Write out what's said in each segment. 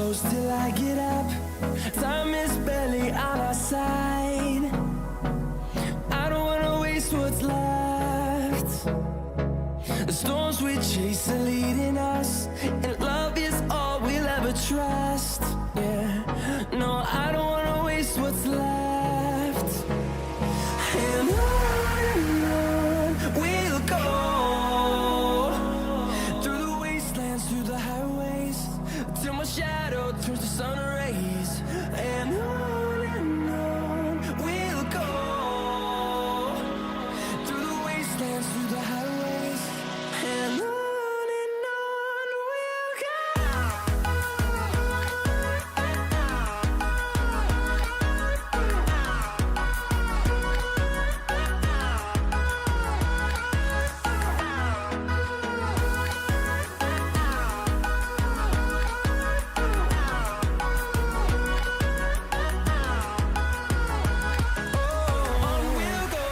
close till I get up. Time is barely on our side. I don't wanna waste what's left. The storms we chase are leading us, and love is all we'll ever trust. Yeah, no, I don't wanna waste what's left. And on we'll go, through the wastelands, through the highways, till my shadow turns to sun rays. And on we'll go, through the wastelands, through the highways, and on we'll go.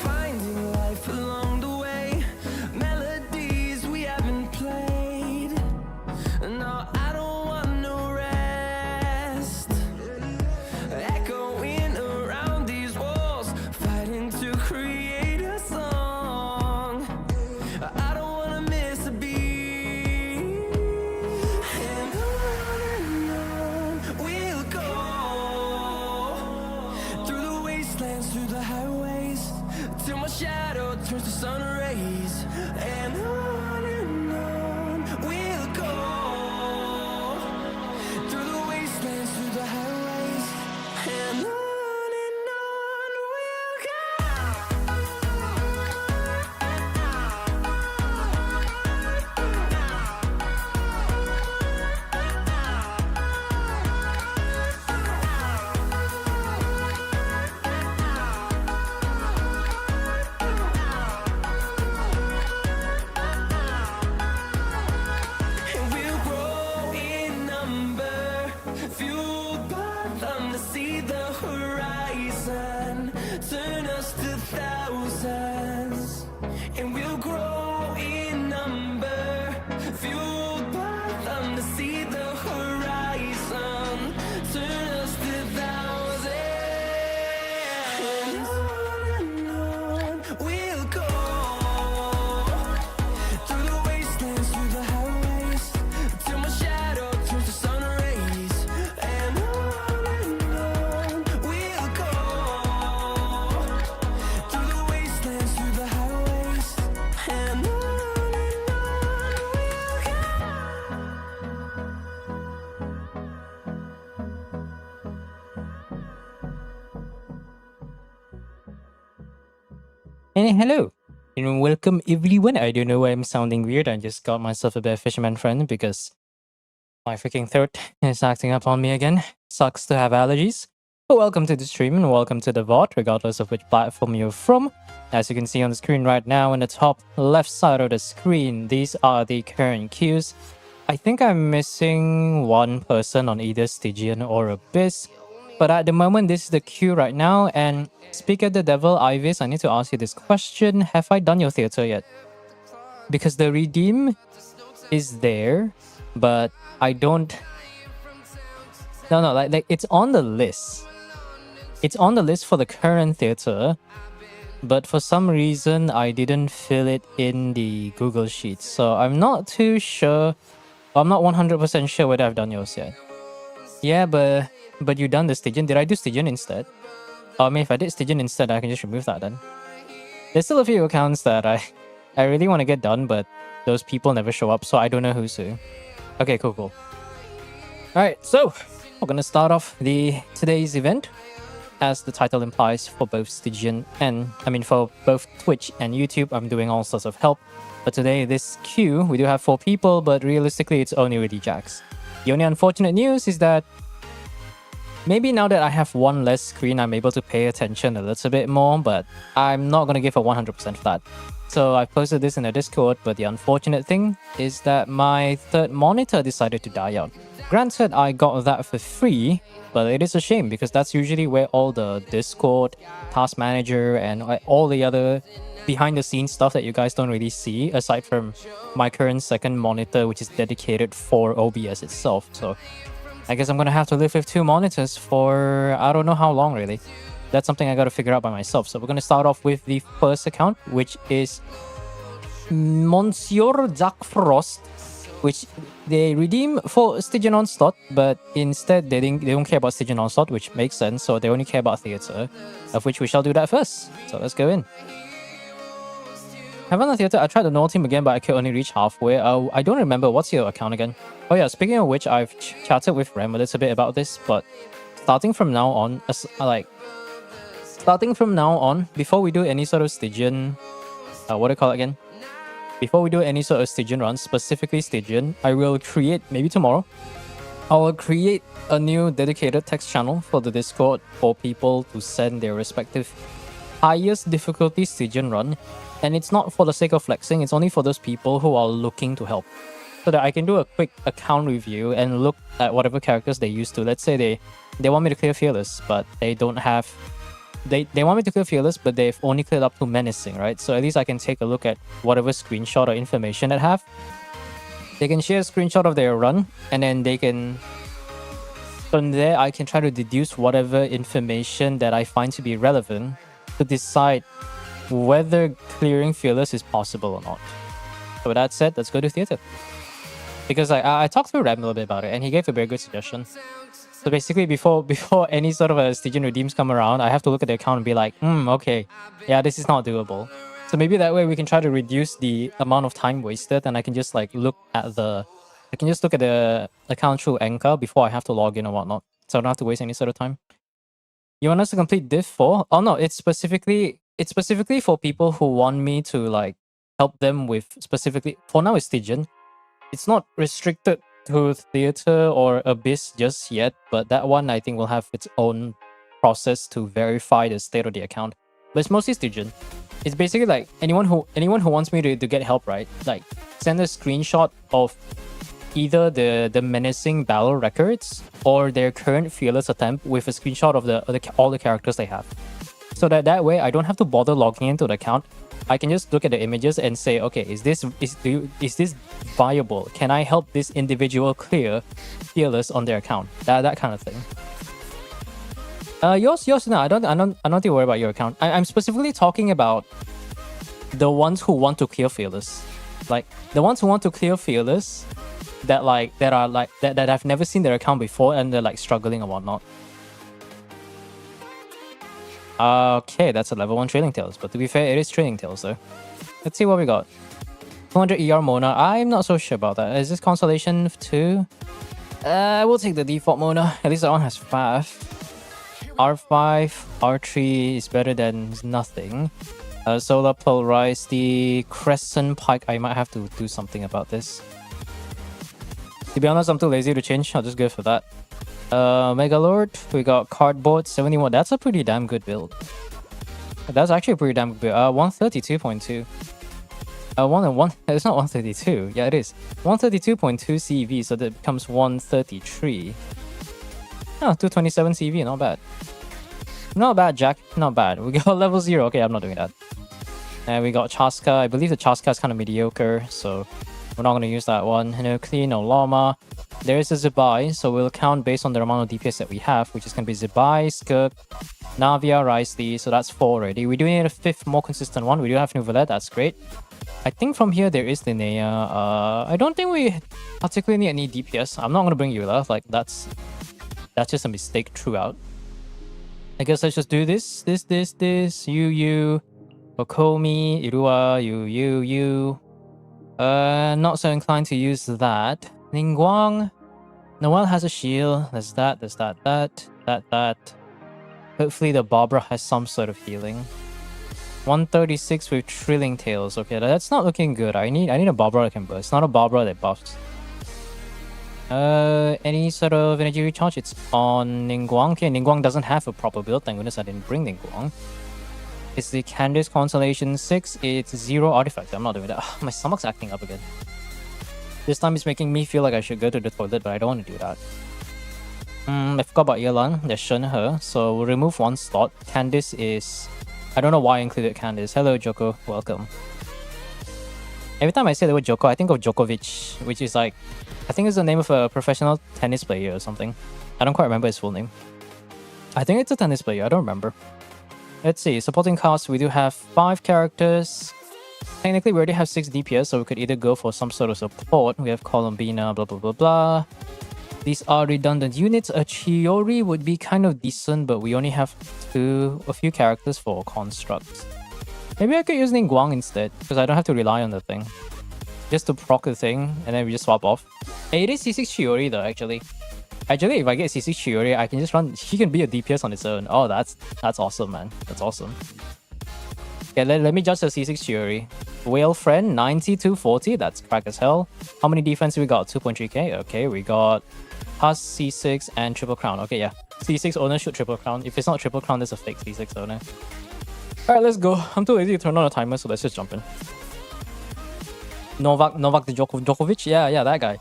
Finding life along the way, melodies we haven't played. No, I don't want no rest. Echoing around these walls, fighting to create a song. I don't wanna miss a beat. And on we'll go, through the wastelands, through the highways, till my shadow turns to sun rays. And on we'll go, through the wastelands, through the highways, and on we'll go. And we'll grow in number, fueled by them to see the horizon, turn us to thousands. And we'll grow in number, fueled by them to see the horizon, turn us to thousands. And on we'll go, through the wastelands, through the highways, till my shadow turns to sun rays. And on we'll go, through the wastelands, through the highways, and on we'll go. And hello, and welcome everyone. I don't know why I'm sounding weird. I just got myself a bit of fisherman friend because my freaking throat is acting up on me again. Sucks to have allergies. But welcome to the stream and welcome to the VOD, regardless of which platform you're from. As you can see on the screen right now, in the top left side of the screen, these are the current queues. I think I'm missing one person on either Stygian or Abyss. But at the moment, this is the queue right now. And speak of the devil, Ivis, I need to ask you this question. Have I done your theater yet? Because the redeem is there, but I don't... No, like it's on the list. It's on the list for the current theater, but for some reason, I didn't fill it in the Google Sheets. So I'm not too sure. I'm not 100% sure whether I've done yours yet. Yeah, but you done the Stygian. Did I do Stygian instead? I mean, if I did Stygian instead, I can just remove that then. There's still a few accounts that I really want to get done, but those people never show up, so I don't know who's who. Okay, cool. Alright, so we're gonna start off today's event, as the title implies, for both Stygian and, for both Twitch and YouTube. I'm doing all sorts of help. But today, this queue, we do have 4 people, but realistically, it's only really Jax. The only unfortunate news is that maybe now that I have one less screen, I'm able to pay attention a little bit more, but I'm not going to give a 100% for that. So I posted this in the Discord, but the unfortunate thing is that my third monitor decided to die out. Granted, I got that for free, but it is a shame because that's usually where all the Discord, Task Manager, and all the other behind the scenes stuff that you guys don't really see, aside from my current second monitor, which is dedicated for OBS itself. So I guess I'm gonna have to live with two monitors for I don't know how long really. That's something I gotta figure out by myself. So we're gonna start off with the first account, which is Monsieur Jack Frost, which they redeem for Stygian Onslaught, but instead they don't care about Stygian Onslaught, which makes sense. So they only care about Theatre, of which we shall do that first. So let's go in. Havana Theatre, I tried the null team again, but I could only reach halfway. I don't remember. What's your account again? Oh yeah, speaking of which, I've chatted with Rem a little bit about this, but starting from now on, before we do any sort of Stygian, what do you call it again? Before we do any sort of Stygian run, specifically Stygian, I will create, maybe tomorrow, I will create a new dedicated text channel for the Discord for people to send their respective highest difficulty Stygian run. And it's not for the sake of flexing, it's only for those people who are looking to help. So that I can do a quick account review and look at whatever characters they used to. Let's say they want me to clear Fearless, but they don't have... They want me to clear Fearless, but they've only cleared up to Menacing, right? So at least I can take a look at whatever screenshot or information they have. They can share a screenshot of their run, and then they can... From there, I can try to deduce whatever information that I find to be relevant to decide whether clearing Fearless is possible or not. So with that said, let's go to Theatre. Because I talked to Ram a little bit about it, and he gave a very good suggestion. So basically, before any sort of a Stygian redeems come around, I have to look at the account and be like, okay, yeah, this is not doable. So maybe that way we can try to reduce the amount of time wasted, and I can just look at the account through Anchor before I have to log in or whatnot. So I don't have to waste any sort of time. You want us to complete Div 4? Oh no, it's specifically for people who want me to help them with specifically. For now, it's Stygian. It's not restricted to Theatre or Abyss just yet, but that one I think will have its own process to verify the state of the account. But it's mostly Stygian. It's basically anyone who wants me to get help, right? Send a screenshot of either the menacing battle records or their current Fearless attempt with a screenshot of all the characters they have. So that way I don't have to bother logging into the account. I can just look at the images and say, okay, is this viable? Can I help this individual clear Fearless on their account? That kind of thing. Yours no, I don't need to worry about your account. I'm specifically talking about the ones who want to clear Fearless. The ones who want to clear Fearless that have never seen their account before and they're struggling and whatnot. Okay, that's a level 1 Trailing Tales, but to be fair, it is Trailing Tales though. Let's see what we got. 200 ER Mona, I'm not so sure about that. Is this Constellation 2? We'll take the default Mona, at least that one has 5. R5, R3 is better than nothing. Solar Polarized, the Crescent Pike, I might have to do something about this. To be honest, I'm too lazy to change, I'll just go for that. Megalord, we got Cardboard 71. That's a pretty damn good build. That's actually a pretty damn good build. 132.2. It's not 132. Yeah, it is. 132.2 CV, so that becomes 133. Oh, 227 CV, not bad. Not bad, Jack. Not bad. We got level 0. Okay, I'm not doing that. And we got Chaska. I believe the Chaska is kind of mediocre, so we're not going to use that one. No Clean, no Llama. There is a Zibai, so we'll count based on the amount of DPS that we have, which is going to be Zibai, Skirk, Navia, Ricely, so that's 4 already. We do need a 5th more consistent one. We do have Nuvalet, that's great. I think from here there is Linnea. I don't think we particularly need any DPS. I'm not going to bring Eula, that's just a mistake throughout. I guess let's just do this, you, Okomi, Irua, you. Not so inclined to use that. Ningguang. Noelle has a shield. There's that. Hopefully the Barbara has some sort of healing. 136 with Trilling Tails. Okay, that's not looking good. I need a Barbara that can burst, not a Barbara that buffs. Any sort of energy recharge? It's on Ningguang. Okay, Ningguang doesn't have a proper build. Thank goodness I didn't bring Ningguang. It's the Candice Constellation 6. It's 0 artifact. I'm not doing that. My stomach's acting up again. This time it's making me feel like I should go to the toilet, but I don't want to do that. I forgot about Yelan. There's Shenhe. So we'll remove one slot. Candice is... I don't know why I included Candice. Hello, Joko. Welcome. Every time I say the word Joko, I think of Djokovic, which is like... I think it's the name of a professional tennis player or something. I don't quite remember his full name. I think it's a tennis player. I don't remember. Let's see. Supporting cast, we do have 5 characters. Technically, we already have 6 DPS, so we could either go for some sort of support. We have Columbina, blah, blah, blah, blah. These are redundant units. A Chiori would be kind of decent, but we only have a few characters for constructs. Maybe I could use Ningguang instead, because I don't have to rely on the thing. Just to proc the thing, and then we just swap off. Hey, it is C6 Chiori though, actually. Actually, if I get C6 Chiori, I can just run... She can be a DPS on its own. Oh, that's awesome, man. That's awesome. Okay, let me judge the C6 Chiori. Whale Friend, 90-40. That's crack as hell. How many defense we got? 2.3k. Okay, we got Huss, C6, and Triple Crown. Okay, yeah. C6 owner should Triple Crown. If it's not Triple Crown, there's a fake C6 owner. Alright, let's go. I'm too lazy to turn on a timer, so let's just jump in. Novak Djokovic? Yeah, that guy.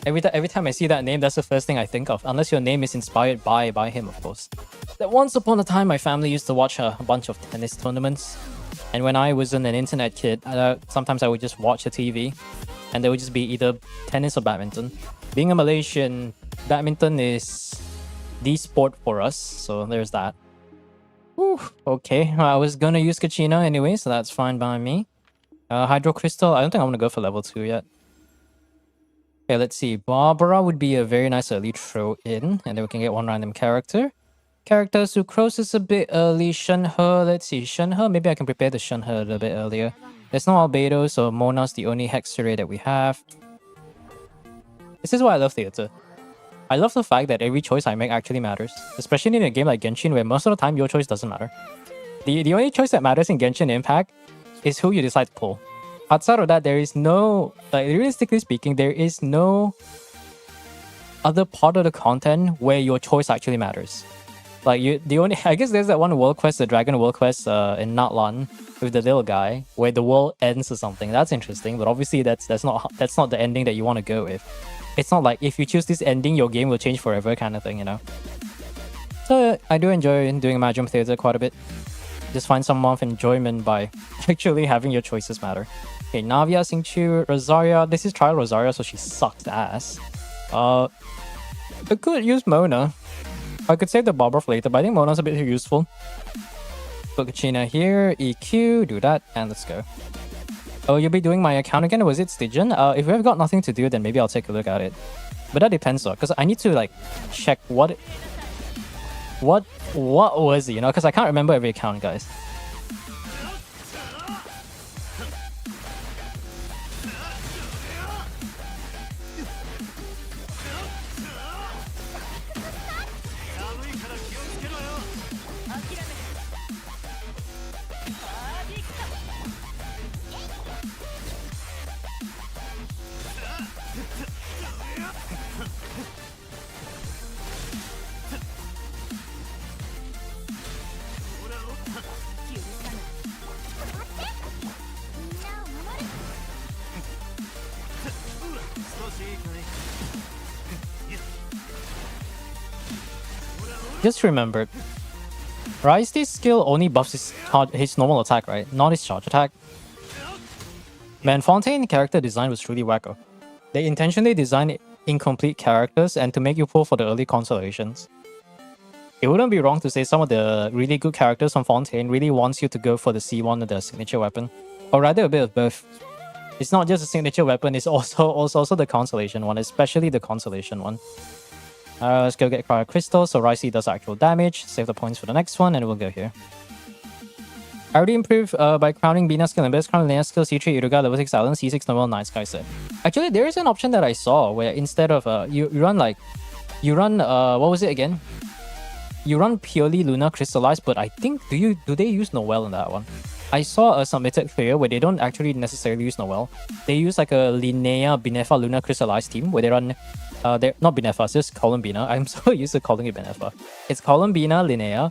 Every time I see that name, that's the first thing I think of. Unless your name is inspired by him, of course. That once upon a time, my family used to watch a bunch of tennis tournaments. And when I wasn't an internet kid, sometimes I would just watch the TV. And there would just be either tennis or badminton. Being a Malaysian, badminton is the sport for us. So there's that. Whew, okay, I was gonna use Kachina anyway, so that's fine by me. Hydro Crystal, I don't think I'm gonna go for level 2 yet. Okay, let's see. Barbara would be a very nice early throw in, and then we can get one random character. Character Sucrose is a bit early. Shenhe, let's see. Shenhe, maybe I can prepare the Shenhe a little bit earlier. There's no Albedo, so Mona's the only Hexerate that we have. This is why I love theater. I love the fact that every choice I make actually matters. Especially in a game like Genshin, where most of the time your choice doesn't matter. The only choice that matters in Genshin Impact is who you decide to pull. Outside of that, there is no... Like, realistically speaking, there is no other part of the content where your choice actually matters. Like, I guess there's that one world quest, the Dragon World Quest in Natlan with the little guy, where the world ends or something. That's interesting, but obviously that's not the ending that you want to go with. It's not like if you choose this ending, your game will change forever kind of thing, you know? So I do enjoy doing Magium Theater quite a bit. Just find some of enjoyment by actually having your choices matter. Okay, Navia, Xingqiu, Rosaria. This is trial Rosaria, so she sucks ass. I could use Mona. I could save the Barbara for later, but I think Mona's a bit too useful. Put Kachina here, EQ, do that, and let's go. Oh, you'll be doing my account again? Was it Stygian? If we've got nothing to do, then maybe I'll take a look at it. But that depends though, because I need to like check what was it, you know? Because I can't remember every account, guys. Just remembered, Raisti's skill only buffs his normal attack, right? Not his charge attack. Man, Fontaine character design was truly wacko. They intentionally designed incomplete characters and to make you pull for the early consolations. It wouldn't be wrong to say some of the really good characters from Fontaine really wants you to go for the C1 or the signature weapon. Or rather a bit of both. It's not just a signature weapon, it's also the consolation one, especially the consolation one. Let's go get Cryo Crystal so Ricey does actual damage, save the points for the next one, and we'll go here. I already improved by crowning Bina's skill and best crowning Lena's skill C3 Iruga level 6 Island C6 normal Night Sky set. Actually, there is an option that I saw where instead of you run what was it again? You run purely Luna Crystallized, but I think do they use Noelle in that one? I saw a submitted clear where they don't actually necessarily use Noelle. They use like a Linnea Binefa Luna Crystallized team where they run They're not Benefa, it's just Columbina. I'm so used to calling it Benefa. It's Columbina, Linnea,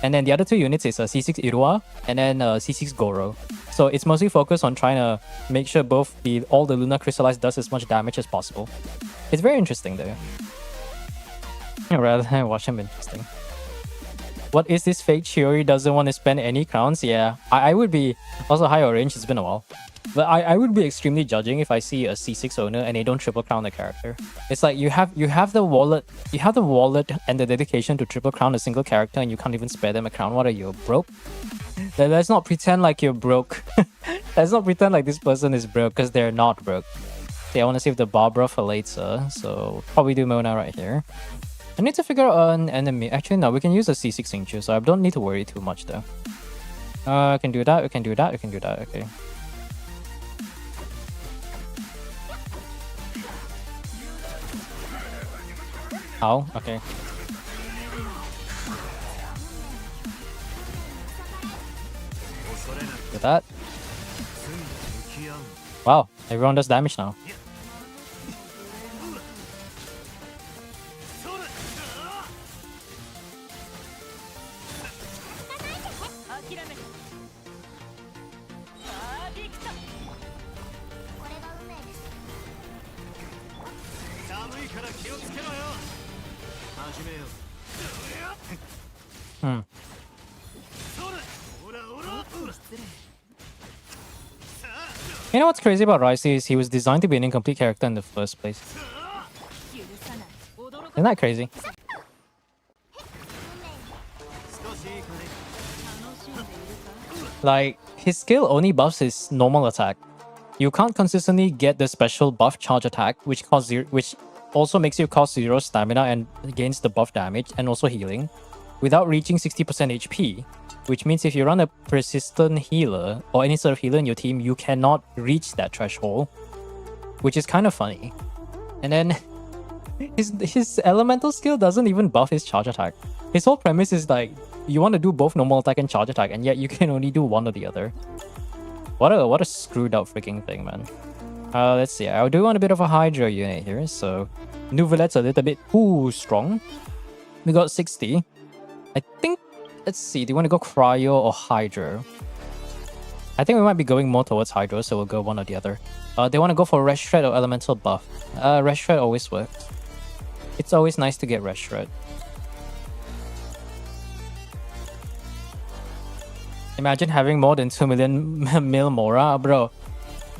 and then the other two units is C6 Irua and then C6 Goro. So it's mostly focused on trying to make sure all the Luna Crystallized does as much damage as possible. It's very interesting though. Rather than watch him interesting. What is this fake Chiori doesn't want to spend any crowns? Yeah, I would be also high orange, it's been a while. But I would be extremely judging if I see a C6 owner and they don't triple crown the character. It's like you have the wallet and the dedication to triple crown a single character and you can't even spare them a crown. What are you, broke? Let's not pretend like you're broke. Let's not pretend like this person is broke because they're not broke. Okay, I want to save the Barbara for later, so probably do Mona right here. I need to figure out an enemy. Actually, no, we can use a C6 Xingqiu, so I don't need to worry too much though. I can do that, we can do that, we can do that, okay. Ow, okay. Do that. Wow, everyone does damage now. You know what's crazy about Rice is he was designed to be an incomplete character in the first place. Isn't that crazy? Like, his skill only buffs his normal attack. You can't consistently get the special buff charge attack, which also makes you cost 0 stamina and gains the buff damage and also healing, without reaching 60% HP. Which means if you run a persistent healer or any sort of healer in your team, you cannot reach that threshold, which is kind of funny. And then his elemental skill doesn't even buff his charge attack. His whole premise is like you want to do both normal attack and charge attack, and yet you can only do one or the other. What a screwed up freaking thing, man. Let's see. I do want a bit of a Hydra unit here, so Nouvelette's a little bit strong. We got 60. I think. Let's see, do you want to go Cryo or Hydro? I think we might be going more towards Hydro, so we'll go one or the other. They want to go for Red Shred or Elemental Buff. Red Shred always works. It's always nice to get Red Shred. Imagine having more than 2 million mil Mora, bro.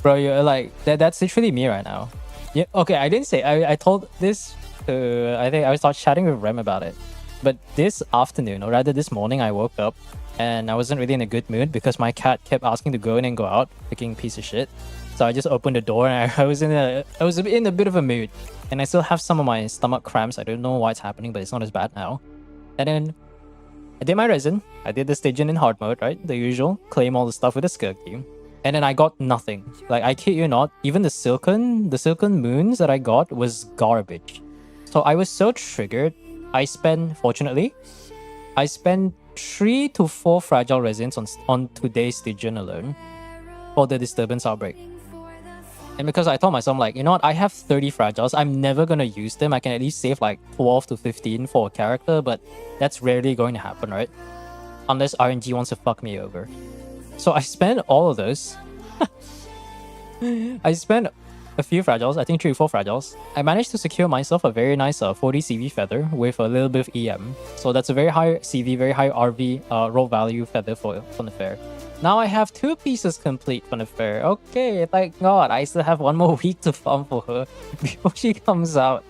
Bro, you're like, that's literally me right now. Yeah, okay, I didn't say, I told this, I think I was chatting with Rem about it. But this afternoon, or rather this morning, I woke up and I wasn't really in a good mood because my cat kept asking to go in and go out, freaking piece of shit. So I just opened the door and I was in a bit of a mood, and I still have some of my stomach cramps. I don't know why it's happening, but it's not as bad now. And then I did my resin. I did the Stygian in hard mode, right? The usual, claim all the stuff with the Skirk team. And then I got nothing. Like, I kid you not, even the silken moons that I got was garbage. So I was so triggered. Fortunately, I spent 3 to 4 fragile resins on today's Stygian alone for the disturbance outbreak. And because I told myself, like, you know what, I have 30 fragiles, I'm never gonna use them. I can at least save like 12 to 15 for a character, but that's rarely going to happen, right? Unless RNG wants to fuck me over. So I spent all of those. I spent a few fragiles, I think 3 or 4 fragiles. I managed to secure myself a very nice 40 CV feather with a little bit of EM. So that's a very high CV, very high RV roll value feather for the fair. Now I have 2 pieces complete for the fair. Okay, thank God. I still have 1 more week to farm for her before she comes out.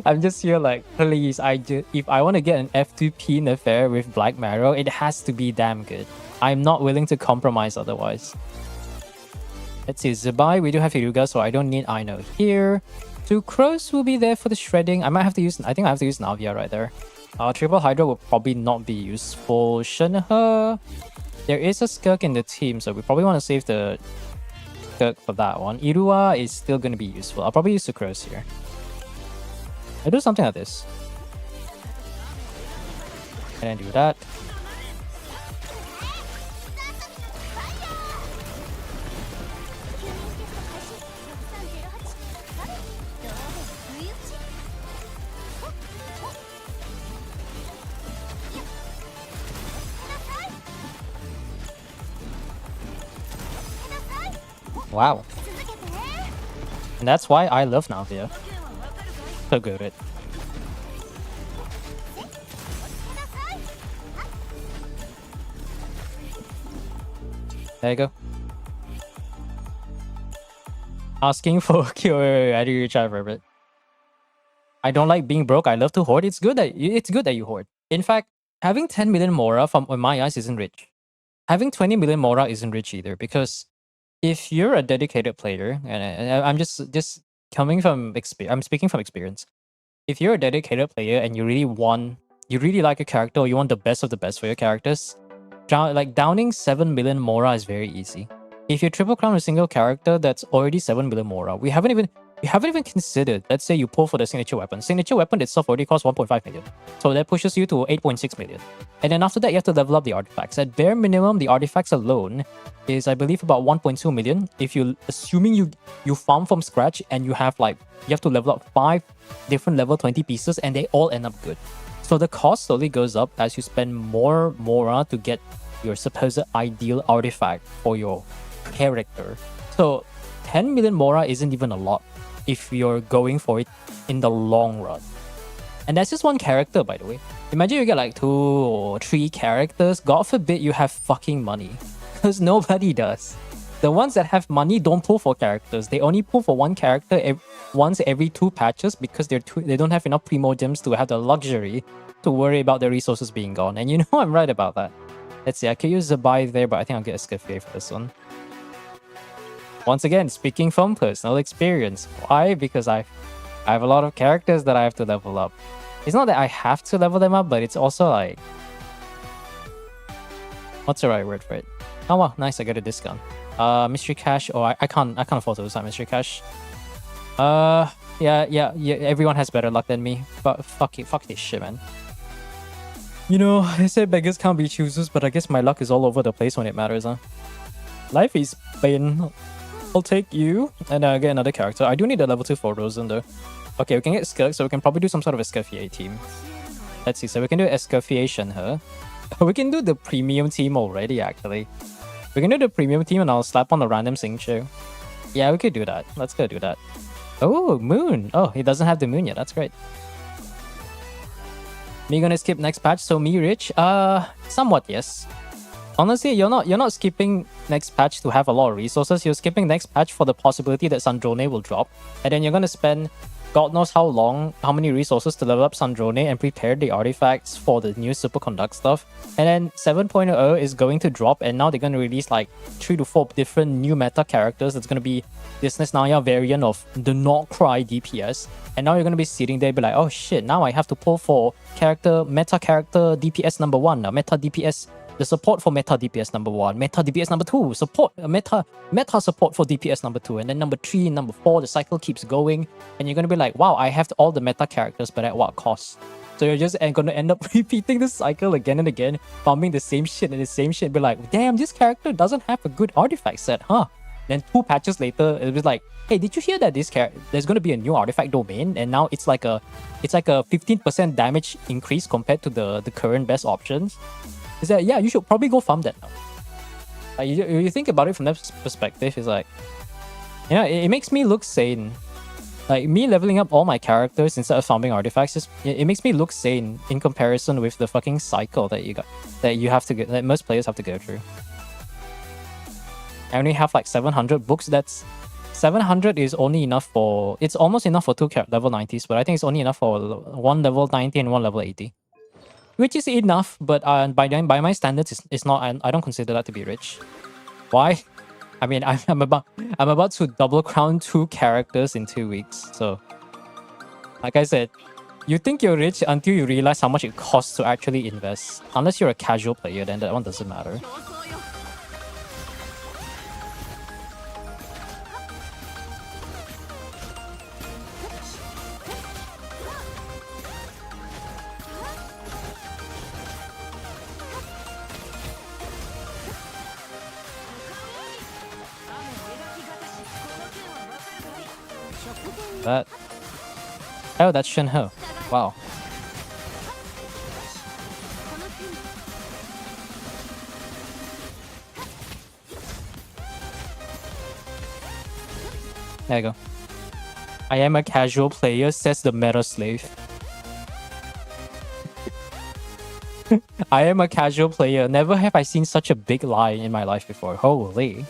I'm just here like, please, if I want to get an F2P in the fair with Black Marrow, it has to be damn good. I'm not willing to compromise otherwise. Let's see, Zubai, we do have Hiruga, so I don't need Aino here. 2 Crows will be there for the shredding. I think I have to use Navia right there. Triple Hydra will probably not be useful. Shenhe, there is a Skirk in the team, so we probably want to save the Skirk for that one. Irua is still going to be useful. I'll probably use the Crows here. I'll do something like this. And then do that. Wow. And that's why I love Navia. So good at it. There you go. Asking for cure out of your chat, Rabbit. I don't like being broke. I love to hoard. It's good that you hoard. In fact, having 10 million Mora from in my eyes isn't rich. Having 20 million Mora isn't rich either, because if you're a dedicated player, and I'm just coming from experience, I'm speaking from experience. If you're a dedicated player and you really like a character, or you want the best of the best for your characters, downing 7 million Mora is very easy. If you triple crown a single character that's already 7 million Mora, we haven't even considered, let's say you pull for the signature weapon. Signature weapon itself already costs 1.5 million. So that pushes you to 8.6 million. And then after that, you have to level up the artifacts. At bare minimum, the artifacts alone is, I believe, about 1.2 million. If you, assuming you farm from scratch and you have to level up 5 different level 20 pieces and they all end up good. So the cost slowly goes up as you spend more Mora to get your supposed ideal artifact for your character. So 10 million Mora isn't even a lot if you're going for it in the long run. And that's just one character, by the way. Imagine you get like 2 or 3 characters. God forbid you have fucking money. Because nobody does. The ones that have money don't pull for characters. They only pull for one character once every 2 patches because they don't have enough primo gems to have the luxury to worry about the resources being gone. And you know I'm right about that. Let's see, I could use the buy there, but I think I'll get a Skiffy for this one. Once again, speaking from personal experience. Why? Because I have a lot of characters that I have to level up. It's not that I have to level them up, but it's also like... What's the right word for it? Oh wow, nice, I got a discount. Mystery Cash, I can't afford to use that Mystery Cash. Yeah, everyone has better luck than me. But fuck this shit, man. You know, they say beggars can't be choosers, but I guess my luck is all over the place when it matters, huh? Life is pain. I'll take you. And get another character. I do need a level 2 for Rosen though. Okay, we can get Skirk, so we can probably do some sort of Escoffier team. Let's see, so we can do Escoffiation her. We can do the premium team already, actually. We can do the premium team and I'll slap on the random signature. Yeah, we could do that. Let's go do that. Oh, Moon. Oh, he doesn't have the Moon yet. That's great. Me gonna skip next patch, so me rich? Somewhat yes. Honestly, you're not skipping next patch to have a lot of resources. You're skipping next patch for the possibility that Sandrone will drop. And then you're gonna spend God knows how many resources to level up Sandrone and prepare the artifacts for the new superconduct stuff. And then 7.0 is going to drop, and now they're going to release like 3 to 4 different new meta characters. It's going to be this Naya variant of the Not Cry DPS. And now you're going to be sitting there be like, oh shit, now I have to pull for meta character DPS number 1, meta DPS, the support for meta DPS number 1, meta DPS number 2, support meta support for DPS number 2, and then number 3, number 4, the cycle keeps going, and you're going to be like, wow, I have all the meta characters, but at what cost? So you're just going to end up repeating the cycle again and again, farming the same shit and the same shit, be like, damn, this character doesn't have a good artifact set, huh? Then 2 patches later, it was like, hey, did you hear that there's going to be a new artifact domain, and now it's like a 15% damage increase compared to the current best options? Is that, yeah, you should probably go farm that now. You think about it from that perspective, it's like, you know, it makes me look sane. Like, me leveling up all my characters instead of farming artifacts, it makes me look sane in comparison with the fucking cycle that that most players have to go through. I only have like 700 books. 700 is only enough for... It's almost enough for 2 level 90s, but I think it's only enough for 1 level 90 and 1 level 80. Which is enough, but by my standards, it's not. I don't consider that to be rich. Why? I mean, I'm about to double crown 2 characters in 2 weeks. So, like I said, you think you're rich until you realize how much it costs to actually invest. Unless you're a casual player, then that one doesn't matter. That... Oh, that's Shenhe. Wow. There you go. I am a casual player, says the meta slave. I am a casual player. Never have I seen such a big lie in my life before. Holy.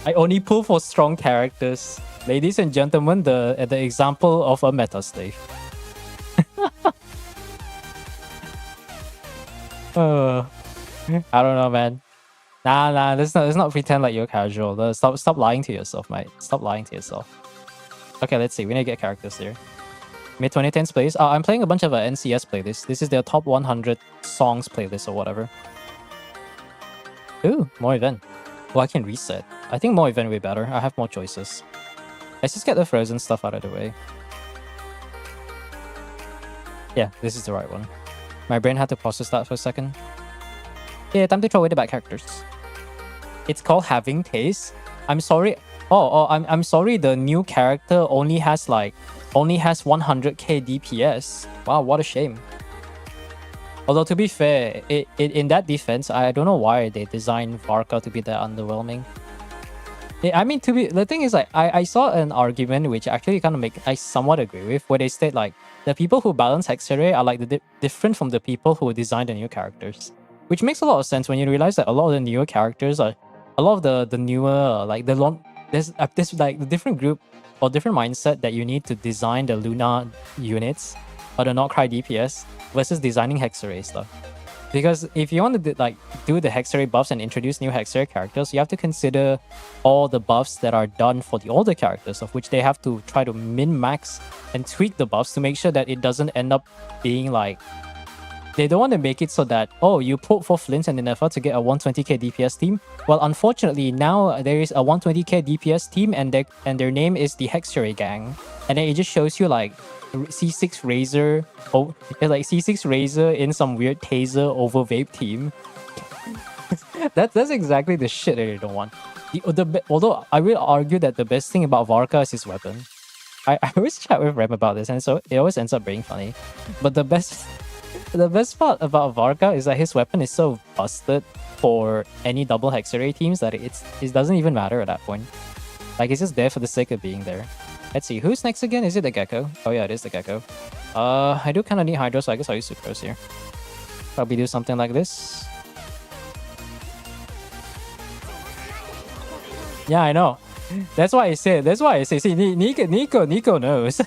I only pull for strong characters. Ladies and gentlemen, the example of a meta slave. I don't know, man. Nah, let's not pretend like you're casual. Stop lying to yourself, mate. Stop lying to yourself. Okay, let's see. We need to get characters here. Mid 2010s plays. I'm playing a bunch of NCS playlists. This is their top 100 songs playlist or whatever. Ooh, more event. Well, I can reset. I think more event way better. I have more choices. Let's just get the frozen stuff out of the way. Yeah, this is the right one. My brain had to process that for a second. Yeah, time to throw away the bad characters. It's called having taste. I'm sorry. I'm sorry. The new character only has 100k DPS. Wow, what a shame. Although to be fair, in that defense, I don't know why they designed Varka to be that underwhelming. I mean, the thing is, like, I saw an argument which actually kind of I somewhat agree with, where they state like the people who balance Hexarray are like different from the people who design the new characters, which makes a lot of sense when you realize that a lot of the newer characters are a lot of the newer there's like the different group or different mindset that you need to design the Luna units or the Not Cry DPS versus designing Hexarray stuff. Because if you want to do the Hexarray buffs and introduce new Hexarray characters, you have to consider all the buffs that are done for the older characters, of which they have to try to min-max and tweak the buffs to make sure that it doesn't end up being like... They don't want to make it so that, oh, you put for Flint and Nineveh to get a 120k DPS team. Well, unfortunately, now there is a 120k DPS team and their name is the Hexarray Gang. And then it just shows you like C6 Razor, like C6 Razor in some weird taser over vape team. that's exactly the shit that you don't want. Although I will argue that the best thing about Varka is his weapon. I always chat with Rem about this, and so it always ends up being funny. But the best part about Varka is that his weapon is so busted for any double Hexarray teams that it doesn't even matter at that point. Like, it's just there for the sake of being there. Let's see, who's next again? Is it the Gecko? Oh yeah, it is the Gecko. I do kind of need Hydro, so I guess I'll use Sucrose here. Probably do something like this. Yeah, I know. That's why I say. See, Nico knows.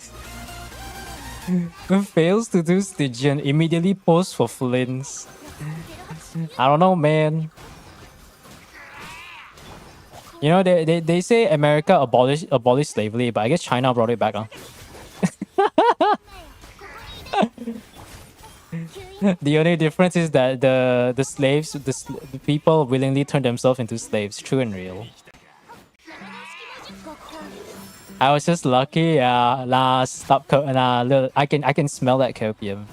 Fails to do Stygian, immediately posts for Flints. I don't know, man. You know, they say America abolished slavery, but I guess China brought it back, huh? The only difference is that the slaves, the people willingly turn themselves into slaves. True and real. I was just lucky. Nah, stop. Nah, I can smell that copium.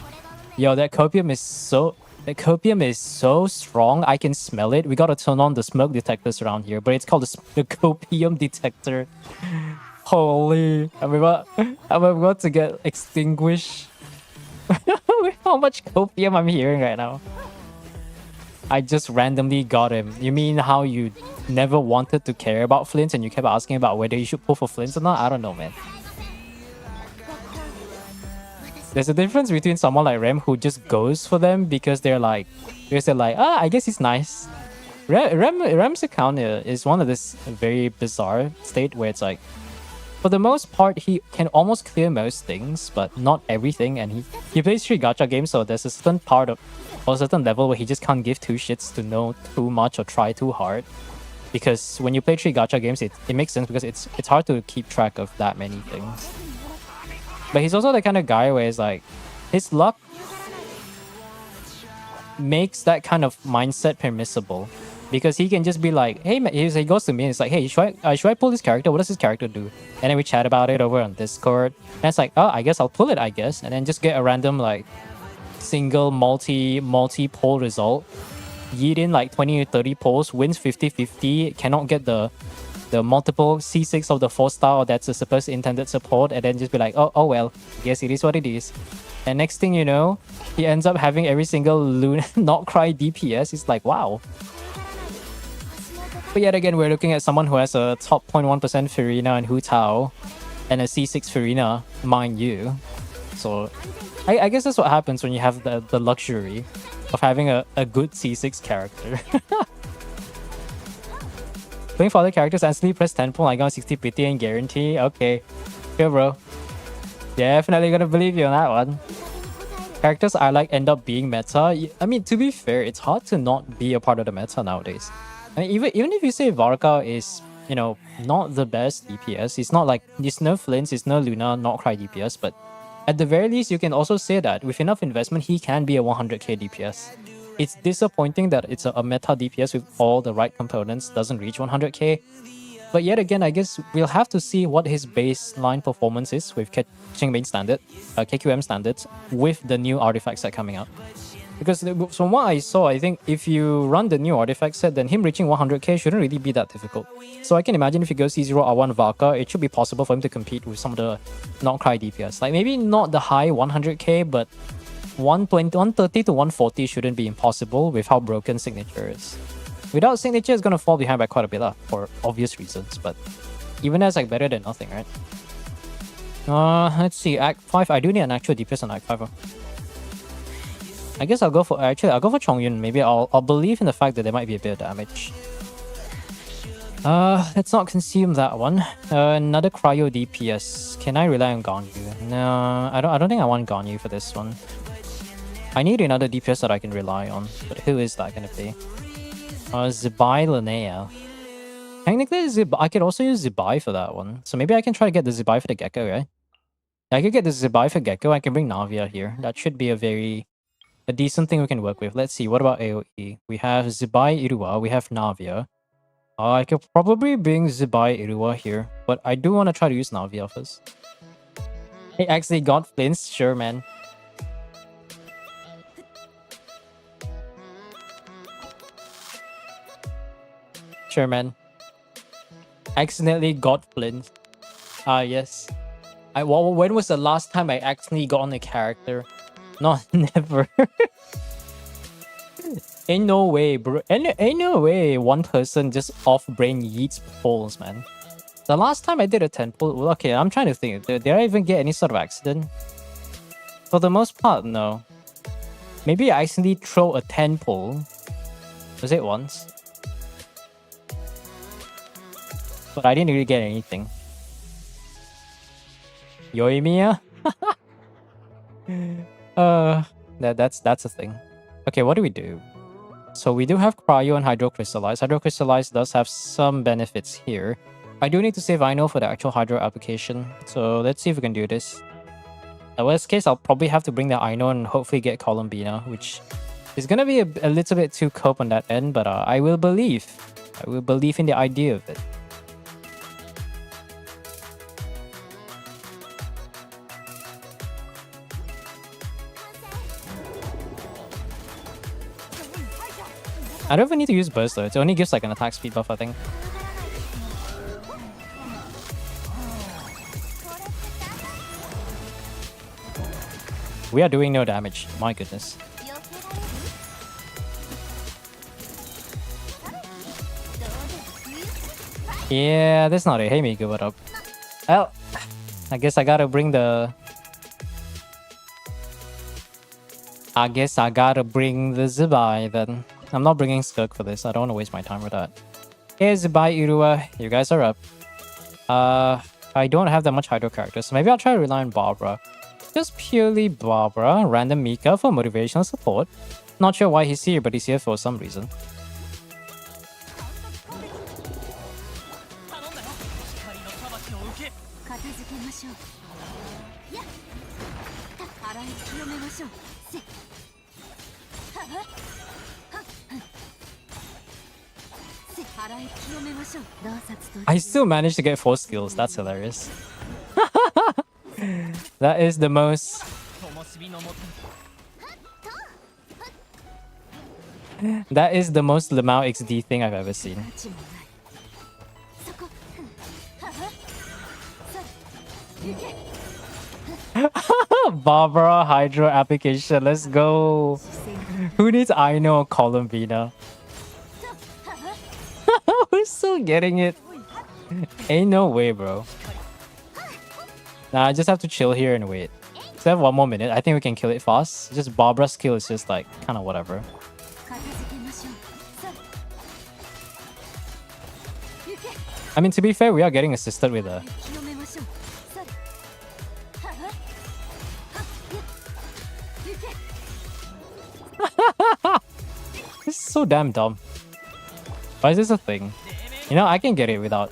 Yo, that copium is so... The copium is so strong, I can smell it. We gotta turn on the smoke detectors around here, but it's called the copium detector. Holy, I'm about to get extinguished with how much copium I'm hearing right now. I just randomly got him. You mean how you never wanted to care about Flint and you kept asking about whether you should pull for Flint or not? I don't know, man. There's a difference between someone like Rem who just goes for them because they're like, I guess he's nice. Rem's account is one of this very bizarre state where it's like, for the most part, he can almost clear most things, but not everything. And he plays 3 gacha games, so there's a certain part of, or a certain level where he just can't give 2 shits to know too much or try too hard. Because when you play 3 gacha games, it makes sense because it's hard to keep track of that many things. But he's also the kind of guy where it's like, his luck makes that kind of mindset permissible. Because he can just be like, hey, man, he goes to me and it's like, hey, should I pull this character? What does this character do? And then we chat about it over on Discord. And it's like, oh, I guess I'll pull it, I guess. And then just get a random, like, single multi-poll result. Yeet in like 20 or 30 polls, wins 50-50, cannot get the multiple C6 of the 4-star that's a supposed intended support, and then just be like, oh well, guess it is what it is. And next thing you know, he ends up having every single Not Cry DPS. It's like, wow. But yet again, we're looking at someone who has a top 0.1% Farina and Hu Tao, and a C6 Farina, mind you. So I guess that's what happens when you have the luxury of having a good C6 character. Playing for other characters, instantly press 10 pull, I got 60 pity and guarantee. Okay. Sure, bro. Definitely gonna believe you on that one. Characters I like end up being meta. I mean, to be fair, it's hard to not be a part of the meta nowadays. I mean, even if you say Varka is, you know, not the best DPS, it's not like, it's no Flints, it's no Luna, not Cry DPS, but at the very least, you can also say that with enough investment, he can be a 100k DPS. It's disappointing that it's a meta DPS with all the right components doesn't reach 100k. But yet again, I guess we'll have to see what his baseline performance is with Qingming standard, KQM standards, with the new artifact set coming out. Because from what I saw, I think if you run the new artifact set, then him reaching 100k shouldn't really be that difficult. So I can imagine if he goes C0 R1 Vaka, it should be possible for him to compete with some of the not-Cry DPS. Like maybe not the high 100k, but 130 to 140 shouldn't be impossible with how broken Signature is. Without Signature, it's going to fall behind by quite a bit for obvious reasons, but even that's like better than nothing, right? Let's see, Act 5, I do need an actual DPS on Act 5. I guess I'll go for Chongyun. Maybe I'll believe in the fact that there might be a bit of damage. Let's not consume that one. Another Cryo DPS. Can I rely on Ganyu? No, I don't think I want Ganyu for this one. I need another DPS that I can rely on, but who is that gonna be? Zibai Linnea. Technically, I could also use Zibai for that one. So maybe I can try to get the Zibai for the Gecko, right? I could get the Zibai for Gecko. I can bring Navia here. That should be a decent thing we can work with. Let's see, what about AoE? We have Zibai Irua, we have Navia. I could probably bring Zibai Irua here, but I do want to try to use Navia first. He actually got flints, sure man. Sure man. Accidentally got flints. Yes. When was the last time I accidentally got on a character? Not never. Ain't no way, bro. Ain't no way one person just off-brain yeets pulls, man. The last time I did a 10 pull... Okay, I'm trying to think. Did I even get any sort of accident? For the most part, no. Maybe I accidentally throw a 10 pull. Was it once? But I didn't really get anything. Yoimiya? That's a thing. Okay, what do we do? So we do have Cryo and Hydro Crystallize. Hydro Crystallize does have some benefits here. I do need to save Ino for the actual Hydro application. So let's see if we can do this. In worst case, I'll probably have to bring the Ino and hopefully get Columbina, which is gonna be a little bit too cope on that end, but I will believe. I will believe in the idea of it. I don't even need to use burst though, it only gives like an attack speed buff, I think. We are doing no damage, my goodness. Yeah, that's not it. Hey Miku, what up? Well, I guess I gotta bring the... Zibai then. I'm not bringing Skirk for this. I don't want to waste my time with that. Hey, Zibai, Irua. You guys are up. I don't have that much Hydro characters, so maybe I'll try to rely on Barbara. Just purely Barbara, random Mika for motivational support. Not sure why he's here, but he's here for some reason. I still managed to get 4 skills. That's hilarious. That is the most... That is the most Lamau XD thing I've ever seen. Barbara Hydro application. Let's go. Who needs Ino or Columbina? Who's still getting it. Ain't no way, bro. Nah, I just have to chill here and wait. So I have 1 more minute. I think we can kill it fast. Just Barbara's skill is just like kind of whatever. I mean, to be fair, we are getting assisted with a. This is so damn dumb. Why is this a thing? You know, I can get it without.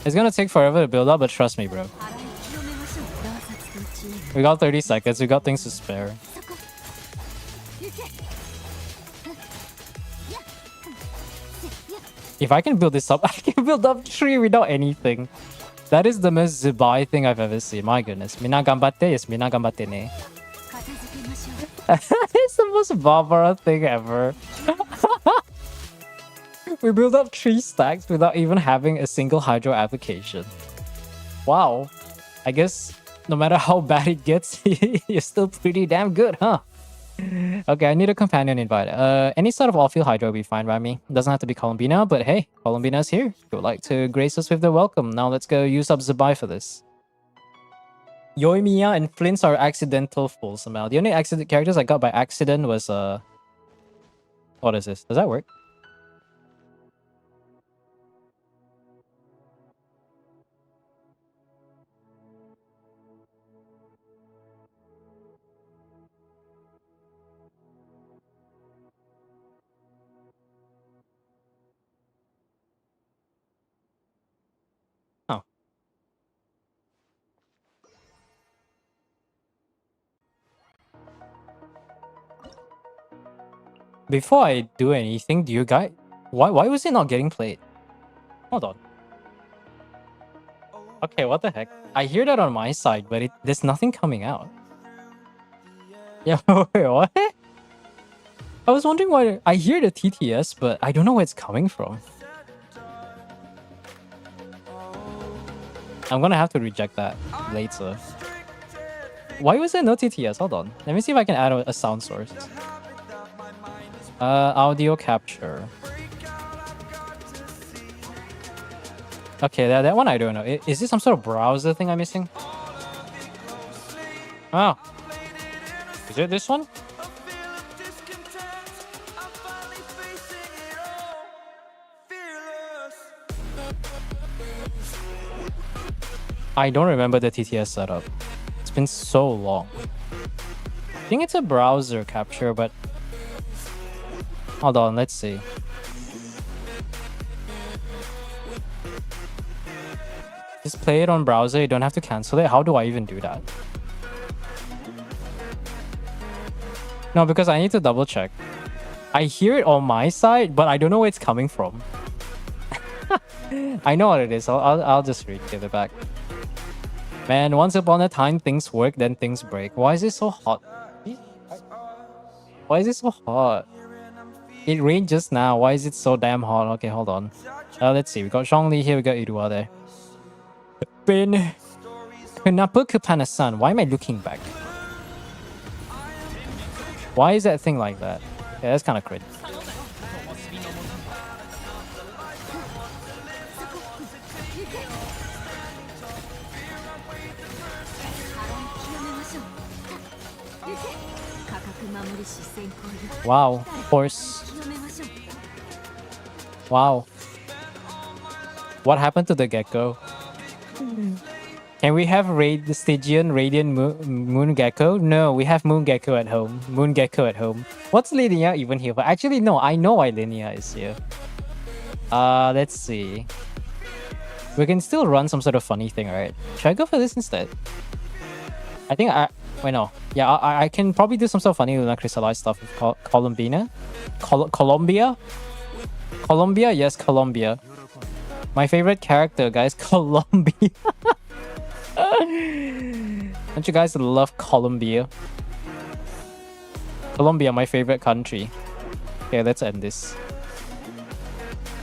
It's gonna take forever to build up, but trust me, bro. We got 30 seconds. We got things to spare. If I can build this up, I can build up 3 without anything. That is the most Zubai thing I've ever seen. My goodness. Mina gambatte, yes, mina gambatte ne. It's the most Barbara thing ever. We built up 3 stacks without even having a single hydro application. Wow. I guess no matter how bad it gets, you're still pretty damn good, huh? Okay, I need a companion invite. Any sort of off-field hydro will be fine by me. Doesn't have to be Columbina, but hey, Columbina's here. She would like to grace us with the welcome. Now let's go use up Zubai for this. Yoimiya and Flints are accidental fools somehow. The only accident characters I got by accident was what is this? Does that work? Oh. Before I do anything, do you guys... Why was it not getting played? Hold on. Okay, what the heck? I hear that on my side, but there's nothing coming out. Yeah, wait, what? I was wondering why... I hear the TTS, but I don't know where it's coming from. I'm gonna have to reject that later. Why was there no TTS? Hold on. Let me see if I can add a sound source. Audio capture. Okay, that one I don't know. Is this some sort of browser thing I'm missing? Oh. Is it this one? I don't remember the TTS setup. It's been so long. I think it's a browser capture, but... Hold on, let's see. Just play it on browser, you don't have to cancel it. How do I even do that? No, because I need to double check. I hear it on my side, but I don't know where it's coming from. I know what it is. I'll just give it back. Man, once upon a time things work, then things break. Why is it so hot? Why is it so hot? It rained just now. Why is it so damn hot? Okay, hold on. Let's see. We got Zhongli here. We got Irua there. Ben. Kenapa kepanasan? Why am I looking back? Why is that thing like that? Yeah, that's kind of cringe. Wow, horse. Wow. What happened to the gecko? Can we have the Stygian Radiant Moon Gecko? No, we have Moon Gecko at home. Moon Gecko at home. What's Linnea even here for? Actually, no, I know why Linnea is here. Let's see. We can still run some sort of funny thing, right? Should I go for this instead? I think wait, no. Yeah, I can probably do some sort of funny Luna crystallized stuff with Columbina. Colombia? Colombia? Yes, Colombia. My favorite character, guys. Colombia. Don't you guys love Colombia? Colombia, my favorite country. Okay, let's end this.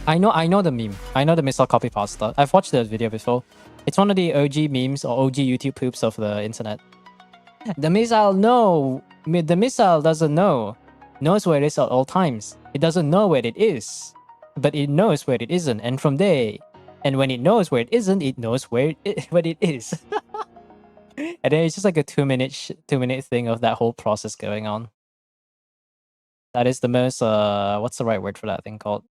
I know the meme. I know the missile copy pasta. I've watched that video before. It's one of the OG memes or OG YouTube poops of the internet. The missile, no! The missile doesn't know. Knows where it is at all times. It doesn't know where it is, but it knows where it isn't. And from there, and when it knows where it isn't, it knows where what it is. And then it's just like a 2-minute thing of that whole process going on. That is the most what's the right word for that thing called?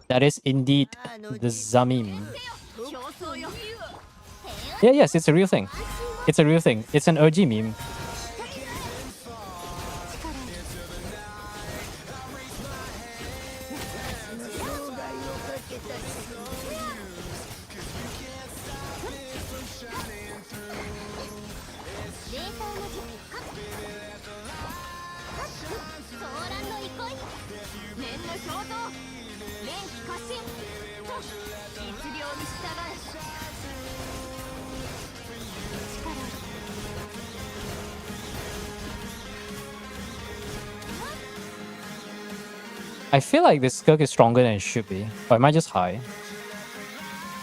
That is indeed the Zamim. Yeah, yes, it's a real thing. It's a real thing. It's an OG meme. I feel like this skirk is stronger than it should be. Or am I just high?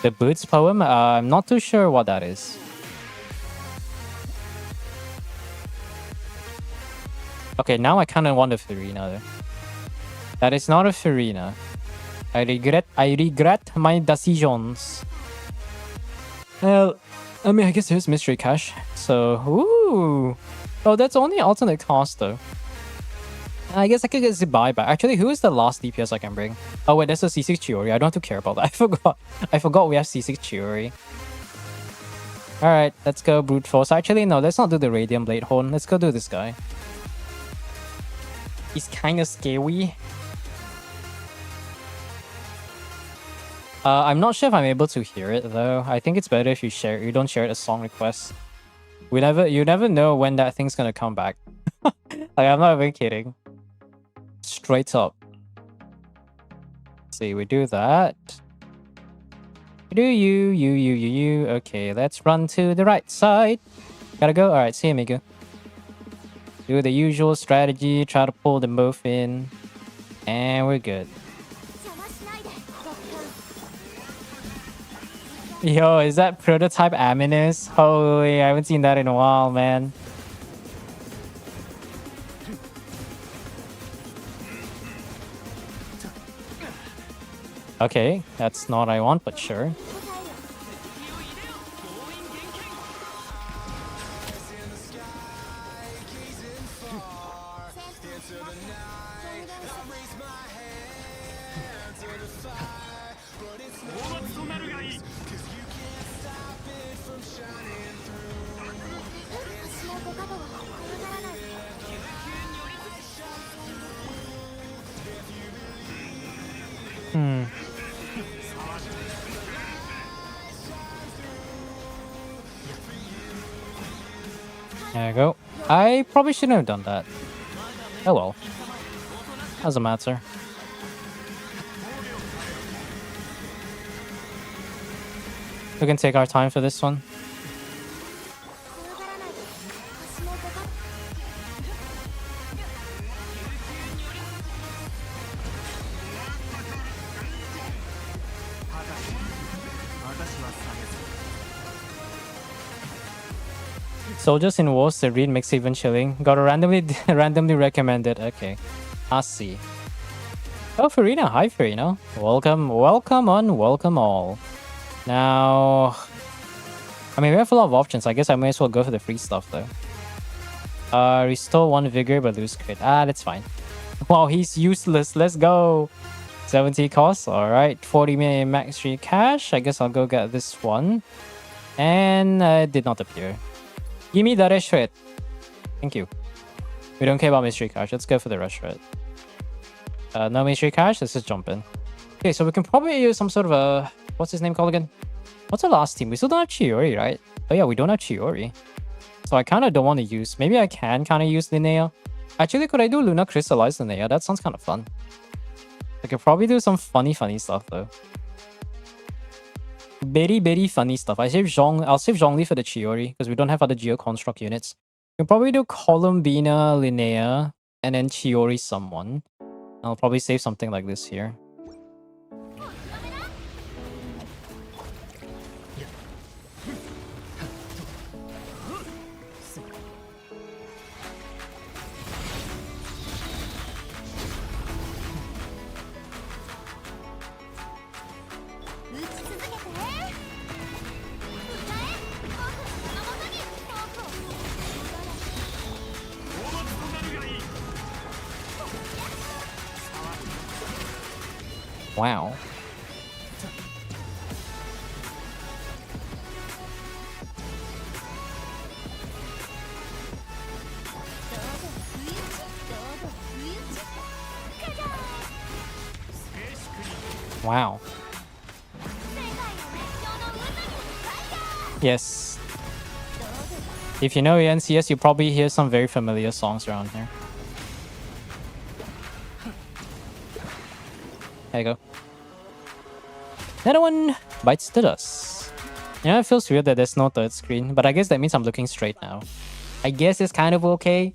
The Boots poem? I'm not too sure what that is. Okay, now I kind of want a Farina though. That is not a Farina. I regret my decisions. Well, I mean, I guess there's Mystery Cash. So, ooh. Oh, that's only alternate cost though. I guess I could get the buyback. Actually, who is the last DPS I can bring? Oh wait, that's a C6 Chiori. I don't have to care about that. I forgot we have C6 Chiori. Alright, let's go Brute Force. Actually, no, let's not do the Radiant Blade Horn. Let's go do this guy. He's kind of scary. I'm not sure if I'm able to hear it though. I think it's better if you don't share it as song requests. You never know when that thing's gonna come back. Like, I'm not even kidding. Straight up. Let's see, we do that. Do you. Okay, let's run to the right side. Gotta go. Alright, see you, Migu. Do the usual strategy, try to pull them both in. And we're good. Yo, is that prototype Aminus? Holy, I haven't seen that in a while, man. Okay, that's not what I want, but sure. There you go. I probably shouldn't have done that. Oh well. Doesn't matter. We can take our time for this one. Soldiers in Wars, the read makes it even chilling. Got a randomly recommended. Okay. I see. Oh, Farina. Hi, Farina. Welcome all. Now, I mean, we have a lot of options. I guess I may as well go for the free stuff, though. Restore 1 vigor, but lose crit. Ah, that's fine. Wow, he's useless. Let's go. 70 cost. Alright. 40 million max free cash. I guess I'll go get this one. And it did not appear. Give me the rush rate. Thank you. We don't care about mystery cash. Let's go for the rush rate. No mystery cash. Let's just jump in. Okay, so we can probably use some sort of a... What's his name called again? What's the last team? We still don't have Chiori, right? Oh yeah, we don't have Chiori. So I kind of don't want to use... Maybe I can kind of use Linnea. Actually, could I do Luna Crystallize Linnea? That sounds kind of fun. I could probably do some funny stuff, though. Very funny stuff. I'll save Zhongli for the Chiori because we don't have other Geo Construct units. We can probably do Columbina, Linnea, and then Chiori someone. I'll probably save something like this here. Wow. Wow. Yes. If you know NCS, you probably hear some very familiar songs around here. There you go. Another one bites the dust. You know, it feels weird that there's no third screen, but I guess that means I'm looking straight now. I guess it's kind of okay.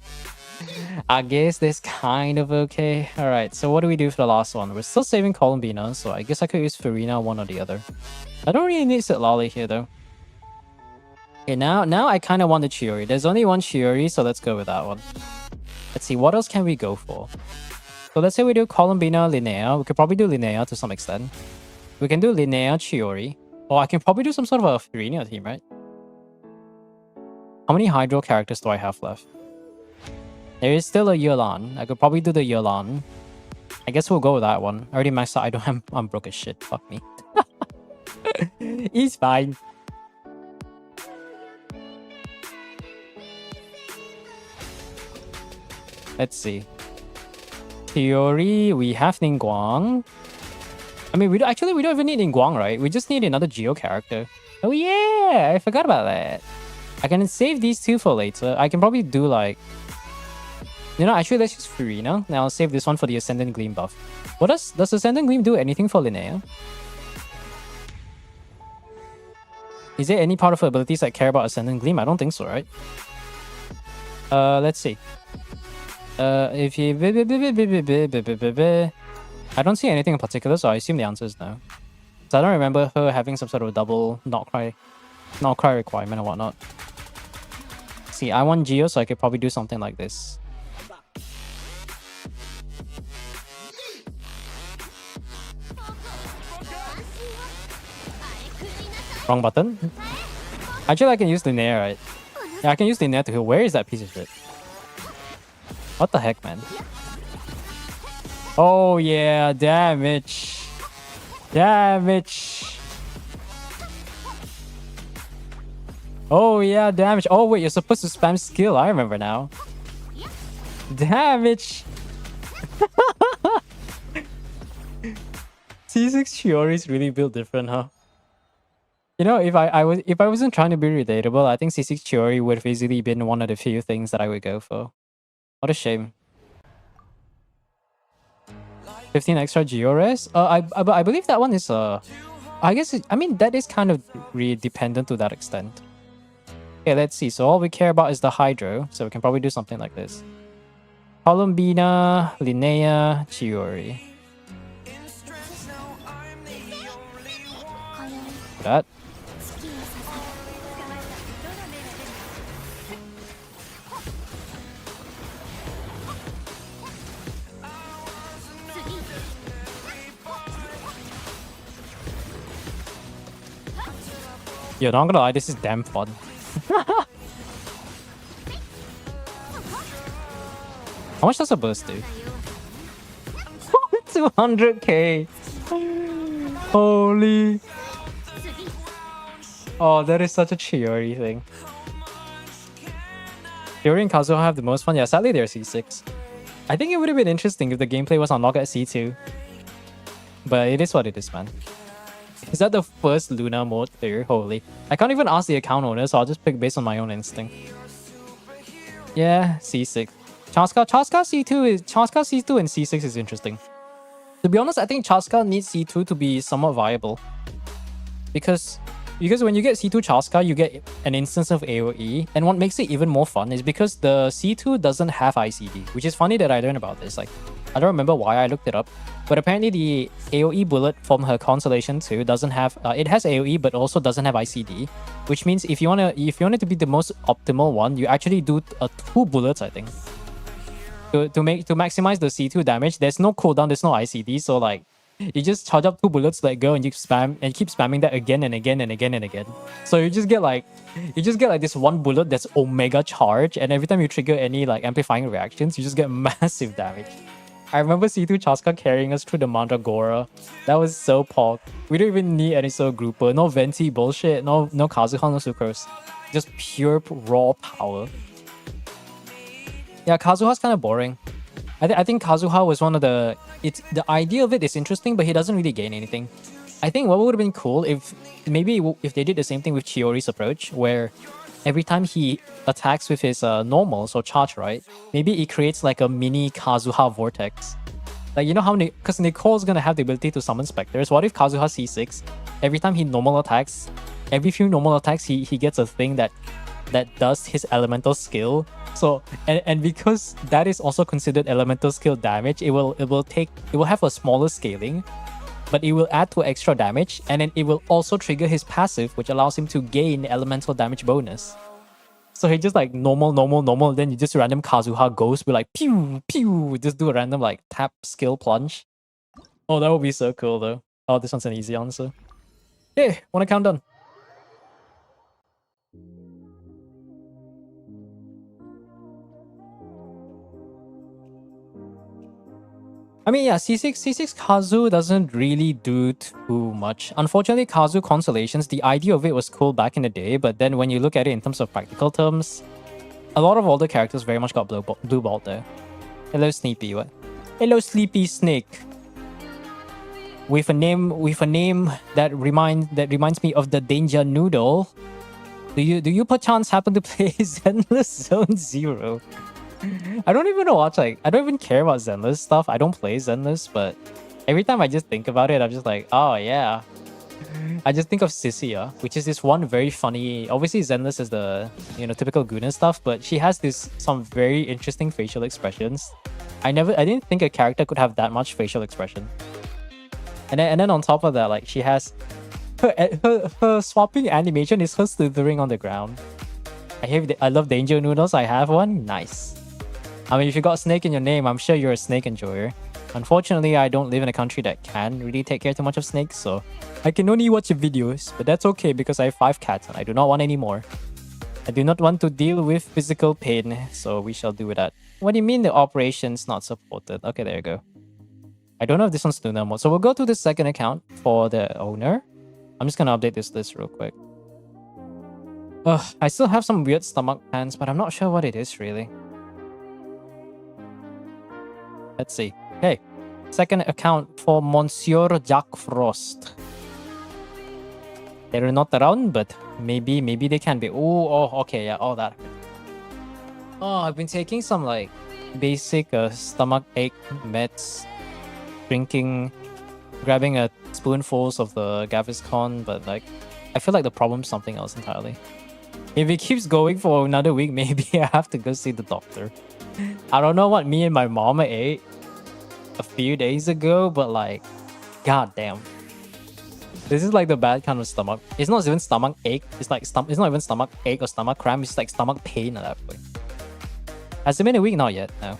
I guess that's kind of okay. Alright, so what do we do for the last one? We're still saving Columbina, so I guess I could use Farina, one or the other. I don't really need Sitlali here though. Okay, now I kind of want the Chiori. There's only one Chiori, so let's go with that one. Let's see, what else can we go for? So let's say we do Columbina, Linnea. We could probably do Linnea to some extent. We can do Linnea, Chiori. Or I can probably do some sort of a Farina team, right? How many Hydro characters do I have left? There is still a Yulan. I could probably do the Yulan. I guess we'll go with that one. I already maxed out. I'm broke as shit. Fuck me. He's fine. Let's see. Theory, we have Ningguang. I mean, we don't even need Ningguang, right? We just need another Geo character. Oh yeah, I forgot about that. I can save these two for later. I can probably do like... You know, actually, let's use Farina. Now I'll save this one for the Ascendant Gleam buff. What does Ascendant Gleam do anything for Linnea? Is there any part of her abilities that care about Ascendant Gleam? I don't think so, right? Let's see. If you... I don't see anything in particular, so I assume the answer is no. So I don't remember her having some sort of double not cry requirement or whatnot. See, I want Geo, so I could probably do something like this. Wrong button. Actually, I can use Linnea, right? Yeah, I can use Linnea to heal. Where is that piece of shit? What the heck, man? Oh yeah, damage. Damage. Oh yeah, damage. Oh wait, you're supposed to spam skill. I remember now. Damage. C6 Chiori is really built different, huh? You know, if I wasn't trying to be relatable, I think C6 Chiori would have easily been one of the few things that I would go for. What a shame. 15 extra Geo-res? I believe that one is I guess I mean that is kind of really dependent to that extent. Okay, let's see. So all we care about is the Hydro, so we can probably do something like this. Columbina, Linnea, Chiori. That. Yo, not gonna lie, this is damn fun. How much does a burst do? 200k. Holy. Oh, that is such a Chiori thing. Chiori and Kazuha have the most fun. Yeah, sadly they're C6. I think it would have been interesting if the gameplay was unlocked at C2. But it is what it is, man. Is that the first Luna mode there? Holy. I can't even ask the account owner, so I'll just pick based on my own instinct. Yeah, C6. Chaska C2 and C6 is interesting. To be honest, I think Chaska needs C2 to be somewhat viable. Because when you get C2 Chaska, you get an instance of AoE. And what makes it even more fun is because the C2 doesn't have ICD. Which is funny that I learned about this. Like, I don't remember why I looked it up. But apparently the AoE bullet from her Constellation 2 doesn't have... it has AoE but also doesn't have ICD. Which means if you want it to be the most optimal one, you actually do 2 bullets, I think. To maximize the C2 damage, there's no cooldown, there's no ICD. So like, you just charge up 2 bullets, let go, and you keep spamming that again and again and again and again. So you just get like this 1 bullet that's Omega charge, and every time you trigger any like amplifying reactions, you just get massive damage. I remember C2 Chaska carrying us through the Mandragora. That was so pog. We don't even need any sort of grouper. No Venti bullshit. No Kazuha, no Sucrose. Just pure raw power. Yeah, Kazuha's kind of boring. I think Kazuha was one of the... The idea of it is interesting, but he doesn't really gain anything. I think what would have been cool if... Maybe if they did the same thing with Chiori's approach, where every time he attacks with his normals or charge, right? Maybe it creates like a mini Kazuha vortex. Like, you know how... Because Nicole's gonna have the ability to summon specters. What if Kazuha C6, every time he normal attacks, every few normal attacks, he gets a thing that does his elemental skill. So and because that is also considered elemental skill damage, it will have a smaller scaling, but it will add to extra damage, and then it will also trigger his passive, which allows him to gain elemental damage bonus. So he just like normal, then you just random Kazuha Ghost with like pew pew, just do a random like tap skill plunge. Oh, that would be so cool though. Oh, this one's an easy answer. Hey, wanna count down? I mean, yeah, C6 Kazu doesn't really do too much. Unfortunately, Kazu Constellations, the idea of it was cool back in the day, but then when you look at it in terms of practical terms, a lot of older characters very much got blue-balled there. Hello, Sneepy, what? Hello, Sleepy Snake. With a name that reminds me of the Danger Noodle. Do you perchance happen to play Zenless Zone Zero? I don't even watch, like, I don't even care about Zenless stuff. I don't play Zenless, but every time I just think about it, I'm just like, oh yeah. I just think of Sissia, which is this one very funny... Obviously, Zenless is the, typical Guna stuff, but she has some very interesting facial expressions. I didn't think a character could have that much facial expression. And then on top of that, like, she has... Her swapping animation is her slithering on the ground. I love Danger Noodles. I have one. Nice. I mean, if you got Snake in your name, I'm sure you're a snake enjoyer. Unfortunately, I don't live in a country that can really take care too much of snakes, so I can only watch your videos, but that's okay because I have 5 cats and I do not want any more. I do not want to deal with physical pain, so we shall do that. What do you mean the operation's not supported? Okay, there you go. I don't know if this one's Tuna mode, so we'll go to the second account for the owner. I'm just gonna update this list real quick. I still have some weird stomach pants, but I'm not sure what it is really. Let's see. Okay, second account for Monsieur Jack Frost. They're not around, but maybe they can be. Oh, okay, yeah, all that. Oh, I've been taking some like basic stomach ache meds, grabbing a spoonfuls of the Gaviscon, but like I feel like the problem's something else entirely. If it keeps going for another week, maybe I have to go see the doctor. I don't know what me and my mama ate a few days ago, but like, goddamn. This is like the bad kind of stomach. It's not even stomach ache. It's like it's not even stomach ache or stomach cramp. It's like stomach pain at that point. Has it been a week? Not yet. No.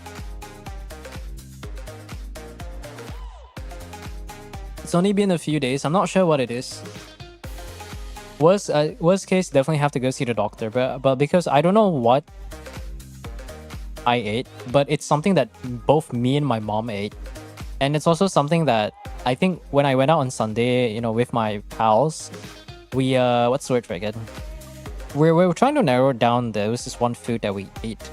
It's only been a few days. I'm not sure what it is. Worst case, definitely have to go see the doctor. But because I don't know what I ate, but it's something that both me and my mom ate, and it's also something that I think when I went out on Sunday, with my pals, we what's the word for it again? We're trying to narrow down. There was this one food that we ate.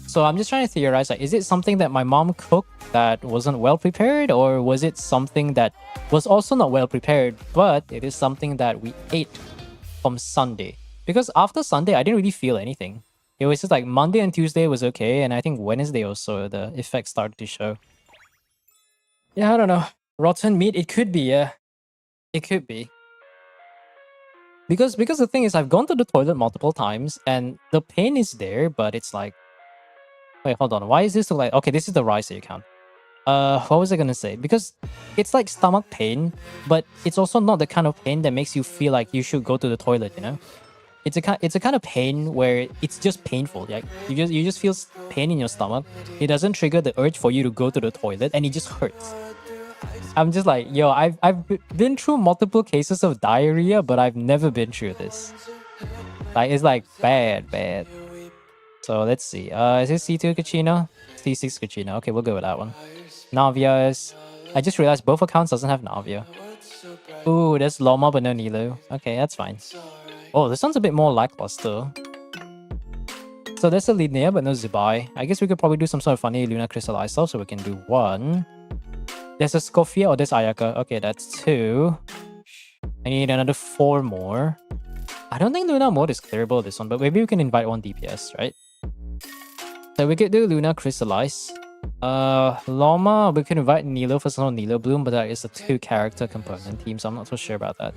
So I'm just trying to theorize, like, is it something that my mom cooked that wasn't well prepared, or was it something that was also not well prepared, but it is something that we ate from Sunday? Because after Sunday, I didn't really feel anything. It was just like Monday and Tuesday was okay, and I think Wednesday also the effects started to show. Yeah, I don't know. Rotten meat, it could be, yeah. It could be. Because the thing is, I've gone to the toilet multiple times, and the pain is there, but it's like... Wait, hold on. Why is this like... Okay, this is the rice account. What was I gonna say? Because it's like stomach pain, but it's also not the kind of pain that makes you feel like you should go to the toilet, It's a kind of pain where it's just painful. Like you just feel pain in your stomach. It doesn't trigger the urge for you to go to the toilet, and it just hurts. I'm just like, yo, I've been through multiple cases of diarrhea, but I've never been through this. Like, it's like bad. So let's see. Is this C2 Kachina? C6 Kachina. Okay, we'll go with that one. Navia is... I just realized both accounts doesn't have Navia. Ooh, there's Loma but no Nilo. Okay, that's fine. Oh, this one's a bit more lackluster. So there's a Linnea but no Zibai. I guess we could probably do some sort of funny Luna Crystallize stuff, so we can do 1. There's a Scofia or there's Ayaka. Okay, that's 2. I need another 4 more. I don't think Luna mode is clearable this one, but maybe we can invite 1 DPS, right? So we could do Luna Crystallize. Loma, we can invite Nilo for some Nilo Bloom, but that is a 2-character component team, so I'm not so sure about that.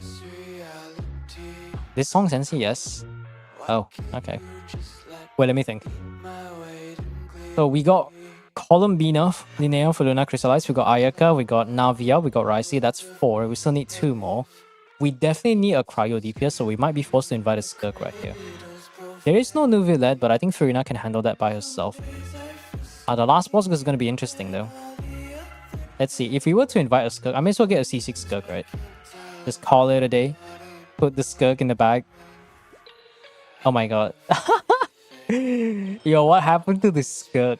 This song's NC, yes. Oh, okay. Wait, let me think. So we got Columbina, Linnea for Luna Crystallize, we got Ayaka, we got Navia, we got Raisi, that's 4. We still need 2 more. We definitely need a Cryo DPS, so we might be forced to invite a Skirk right here. There is no Nuvilette, but I think Furina can handle that by herself. The last boss is going to be interesting though. Let's see, if we were to invite a Skirk, I may as well get a C6 Skirk, right? Just call it a day. Put the Skirk in the bag. Oh my god. Yo, what happened to the Skirk?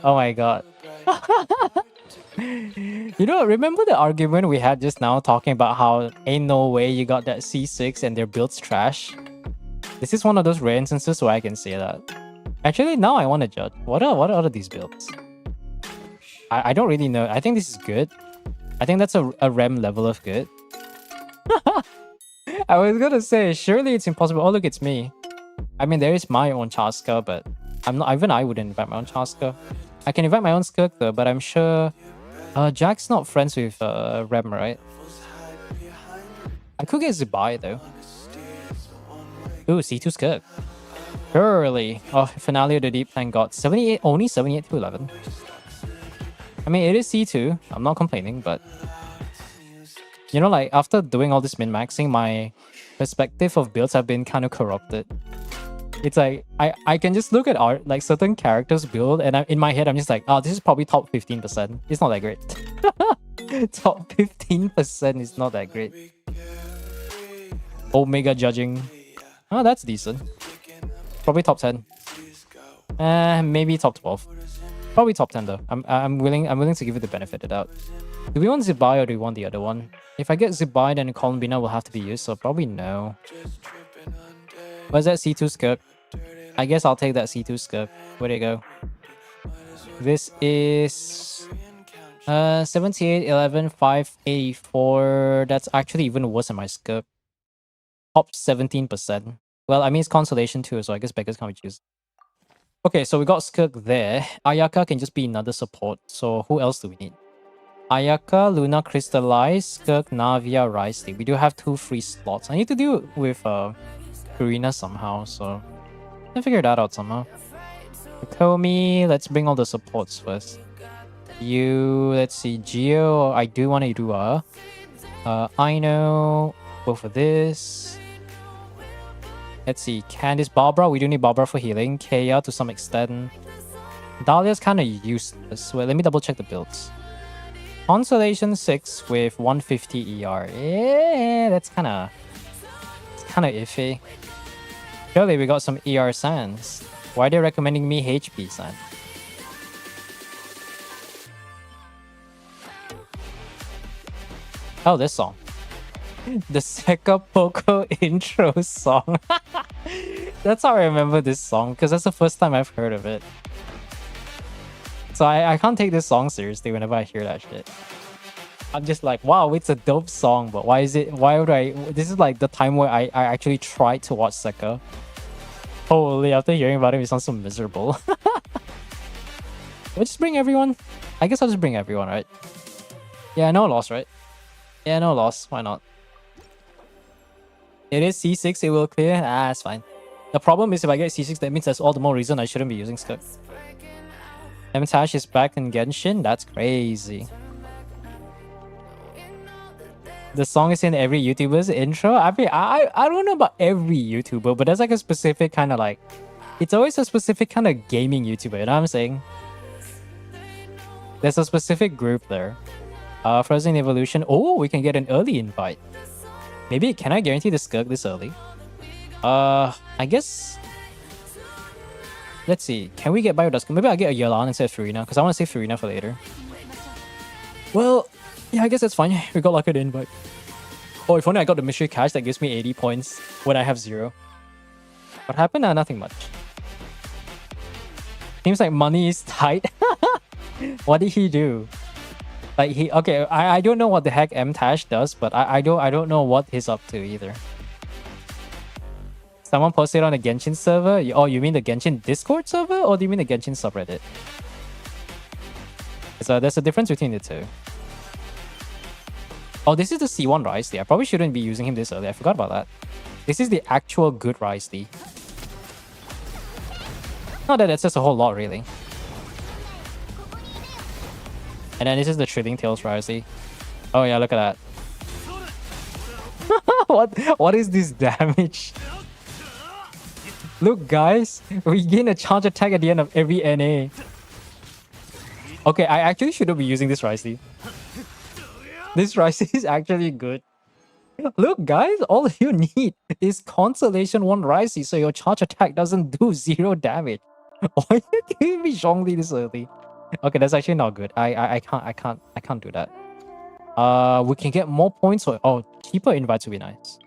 Oh my god. You know, remember the argument we had just now talking about how ain't no way you got that C6 and their build's trash? This is one of those rare instances where I can say that. Actually, now I want to judge. What are these builds? I don't really know. I think this is good. I think that's a REM level of good. I was gonna say, surely it's impossible. Oh, look, it's me. I mean, there is my own Chaska, but I'm not. Even I wouldn't invite my own Chaska. I can invite my own Skirk though, but I'm sure Jack's not friends with Rem, right? I could get Zubai though. Ooh, C2 Skirk. Surely. Oh, Finale of the Deep Thank God. 78, only 78 to 11. I mean, it is C2. I'm not complaining, but... You know, like, after doing all this min-maxing, my perspective of builds have been kind of corrupted. It's like, I can just look at art, like, certain characters build, and in my head, I'm just like, oh, this is probably top 15%. It's not that great. Top 15% is not that great. Omega judging. Oh, that's decent. Probably top 10. Maybe top 12. Probably top 10 though. I'm willing to give it the benefit of the doubt. Do we want Zibai or do we want the other one? If I get Zibai, then Columbina will have to be used, so probably no. Where's that C2 Skirk? I guess I'll take that C2 Skirk. Where'd it go? This is 78, 11, 5, 84. That's actually even worse than my Skirk. Top 17%. Well, I mean, it's consolation too, so I guess beggars can't be choosers. Okay, so we got Skirk there. Ayaka can just be another support. So who else do we need? Ayaka, Luna Crystallize, Skirk, Navia, Raisi. We do have 2 free slots. I need to do it with Karina somehow, so I'll figure that out somehow. Komi, let's bring all the supports first. You, let's see, Geo, I do want to do Aino, go for this. Let's see, Candice, Barbara, we do need Barbara for healing. Kaya to some extent. Dahlia's kind of useless. Wait, let me double check the builds. Consolation 6 with 150 ER. Yeah, that's kind of iffy. Surely we got some ER sands. Why are they recommending me HP sand? Oh, this song. The Seka Poco intro song. That's how I remember this song, because that's the first time I've heard of it. So I can't take this song seriously whenever I hear that shit. I'm just like, wow, it's a dope song, but why would I... This is like the time where I actually tried to watch Seka. Holy, after hearing about him, it sounds so miserable. We'll just bring everyone. I guess I'll just bring everyone, right? Yeah, no loss, right? Yeah, no loss. Why not? It is C6, it will clear. Ah, it's fine. The problem is if I get C6, that means that's all the more reason I shouldn't be using Skirk. Emtash is back in Genshin? That's crazy. The song is in every YouTuber's intro? I mean, I don't know about every YouTuber, but there's like a specific kind of like... It's always a specific kind of gaming YouTuber, you know what I'm saying? There's a specific group there. Frozen Evolution. Oh, we can get an early invite. Maybe, can I guarantee the Skirk this early? I guess... let's see. Can we get Biodusk? Maybe I'll get a Yelan instead of Furina, because I want to save Furina for later. Well, yeah, I guess that's fine. We got Locket in, but... Oh, if only I got the mystery cash that gives me 80 points when I have 0. What happened? Nothing much. Seems like money is tight. What did he do? Like okay, I don't know what the heck M-Tash does, but I don't know what he's up to either. Someone posted on the Genshin server. Oh, you mean the Genshin Discord server, or do you mean the Genshin subreddit? So there's a difference between the two. Oh, this is the C1 Rice Lee. I probably shouldn't be using him this early. I forgot about that. This is the actual good Rice Lee. Not that that's just a whole lot, really. And then this is the Trilling Tails Rice Lee. Oh yeah, look at that. What is this damage? Look, guys, we gain a charge attack at the end of every NA. Okay, I actually shouldn't be using this Rice Lee. This Rice Lee is actually good. Look, guys, all you need is Consolation 1 Rice Lee, so your charge attack doesn't do 0 damage. Why are you giving me Zhongli this early? Okay, that's actually not good. I can't do that. We can get more points. Oh, cheaper invites would be nice.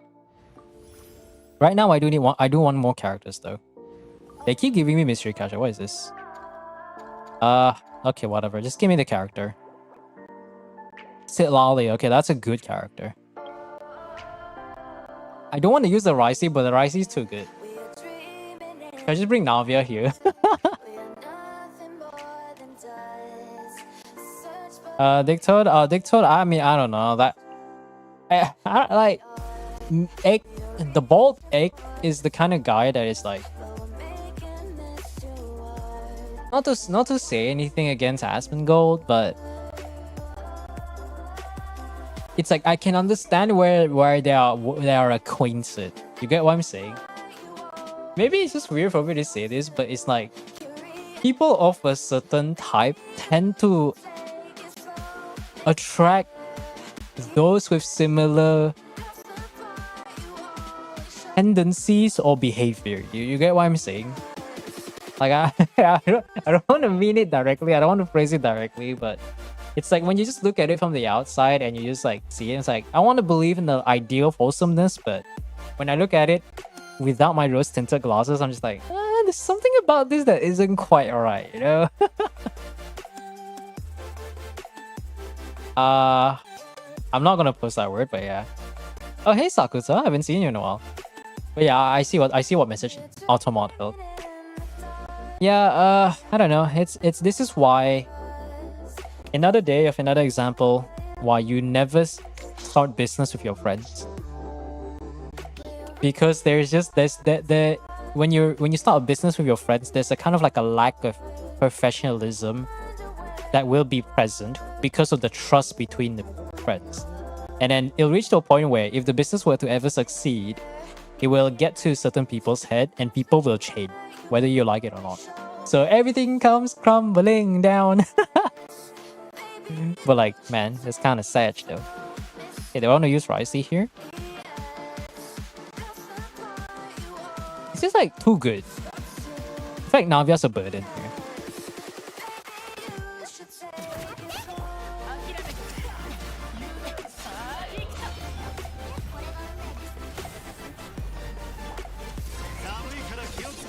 Right now, I do want more characters though. They keep giving me mystery cash. What is this? Okay, whatever. Just give me the character. Sid Lally. Okay, that's a good character. I don't want to use the Ricey, but the Ricey is too good. Can I just bring Navia here? Dictode. I mean, I don't know that. I like egg. The bald egg is the kind of guy that is like, not to say anything against Asmongold, but it's like I can understand where they are acquainted. You get what I'm saying? Maybe it's just weird for me to say this, but it's like people of a certain type tend to attract those with similar tendencies or behavior. You get what I'm saying? Like I don't want to mean it directly. I don't want to phrase it directly, but it's like when you just look at it from the outside and you just like see it, it's like I want to believe in the ideal of wholesomeness, but when I look at it without my rose tinted glasses, I'm just like, there's something about this that isn't quite alright, you know? I'm not gonna post that word, but yeah. Oh hey Sakusa, I haven't seen you in a while. But yeah, I see what message Automod held. Yeah, I don't know. It's this is why another day of another example why you never start business with your friends. Because there's when you start a business with your friends, there's a kind of like a lack of professionalism that will be present because of the trust between the friends. And then it'll reach to a point where if the business were to ever succeed, it will get to certain people's head and people will change, whether you like it or not. So everything comes crumbling down. But like, man, it's kind of sad though. Okay, they want to use Ricey here. It's just like too good. In fact, Navia's a burden here.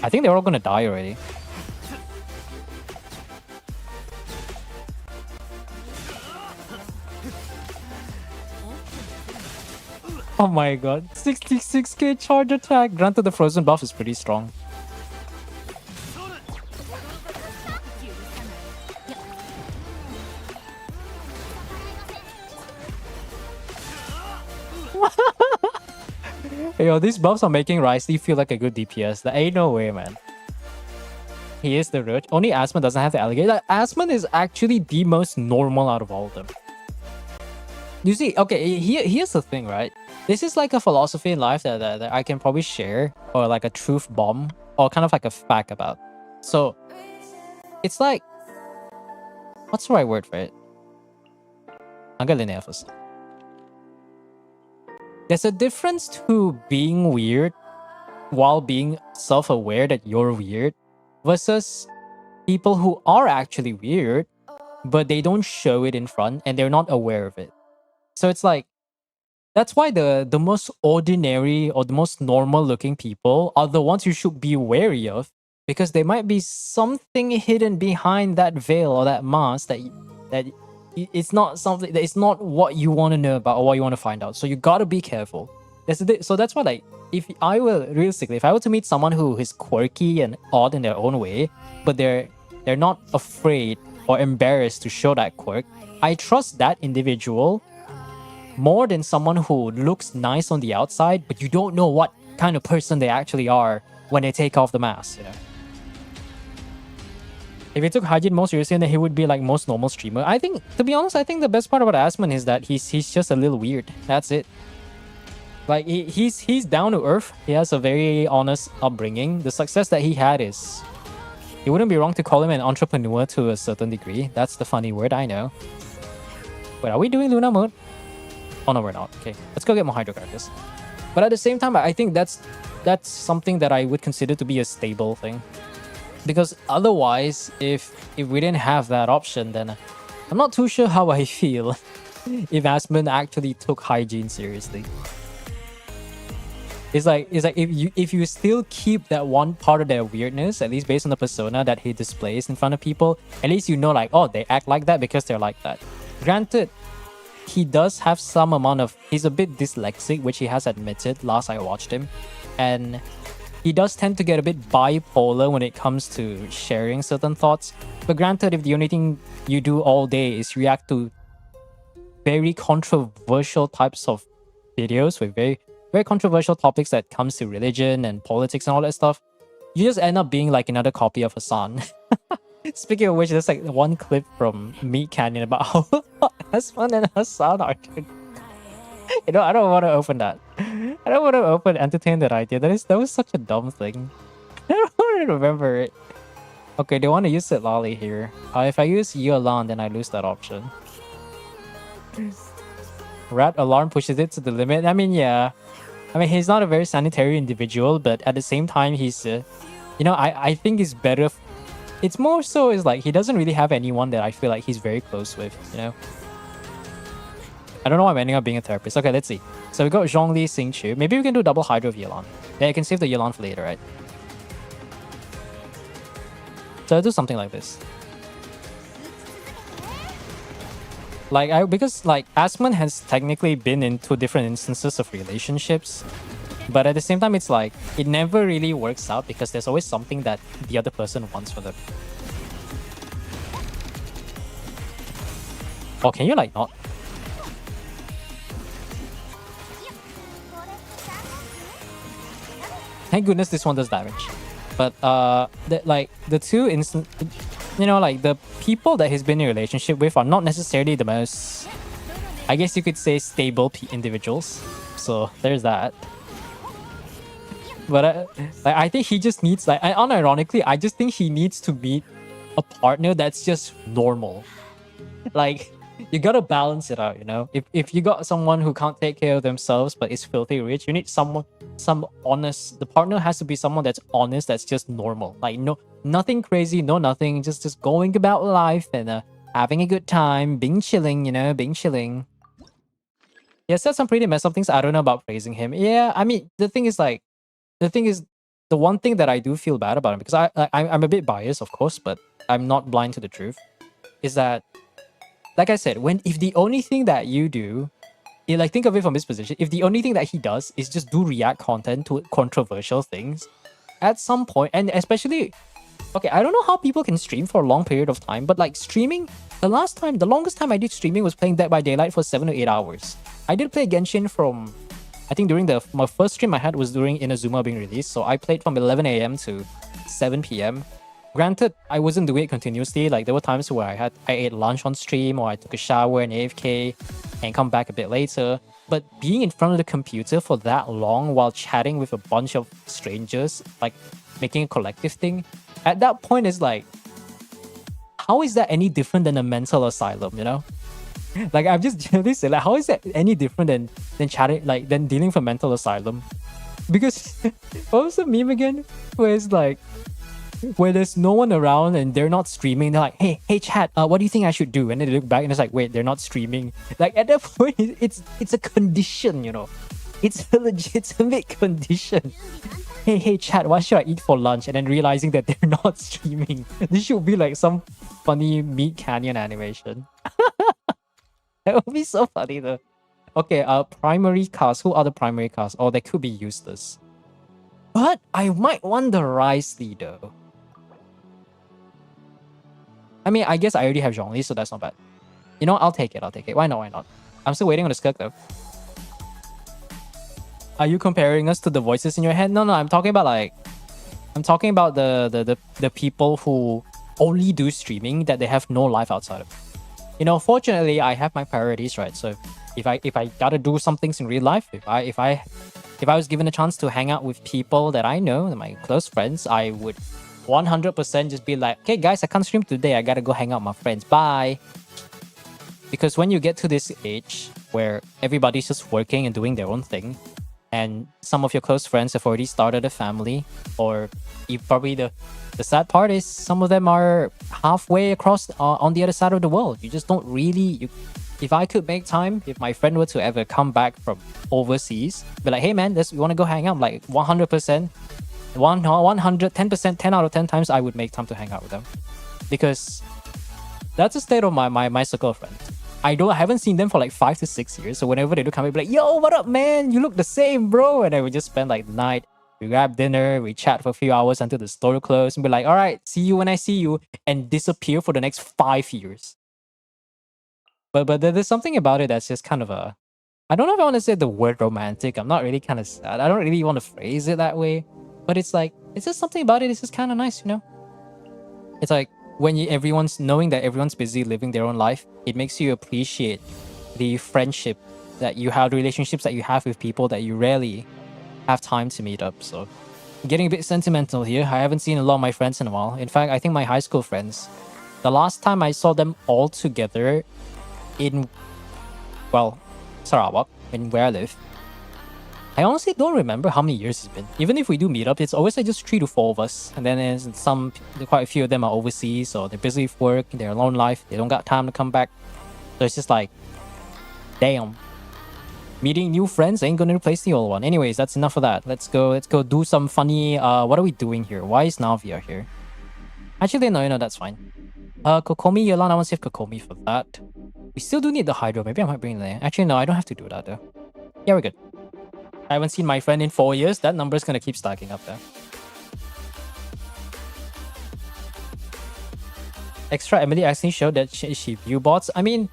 I think they're all gonna die already. Oh my god, 66k charge attack. Granted, the frozen buff is pretty strong. Yo, these buffs are making Ricey feel like a good DPS. There ain't no way, man. He is the roach. Only Asmon doesn't have the alligator. Like, Asmon is actually the most normal out of all of them. You see, okay, here's the thing, right? This is like a philosophy in life that I can probably share, or like a truth bomb, or kind of like a fact about. So, it's like, what's the right word for it? I'll get Linnea first. There's a difference to being weird while being self-aware that you're weird versus people who are actually weird, but they don't show it in front and they're not aware of it. So it's like, that's why the most ordinary or the most normal looking people are the ones you should be wary of, because there might be something hidden behind that veil or that mask that it's not something that it's not what you want to know about or what you want to find out. So you gotta be careful. So that's why, like, if I were realistically, if I were to meet someone who is quirky and odd in their own way, but they're not afraid or embarrassed to show that quirk, I trust that individual more than someone who looks nice on the outside, but you don't know what kind of person they actually are when they take off the mask, you know? If he took hygiene more seriously, then he would be like most normal streamer. I think, to be honest, I think the best part about Asmon is that he's just a little weird. That's it. Like, he's down to earth. He has a very honest upbringing. The success that he had is... It wouldn't be wrong to call him an entrepreneur to a certain degree. That's the funny word, I know. Wait, are we doing Luna mode? Oh no, we're not. Okay, let's go get more hydro characters. But at the same time, I think that's something that I would consider to be a stable thing. Because otherwise, if we didn't have that option, then I'm not too sure how I feel if Asmon actually took hygiene seriously. It's like if you still keep that one part of their weirdness, at least based on the persona that he displays in front of people, at least you know, like, oh, they act like that because they're like that. Granted, he does have some amount of... He's a bit dyslexic, which he has admitted last I watched him. And he does tend to get a bit bipolar when it comes to sharing certain thoughts. But granted, if the only thing you do all day is react to very controversial types of videos with very, very controversial topics that comes to religion and politics and all that stuff, you just end up being like another copy of Hassan. Speaking of which, there's like one clip from Meat Canyon about how Asmon and Hassan are. You know, I don't want to open that. I don't want to entertain that idea. That was such a dumb thing. I don't want to remember it. Okay, they want to use it lolly here. If I use Yualan, then I lose that option. Rat alarm pushes it to the limit. I mean, yeah. I mean, he's not a very sanitary individual, but at the same time, he's... you know, I think he's better... It's more so is like he doesn't really have anyone that I feel like he's very close with, you know? I don't know why I'm ending up being a therapist. Okay, let's see. So we got Zhongli, Xingqiu. Maybe we can do double hydro of Yelan. Yeah, I can save the Yelan for later, right? So I'll do something like this. Like, because like Asmon has technically been in 2 different instances of relationships. But at the same time, it's like, it never really works out because there's always something that the other person wants for them. Oh, can you like not? Thank goodness this one does damage. But the 2 instant... You know, like the people that he's been in a relationship with are not necessarily the most... I guess you could say stable individuals. So there's that. But I think he just needs, like, unironically, I just think he needs to meet a partner that's just normal. Like, you gotta balance it out, you know? If you got someone who can't take care of themselves but is filthy rich, you need some honest... The partner has to be someone that's honest, that's just normal. Like, no, nothing crazy, no nothing, just going about life and having a good time, being chilling, you know, being chilling. He said some pretty messed up things. I don't know about praising him. Yeah, I mean, the thing is, the one thing that I do feel bad about him, because I'm a bit biased, of course, but I'm not blind to the truth, is that, like I said, if the only thing that you do, like, think of it from his position, if the only thing that he does is just do react content to controversial things, at some point, and especially, okay, I don't know how people can stream for a long period of time, but like streaming, the longest time I did streaming was playing Dead by Daylight for 7 to 8 hours. I did play Genshin from... I think during my first stream I had was during Inazuma being released, so I played from 11 AM to 7 PM. Granted, I wasn't doing it continuously. Like, there were times where I ate lunch on stream, or I took a shower and AFK and come back a bit later. But being in front of the computer for that long while chatting with a bunch of strangers, like making a collective thing, at that point is like, how is that any different than a mental asylum, you know? Like, I've just generally said, like, how is that any different than chatting, like, than dealing with a mental asylum? Because what was the meme again? Where it's like, where there's no one around and they're not streaming. They're like, hey chat, what do you think I should do? And then they look back and it's like, wait, they're not streaming. Like at that point, it's a condition, you know. It's a legitimate condition. Hey chat, what should I eat for lunch? And then realizing that they're not streaming. This should be like some funny Meat Canyon animation. That would be so funny though. Okay, primary cast. Who are the primary cast? Oh, they could be useless. But I might want the Rice Leader. I mean, I guess I already have Zhongli, so that's not bad. You know, I'll take it. Why not? Why not? I'm still waiting on the Skirk though. Are you comparing us to the voices in your head? No, I'm talking about like, I'm talking about the people who only do streaming that they have no life outside of. You know, fortunately, I have my priorities, right? So if I gotta do some things in real life, if I was given a chance to hang out with people that I know, my close friends, I would 100% just be like, okay, guys, I can't stream today. I gotta go hang out with my friends. Bye. Because when you get to this age where everybody's just working and doing their own thing, and some of your close friends have already started a family, or probably the sad part is some of them are halfway across on the other side of the world. You just don't really... If I could make time, if my friend were to ever come back from overseas, be like, hey man, we want to go hang out, I'm like 100%, 110%, 10 out of 10 times I would make time to hang out with them. Because that's the state of my circle of friends. I haven't seen them for like 5 to 6 years. So whenever they do come in, be like, yo, what up, man? You look the same, bro. And then we just spend like the night. We grab dinner, we chat for a few hours until the store closes, and be like, all right, see you when I see you, and disappear for the next 5 years. But there's something about it that's just kind of a... I don't know if I want to say the word romantic. I'm not really kind of sad. I don't really want to phrase it that way. But it's like, it's just something about it. It's just kind of nice, you know? It's like, when everyone's knowing that everyone's busy living their own life, it makes you appreciate the friendship that you have, the relationships that you have with people that you rarely have time to meet up. So I'm getting a bit sentimental here. I haven't seen a lot of my friends in a while. In fact, I think my high school friends, the last time I saw them all together in, well, Sarawak, in where I live, I honestly don't remember how many years it's been. Even if we do meet up, it's always like just 3 to 4 of us. And then there's quite a few of them are overseas, or they're busy with work, their own life, they don't got time to come back. So it's just like, damn. Meeting new friends ain't gonna replace the old one. Anyways, that's enough of that. Let's go do some funny... what are we doing here? Why is Navia here? Actually, no, that's fine. Kokomi, Yolan, I want to save Kokomi for that. We still do need the Hydro. Maybe I might bring it there. Actually, no, I don't have to do that though. Yeah, we're good. I haven't seen my friend in 4 years. That number's gonna keep stacking up there. Extra Emily actually showed that she view bots. I mean,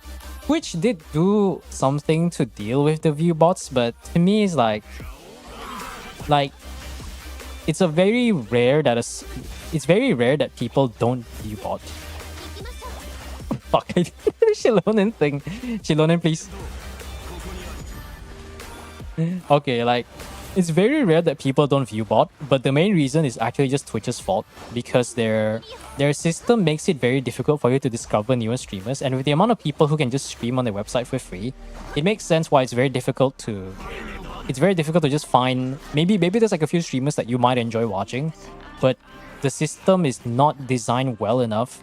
Twitch did do something to deal with the view bots, but to me it's like it's very rare that people don't view bot. Fuck, I did the Shilonen thing. Shilonen, please. Okay, like, it's very rare that people don't view bot, but the main reason is actually just Twitch's fault, because their system makes it very difficult for you to discover newer streamers, and with the amount of people who can just stream on their website for free, it makes sense why it's very difficult to just find... Maybe there's like a few streamers that you might enjoy watching, but the system is not designed well enough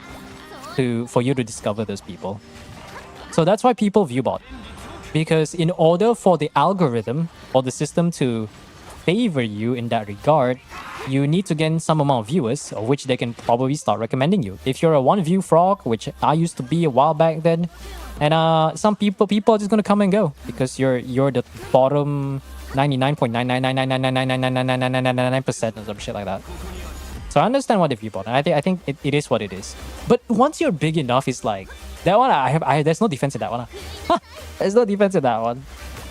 for you to discover those people. So that's why people view bot. Because in order for the algorithm or the system to favor you in that regard, you need to gain some amount of viewers, of which they can probably start recommending you. If you're a one view frog, which I used to be a while back then, and some people are just gonna come and go because you're the bottom 99.99999999999% or some shit like that. So I understand what the viewbot, and I think it is what it is. But once you're big enough, it's like that one. There's no defense in that one. There's no defense in that one.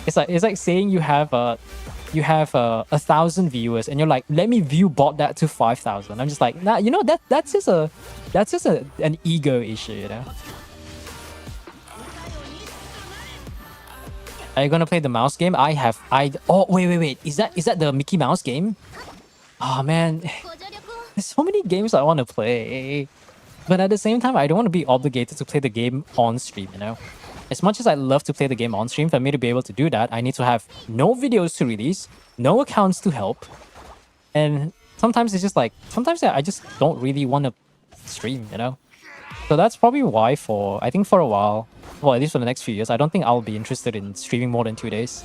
It's like saying you have 1,000 viewers and you're like, let me view bot that to 5,000. I'm just like, nah, you know, that's just an ego issue, you know. Are you gonna play the mouse game? Oh wait. Is that the Mickey Mouse game? Oh man. There's so many games I want to play. But at the same time, I don't want to be obligated to play the game on stream, you know? As much as I love to play the game on stream, for me to be able to do that, I need to have no videos to release, no accounts to help, and sometimes it's just like sometimes I just don't really want to stream, you know. So that's probably why I think for a while, well, at least for the next few years, I don't think I'll be interested in streaming more than 2 days.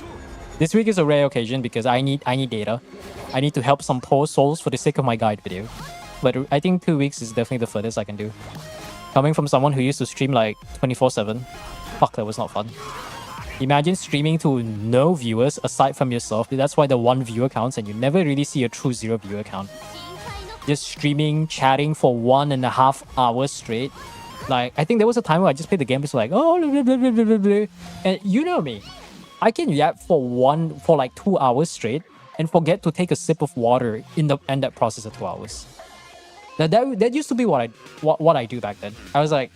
This week is a rare occasion because I need data. I need to help some poor souls for the sake of my guide video. But I think 2 weeks is definitely the furthest I can do. Coming from someone who used to stream like 24/7, fuck, that was not fun. Imagine streaming to no viewers aside from yourself. That's why the one viewer counts, and you never really see a true zero viewer count. Just streaming, chatting for 1.5 hours straight. Like, I think there was a time where I just played the game, just like, oh, blah, blah, blah, blah, blah, blah. And you know me, I can yap for like 2 hours straight and forget to take a sip of water in the end that process of 2 hours. That used to be what I do back then. I was like,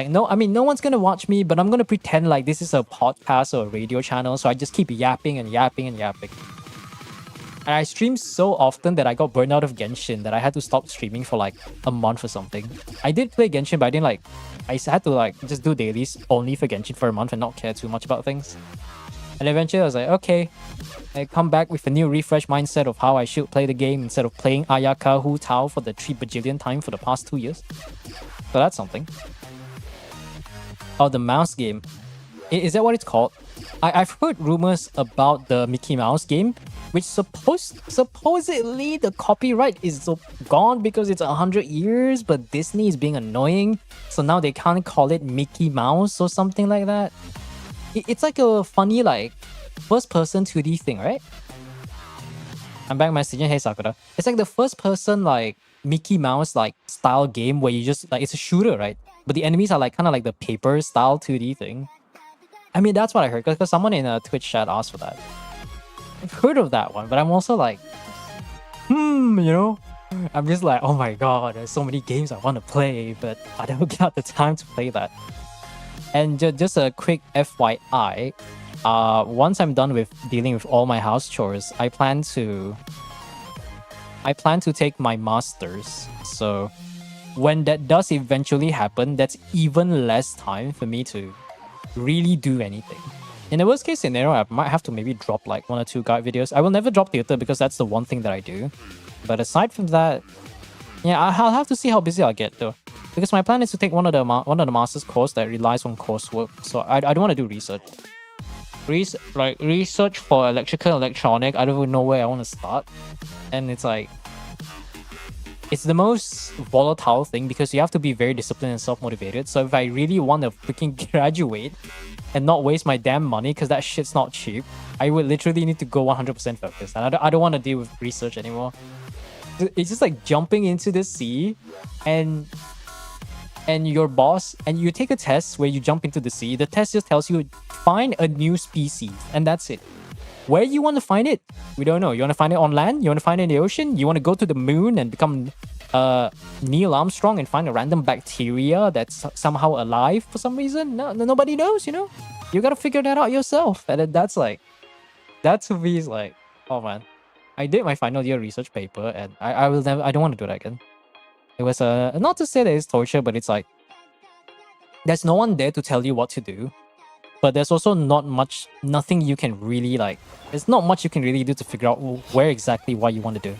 no, I mean, no one's gonna watch me, but I'm gonna pretend like this is a podcast or a radio channel, so I just keep yapping and yapping and yapping. And I streamed so often that I got burned out of Genshin that I had to stop streaming for like a month or something. I did play Genshin, but I didn't like... I had to like just do dailies only for Genshin for a month and not care too much about things. And eventually I was like, okay, I come back with a new refresh mindset of how I should play the game instead of playing Ayaka Hu Tao for the 3 bajillion time for the past 2 years. So that's something. Oh, the mouse game. Is that what it's called? I've heard rumors about the Mickey Mouse game, which supposedly the copyright is gone because it's 100 years, but Disney is being annoying, so now they can't call it Mickey Mouse or something like that. It's like a funny like first-person 2D thing, right? I'm back messaging, hey Sakura. It's like the first-person like Mickey Mouse like style game where you just like it's a shooter, right? But the enemies are like kind of like the paper style 2D thing. I mean, that's what I heard because someone in a Twitch chat asked for that. I've heard of that one, but I'm also like, you know? I'm just like, oh my god, there's so many games I want to play, but I don't got the time to play that. And just a quick FYI, once I'm done with dealing with all my house chores, I plan to take my masters. So when that does eventually happen, that's even less time for me to really do anything. In the worst case scenario, I might have to maybe drop like 1 or 2 guide videos. I will never drop theater because that's the one thing that I do. But aside from that, yeah, I'll have to see how busy I'll get though. Because my plan is to take one of the master's course that relies on coursework. So I don't want to do research. Research for electrical and electronic, I don't even know where I want to start. And it's like, it's the most volatile thing because you have to be very disciplined and self-motivated. So if I really want to freaking graduate and not waste my damn money because that shit's not cheap, I would literally need to go 100% focused. And I don't want to deal with research anymore. It's just like jumping into the sea and your boss, and you take a test where you jump into the sea. The test just tells you, find a new species, and that's it. Where you want to find it, we don't know. You want to find it on land? You want to find it in the ocean? You want to go to the moon and become Neil Armstrong and find a random bacteria that's somehow alive for some reason? No, nobody knows, you know? You gotta figure that out yourself. And then that's like, that to me is like, oh man. I did my final year research paper and I don't want to do that again. It was not to say that it's torture, but it's like, there's no one there to tell you what to do. But there's also nothing you can really like, there's not much you can really do to figure out where exactly what you want to do.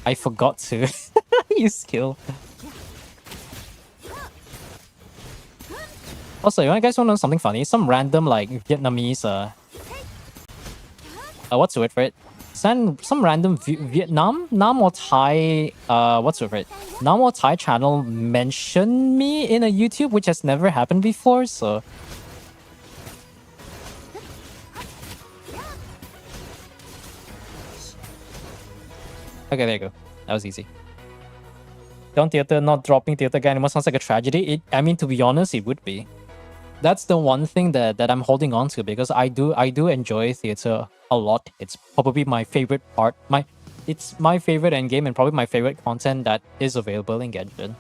I forgot to use skill. Also, you guys want to know something funny? Some random like Vietnamese, what's the word for it? Some random Nam or Thai, what's the word for it? Nam or Thai channel mentioned me in a YouTube, which has never happened before, so... Okay, there you go. That was easy. Don't theater, not dropping theater again. It sounds like a tragedy. I mean, to be honest, it would be. That's the one thing that I'm holding on to because I do enjoy theater a lot. It's probably my favorite part. It's my favorite endgame and probably my favorite content that is available in Genshin.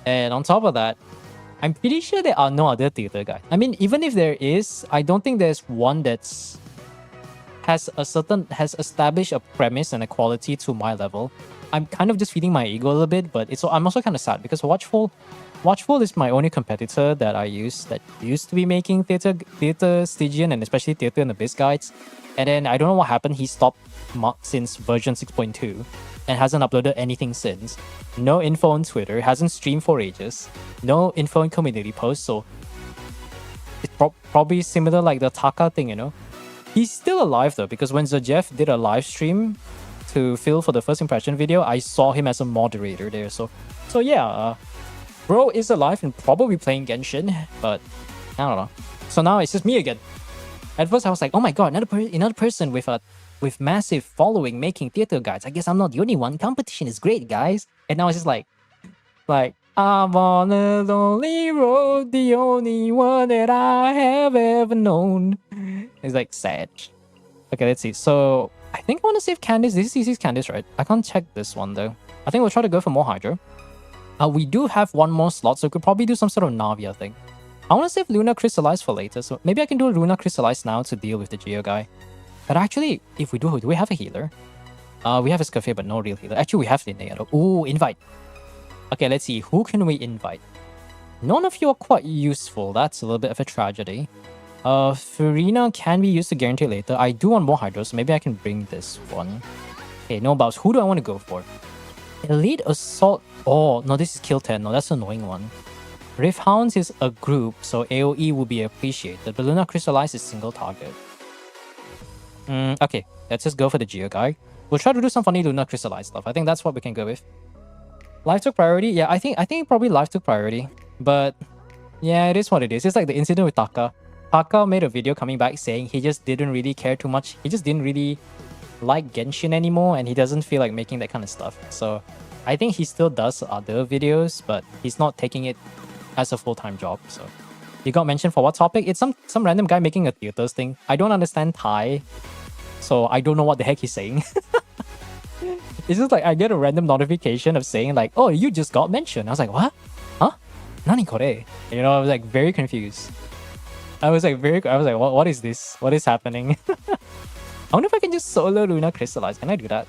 And on top of that, I'm pretty sure there are no other theater guys. I mean, even if there is, I don't think there's one that's has established a premise and a quality to my level. I'm kind of just feeding my ego a little bit, but I'm also kind of sad because Watchful is my only competitor that I use that used to be making theater Stygian and especially theater and abyss guides. And then I don't know what happened. He stopped since version 6.2 and hasn't uploaded anything since. No info on Twitter, hasn't streamed for ages. No info in community posts, so it's probably similar like the Taka thing, you know? He's still alive though, because when Zajeff did a live stream to Phil for the first impression video, I saw him as a moderator there. So yeah, bro is alive and probably playing Genshin, but I don't know. So now it's just me again. At first I was like, oh my god, another person with massive following making theater guides. I guess I'm not the only one. Competition is great, guys. And now it's just like I'm on a lonely road, the only one that I have ever known. It's like sad. Okay, let's see. So I think I want to save Candice. This is Candice, right? I can't check this one though. I think we'll try to go for more Hydra. We do have one more slot, so we could probably do some sort of Navia thing. I want to save Luna Crystallize for later, so maybe I can do a Luna Crystallize now to deal with the Geo guy. But actually, if we do we have a healer? We have a Scafe, but no real healer. Actually, we have Linnea. Ooh, invite. Okay, let's see. Who can we invite? None of you are quite useful. That's a little bit of a tragedy. Farina can be used to guarantee later. I do want more Hydro, so maybe I can bring this one. Okay, no bounce. Who do I want to go for? Elite Assault. Oh, no, this is kill 10. No, that's an annoying one. Rift Hounds is a group, so AoE will be appreciated. But Luna Crystallize is single target. Okay, let's just go for the Geo guy. We'll try to do some funny Luna Crystallize stuff. I think that's what we can go with. Life took priority? Yeah, I think probably life took priority. But yeah, it is what it is. It's like the incident with Taka. Taka made a video coming back saying he just didn't really care too much. He just didn't really like Genshin anymore, and he doesn't feel like making that kind of stuff. So I think he still does other videos, but he's not taking it as a full-time job. So he got mentioned for what topic? It's some random guy making a theaters thing. I don't understand Thai, so I don't know what the heck he's saying. It's just like I get a random notification of saying like, oh, you just got mentioned. I was like, what? Huh? Nani kore? You know, I was like very confused. I was like, what is this? What is happening? I wonder if I can just solo Luna Crystallize. Can I do that?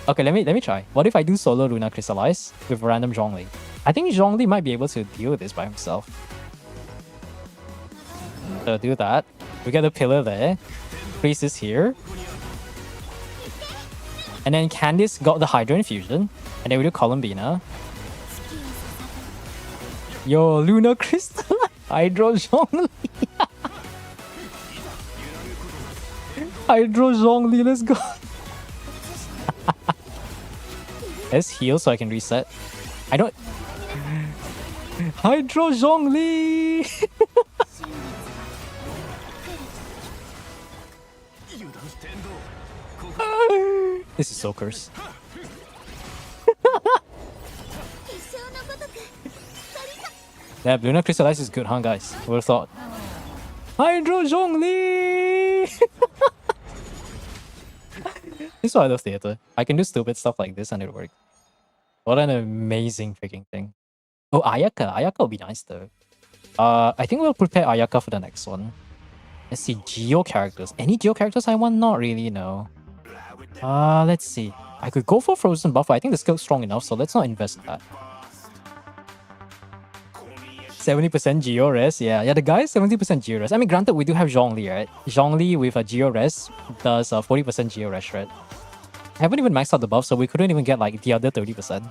Okay, let me try. What if I do solo Luna Crystallize with random Zhongli? I think Zhongli might be able to deal with this by himself. So do that. We get a pillar there. Priest is here. And then Candice got the Hydro Infusion. And then we do Columbina. Yo, Luna Crystal Hydro Zhongli. Hydro Zhongli, let's go. Let's heal so I can reset. I don't... Hydro Zhongli! This is so cursed. Yeah, Luna Crystallize is good, huh, guys? Who would have thought? Hydro Zhongli! This is why I love theater. I can do stupid stuff like this and it works. What an amazing freaking thing. Oh, Ayaka. Ayaka will be nice though. I think we'll prepare Ayaka for the next one. Let's see, Geo characters. Any Geo characters I want? Not really, no. Let's see. I could go for Frozen Buff, but I think the skill's strong enough, so let's not invest in that. 70% Geo Res, yeah, the guy is 70% Geo Res. I mean, granted, we do have Zhongli, right? Zhongli with a Geo Res does 40% Geo Res, right? I haven't even maxed out the buff, so we couldn't even get like the other 30%.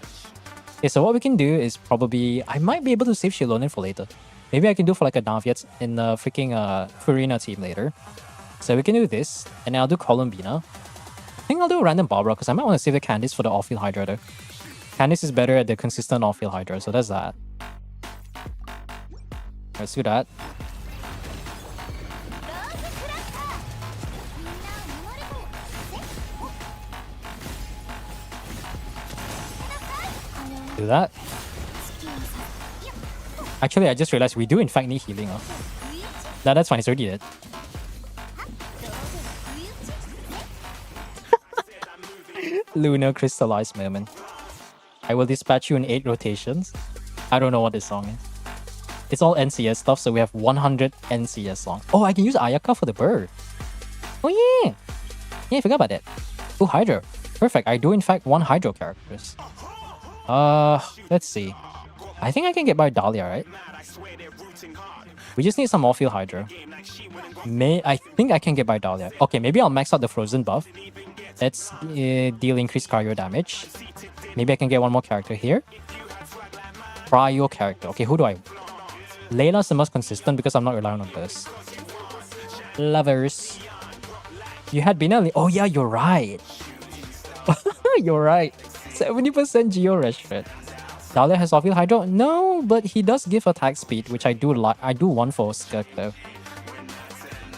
Okay, so what we can do is probably... I might be able to save Shilonin for later. Maybe I can do for like a Naviet in the freaking Farina team later. So we can do this, and then I'll do Columbina. I think I'll do a random Barbara, because I might want to save the Candice for the off-field Hydra though. Candice is better at the consistent off-field Hydra, so that's that. Let's do that. Do that. Actually, I just realized we do in fact need healing. That's fine, it's already dead. Luna Crystallized moment. I will dispatch you in 8 rotations. I don't know what this song is. It's all NCS stuff, so we have 100 NCS songs. Oh, I can use Ayaka for the bird. Oh yeah! Yeah, I forgot about that. Oh, Hydro. Perfect, I do in fact want Hydro characters. Let's see. I think I can get by Dahlia, right? We just need some off-field Hydra. I think I can get by Dahlia. Okay, maybe I'll max out the Frozen buff. Let's deal increased cryo damage. Maybe I can get one more character here. Cryo character. Okay, who do I... Layla's the most consistent because I'm not relying on this. Lovers. You had Binelli. Oh yeah, you're right. You're right. 70% Geo Reshfit. Dahlia has off-field Hydro? No, but he does give attack speed, which I do like. I do want for Skirk though.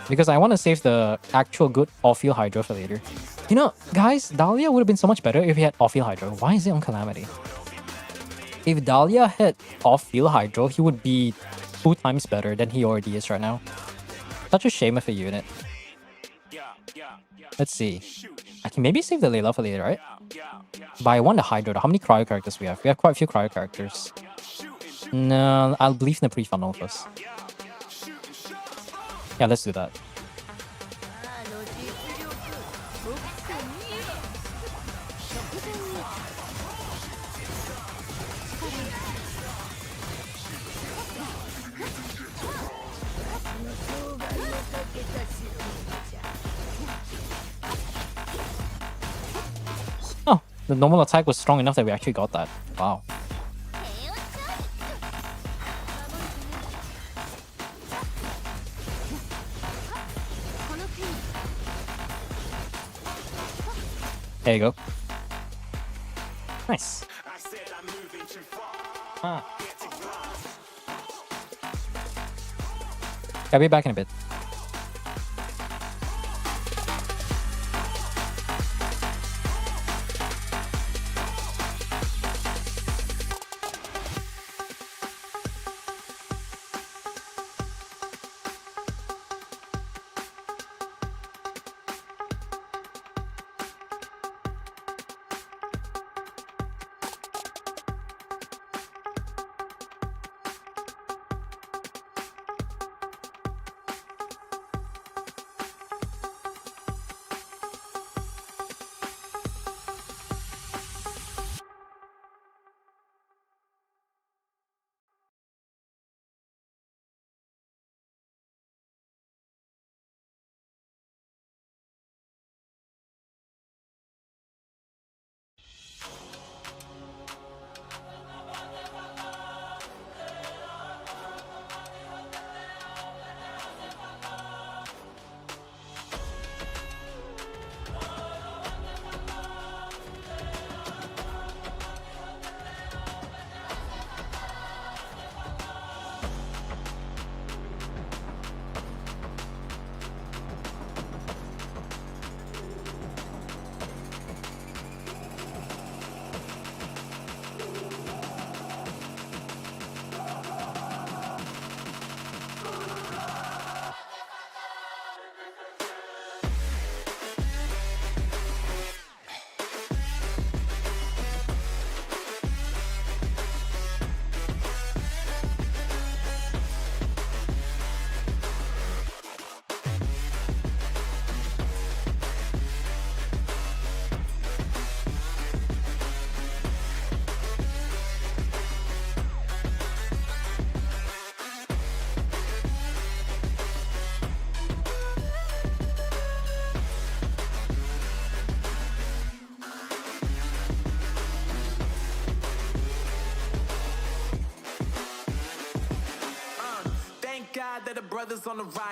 Because I want to save the actual good off-field Hydro for later. You know, guys, Dahlia would have been so much better if he had off-field Hydro. Why is it on Calamity? If Dahlia had off-field Hydro, he would be 2 times better than he already is right now. Such a shame of a unit. Let's see. I can maybe save the Layla for later, right? But I want the Hydro. How many cryo characters we have? We have quite a few cryo characters. No, I'll believe in the pre-funnel first. Yeah, let's do that. Oh, the normal attack was strong enough that we actually got that. Wow. There you go. Nice. Ah. I'll be back in a bit.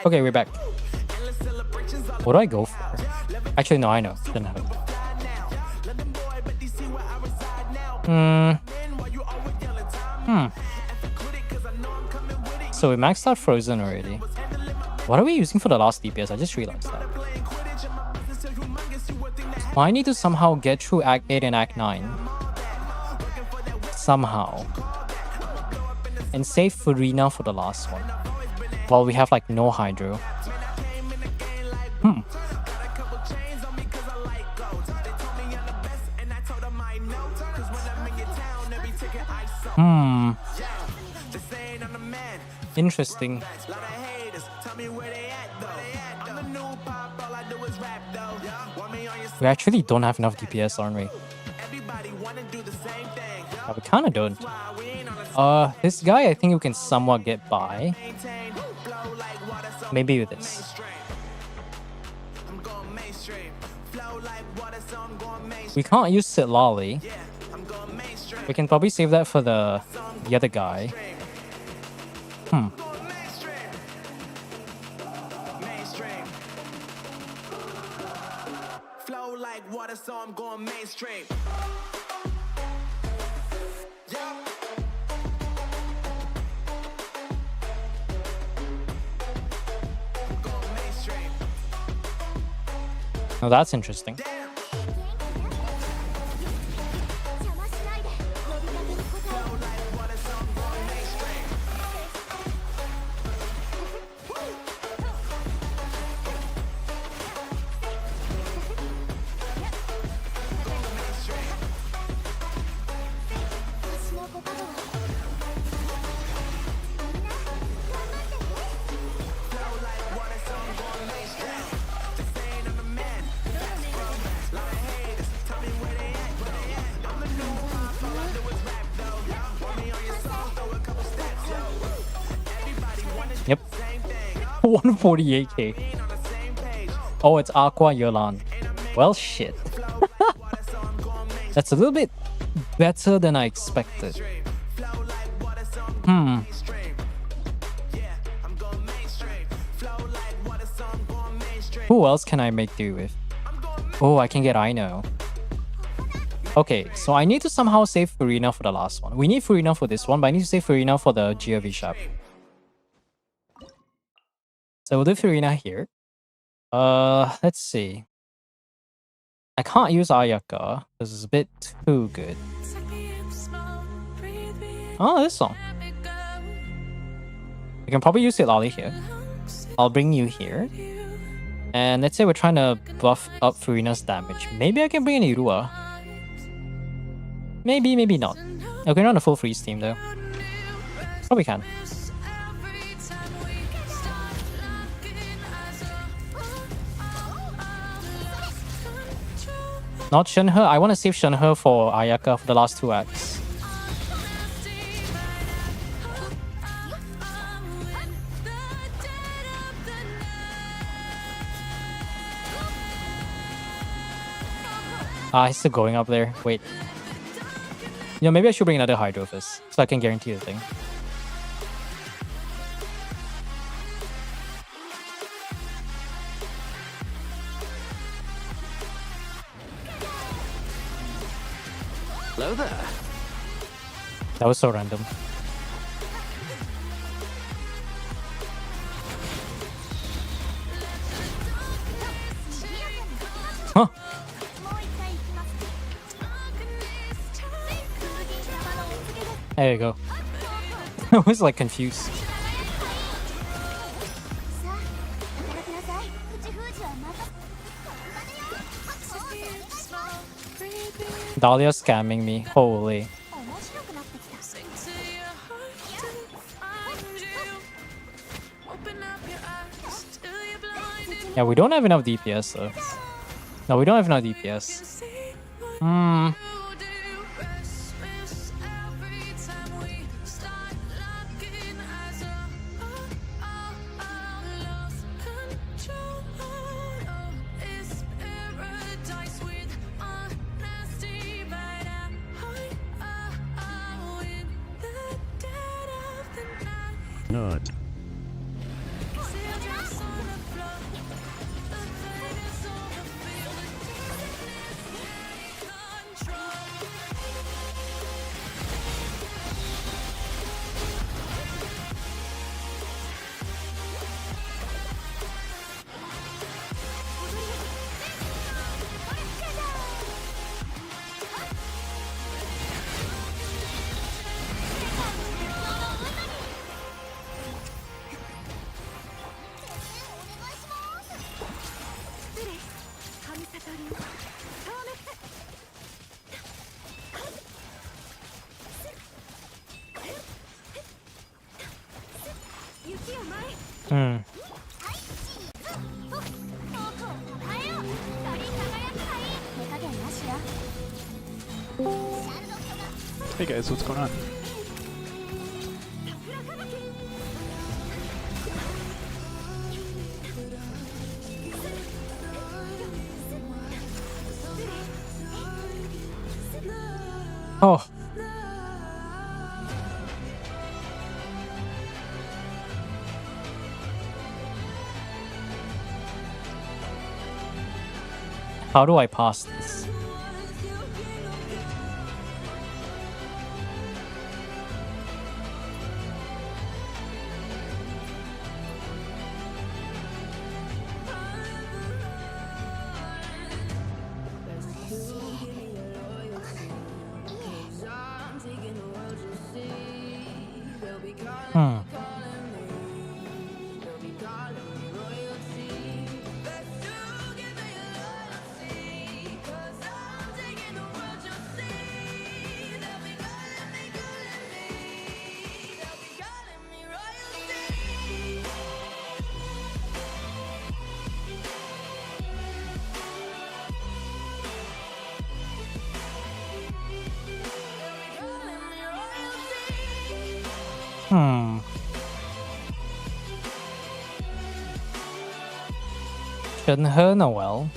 Okay, we're back. What do I go for? Actually, no, I know. Didn't have it. So we maxed out Frozen already. What are we using for the last DPS? I just realized that. Well, I need to somehow get through Act 8 and Act 9. Somehow. And save Furina for the last one. While we have like no Hydro. Interesting. We actually don't have enough DPS, aren't we? Yeah, we kinda don't. This guy I think we can somewhat get by. Maybe with this. I'm going mainstream. Flow like water, so I'm going mainstream. We can't use Sit Lolly. Yeah, I'm going mainstream. We can probably save that for the other guy. Going mainstream. Mainstream. Flow like water, so I'm going mainstream. Yeah. I'm going mainstream. Now that's interesting. Damn. Yep. 148k. Oh, it's Aqua Yolan. Well, shit. That's a little bit better than I expected. Who else can I make do with? Oh, I can get Ino. Okay, so I need to somehow save Furina for the last one. We need Furina for this one, but I need to save Furina for the GOV shop. So we'll do Furina here. Let's see. I can't use Ayaka because it's a bit too good. Oh, this song. We can probably use Lolly here. I'll bring you here. And let's say we're trying to buff up Furina's damage. Maybe I can bring in Irua. Maybe, maybe not. Okay, not a full freeze team though. Probably can. Not Shenhe. I want to save Shenhe for Ayaka for the last 2 acts. He's still going up there. Wait. You know, maybe I should bring another Hydro Fist so I can guarantee the thing. Hello there. That was so random. Huh. There you go. I was like confused. Dahlia scamming me. Holy. Yeah, we don't have enough DPS though. No, we don't have enough DPS. Not. Hey guys, what's going on? Oh. How do I pass this? Hmm. Hmm. Shouldn't hurt Noel.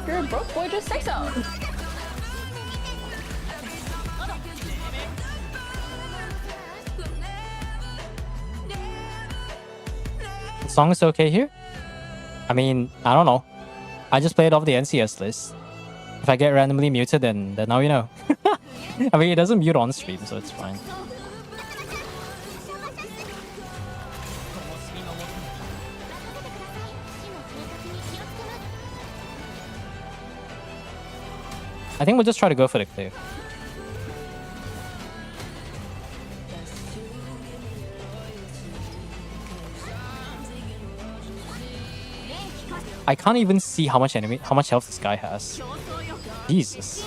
You're a broke boy, just say so. The song is okay here? I mean, I don't know. I just played off the NCS list. If I get randomly muted, then now you know. I mean, it doesn't mute on stream, so it's fine. I think we'll just try to go for the clear. I can't even see how much health this guy has. Jesus.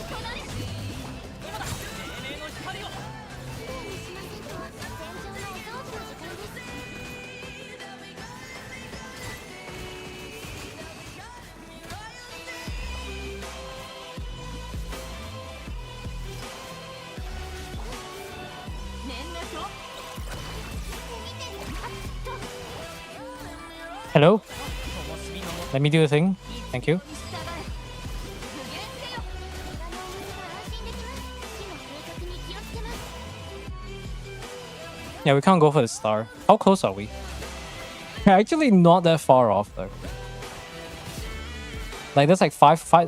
Hello? Let me do the thing. Thank you. Yeah, we can't go for the star. How close are we? We're actually not that far off though. Like that's like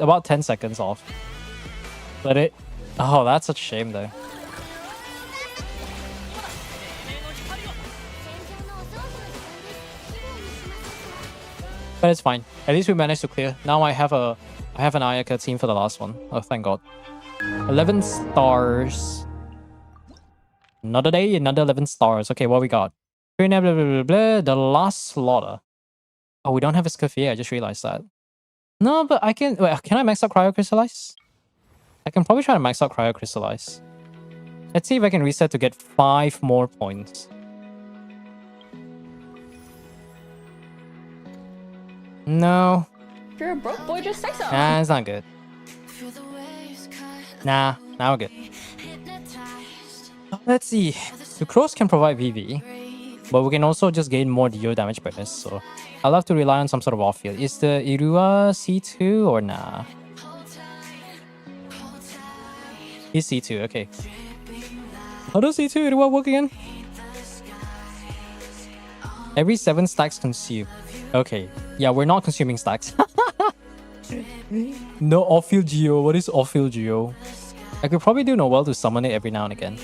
about 10 seconds off. But it... Oh, that's such a shame though. But it's fine. At least we managed to clear. Now I have an Ayaka team for the last one. Oh, thank God. 11 stars. Another day, another 11 stars. Okay, what we got? Blah, blah, blah, blah, blah. The last slaughter. Oh, we don't have a Scaffier. I just realized that. No, but I can... Wait, can I max out Cryo Crystallize? I can probably try to max out Cryo Crystallize. Let's see if I can reset to get 5 more points. No. If you're a broke boy, just say so. Nah, it's not good. Nah, now we're good. Let's see. The crows can provide VV, but we can also just gain more DO damage bonus, so I'll have to rely on some sort of off-field. Is the Irua C2 or nah? He's C2, okay. How does C2 Irua work again? Every 7 stacks consume. Okay. Yeah, we're not consuming stacks. No off-field Geo. What is off-field Geo? I could probably do Noel to summon it every now and again.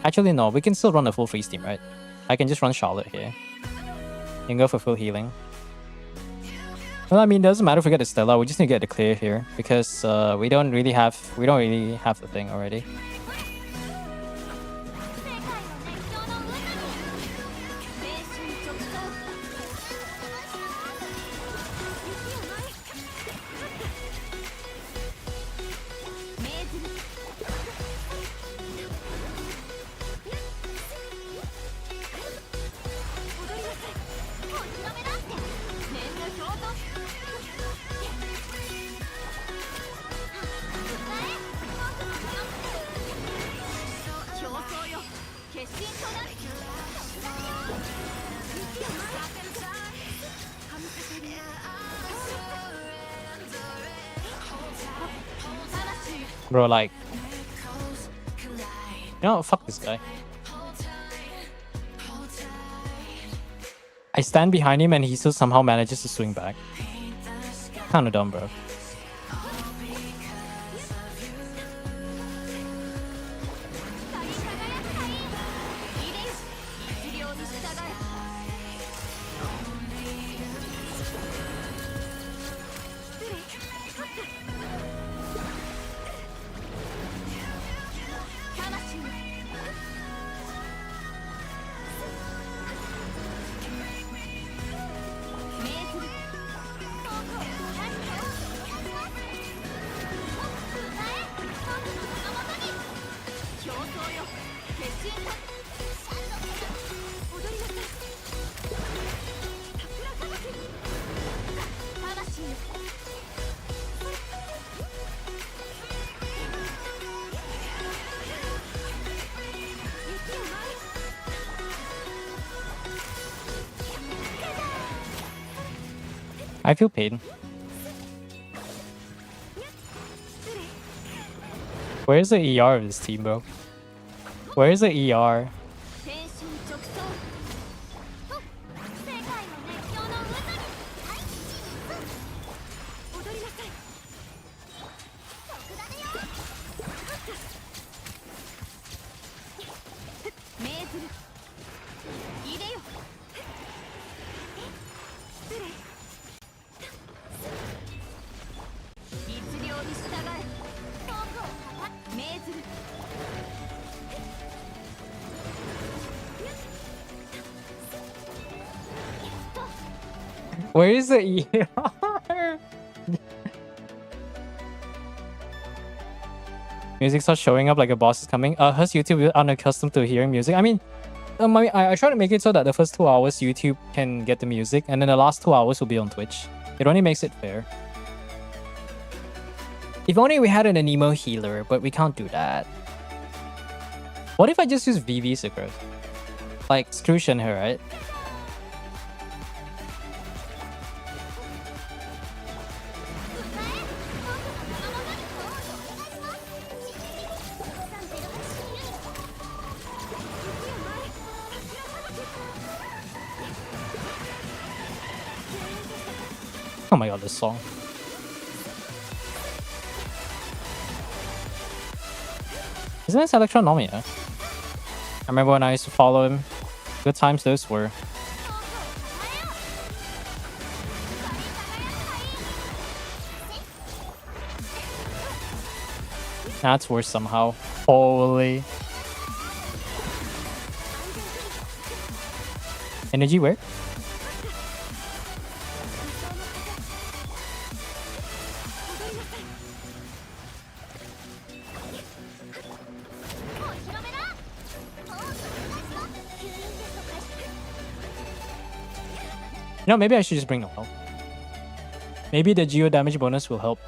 Actually, no. We can still run a full freeze team, right? I can just run Charlotte here. And go for full healing. Well, I mean, it doesn't matter if we get the Stella. We just need to get the clear here. Because we don't really have the thing already. Bro, like... You know, fuck this guy. I stand behind him and he still somehow manages to swing back. Kinda dumb, bro. I feel pain. Where's the ER of this team, bro? Where's the ER? Where is the ER? Music starts showing up like a boss is coming. Has YouTube unaccustomed to hearing music? I mean, I try to make it so that the first 2 hours YouTube can get the music, and then the last 2 hours will be on Twitch. It only makes it fair. If only we had an Anemo healer, but we can't do that. What if I just use VV Sakura? Like, screw Shenhe, right? Oh my god, this song. Isn't this Electron Nomia? I remember when I used to follow him. Good times those were. That's worse somehow. Holy. Energy where? You know, maybe I should just bring Noel. Maybe the geo damage bonus will help.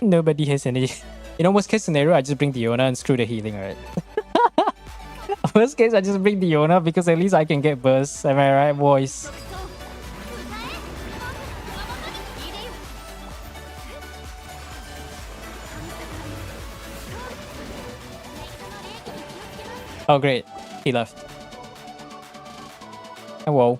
Nobody has energy. You know, worst case scenario, I just bring Diona and screw the healing, right? Worst case, I just bring Diona because at least I can get burst. Am I right, boys? Oh, great. He left. Oh, whoa.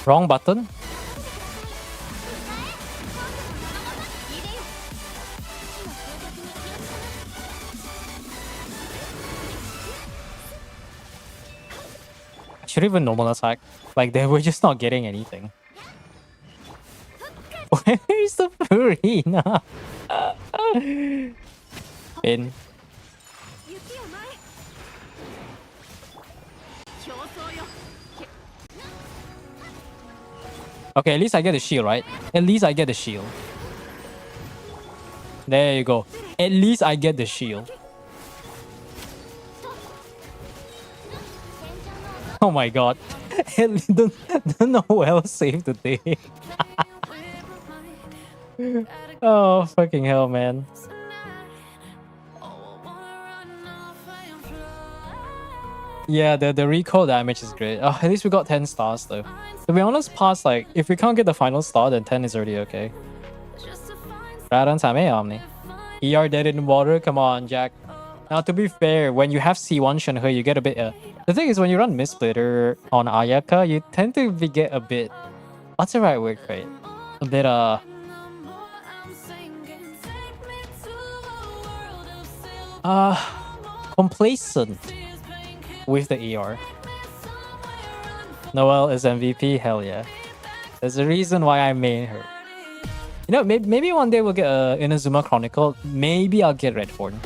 Wrong button? I should even normal attack. Like, they were just not getting anything. Where's the Purina? In. Okay, at least I get the shield, right? At least I get the shield. There you go. At least I get the shield. Oh my god. Don't know who else saved the day. Oh, fucking hell, man. Yeah, the recoil damage is great. Oh, at least we got 10 stars though. To be honest, past like, if we can't get the final star, then 10 is already okay. Radon Tame Omni. ER dead in water, come on, Jack. Now, to be fair, when you have C1 Shenhe, you get a bit... the thing is, when you run Mistsplitter on Ayaka, you tend to get a bit... What's the right word for it? A bit, complacent with the ER. Noelle is MVP, hell yeah. There's a reason why I made her. You know, maybe one day we'll get Inazuma Chronicle. Maybe I'll get Red Horn.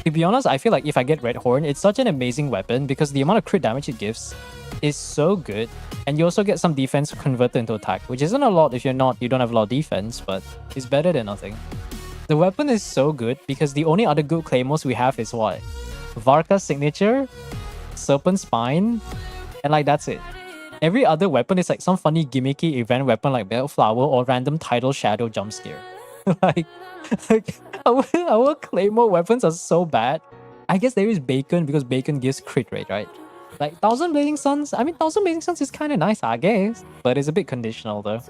To be honest, I feel like if I get Red Horn, it's such an amazing weapon because the amount of crit damage it gives is so good. And you also get some defense converted into attack, which isn't a lot if you don't have a lot of defense, but it's better than nothing. The weapon is so good because the only other good claymores we have is what? Varka's signature, Serpent Spine, and like that's it. Every other weapon is like some funny gimmicky event weapon like Bellflower or random tidal shadow jump scare. like our claymore weapons are so bad. I guess there is Bacon because Bacon gives crit rate, right? Like 1000 Blazing Suns, I mean 1000 Blazing Suns is kind of nice, I guess, but it's a bit conditional though.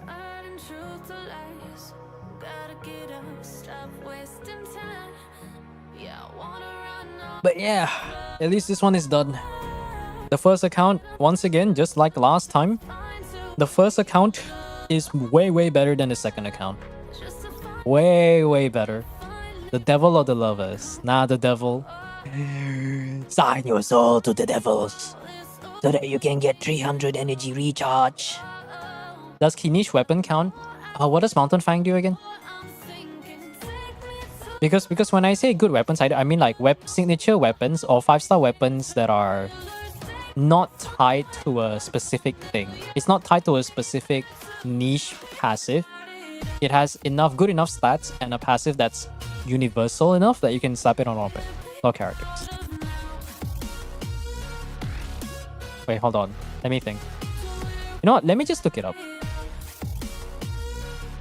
But yeah, at least this one is done. The first account, once again, just like last time, the first account is way better than the second account. Way better. The devil or the lovers? Nah, the devil. Sign your soul to the devils so that you can get 300 energy recharge. Does Kinish weapon count? What does Mountain Fang do again? Because when I say good weapons, I mean like signature weapons or 5-star weapons that are not tied to a specific thing. It's not tied to a specific niche passive. It has good enough stats and a passive that's universal enough that you can slap it on all characters. Wait, hold on. Let me think. You know what? Let me just look it up.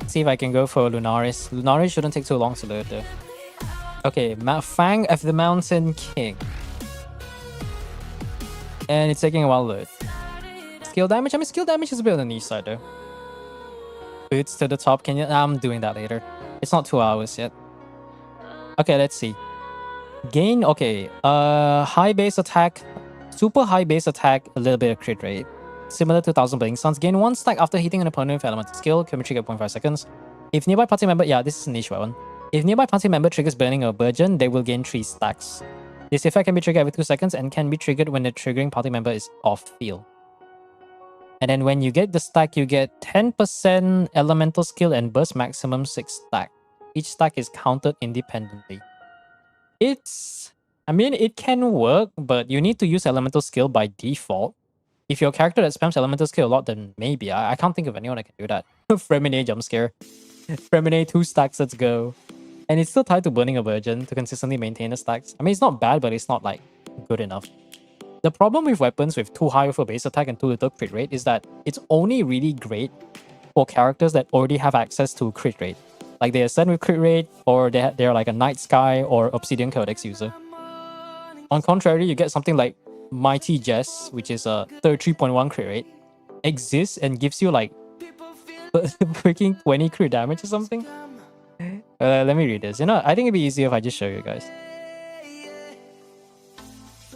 See if I can go for Lunaris. Lunaris shouldn't take too long to load though. Okay, Fang of the Mountain King. And it's taking a while to load. Skill damage? I mean, skill damage is a bit on the niche side though. Boots to the top. Can you? I'm doing that later. It's not 2 hours yet. Okay, let's see. Gain. Okay. High base attack. Super high base attack. A little bit of crit rate. Similar to 1000 Blazing Suns. Gain 1 stack after hitting an opponent with elemental skill. Can be triggered 0.5 seconds. If nearby party member. Yeah, this is a niche weapon. If nearby party member triggers Burning or Burgeon, they will gain 3 stacks. This effect can be triggered every 2 seconds and can be triggered when the triggering party member is off field. And then when you get the stack, you get 10% elemental skill and burst maximum 6 stack. Each stack is counted independently. I mean, it can work, but you need to use elemental skill by default. If your character that spams elemental skill a lot, then maybe. I can't think of anyone that can do that. Fremine jump scare. Fremine 2 stacks, let's go. And it's still tied to Burning a Virgin to consistently maintain the stacks. I mean, it's not bad, but it's not like good enough. The problem with weapons with too high of a base attack and too little crit rate is that it's only really great for characters that already have access to crit rate. Like they ascend with crit rate, or they're like a Night Sky or Obsidian Codex user. On contrary, you get something like Mighty Jess, which is a 33.1 crit rate, exists and gives you like freaking 20 crit damage or something. Let me read this. You know, I think it'd be easier if I just show you guys.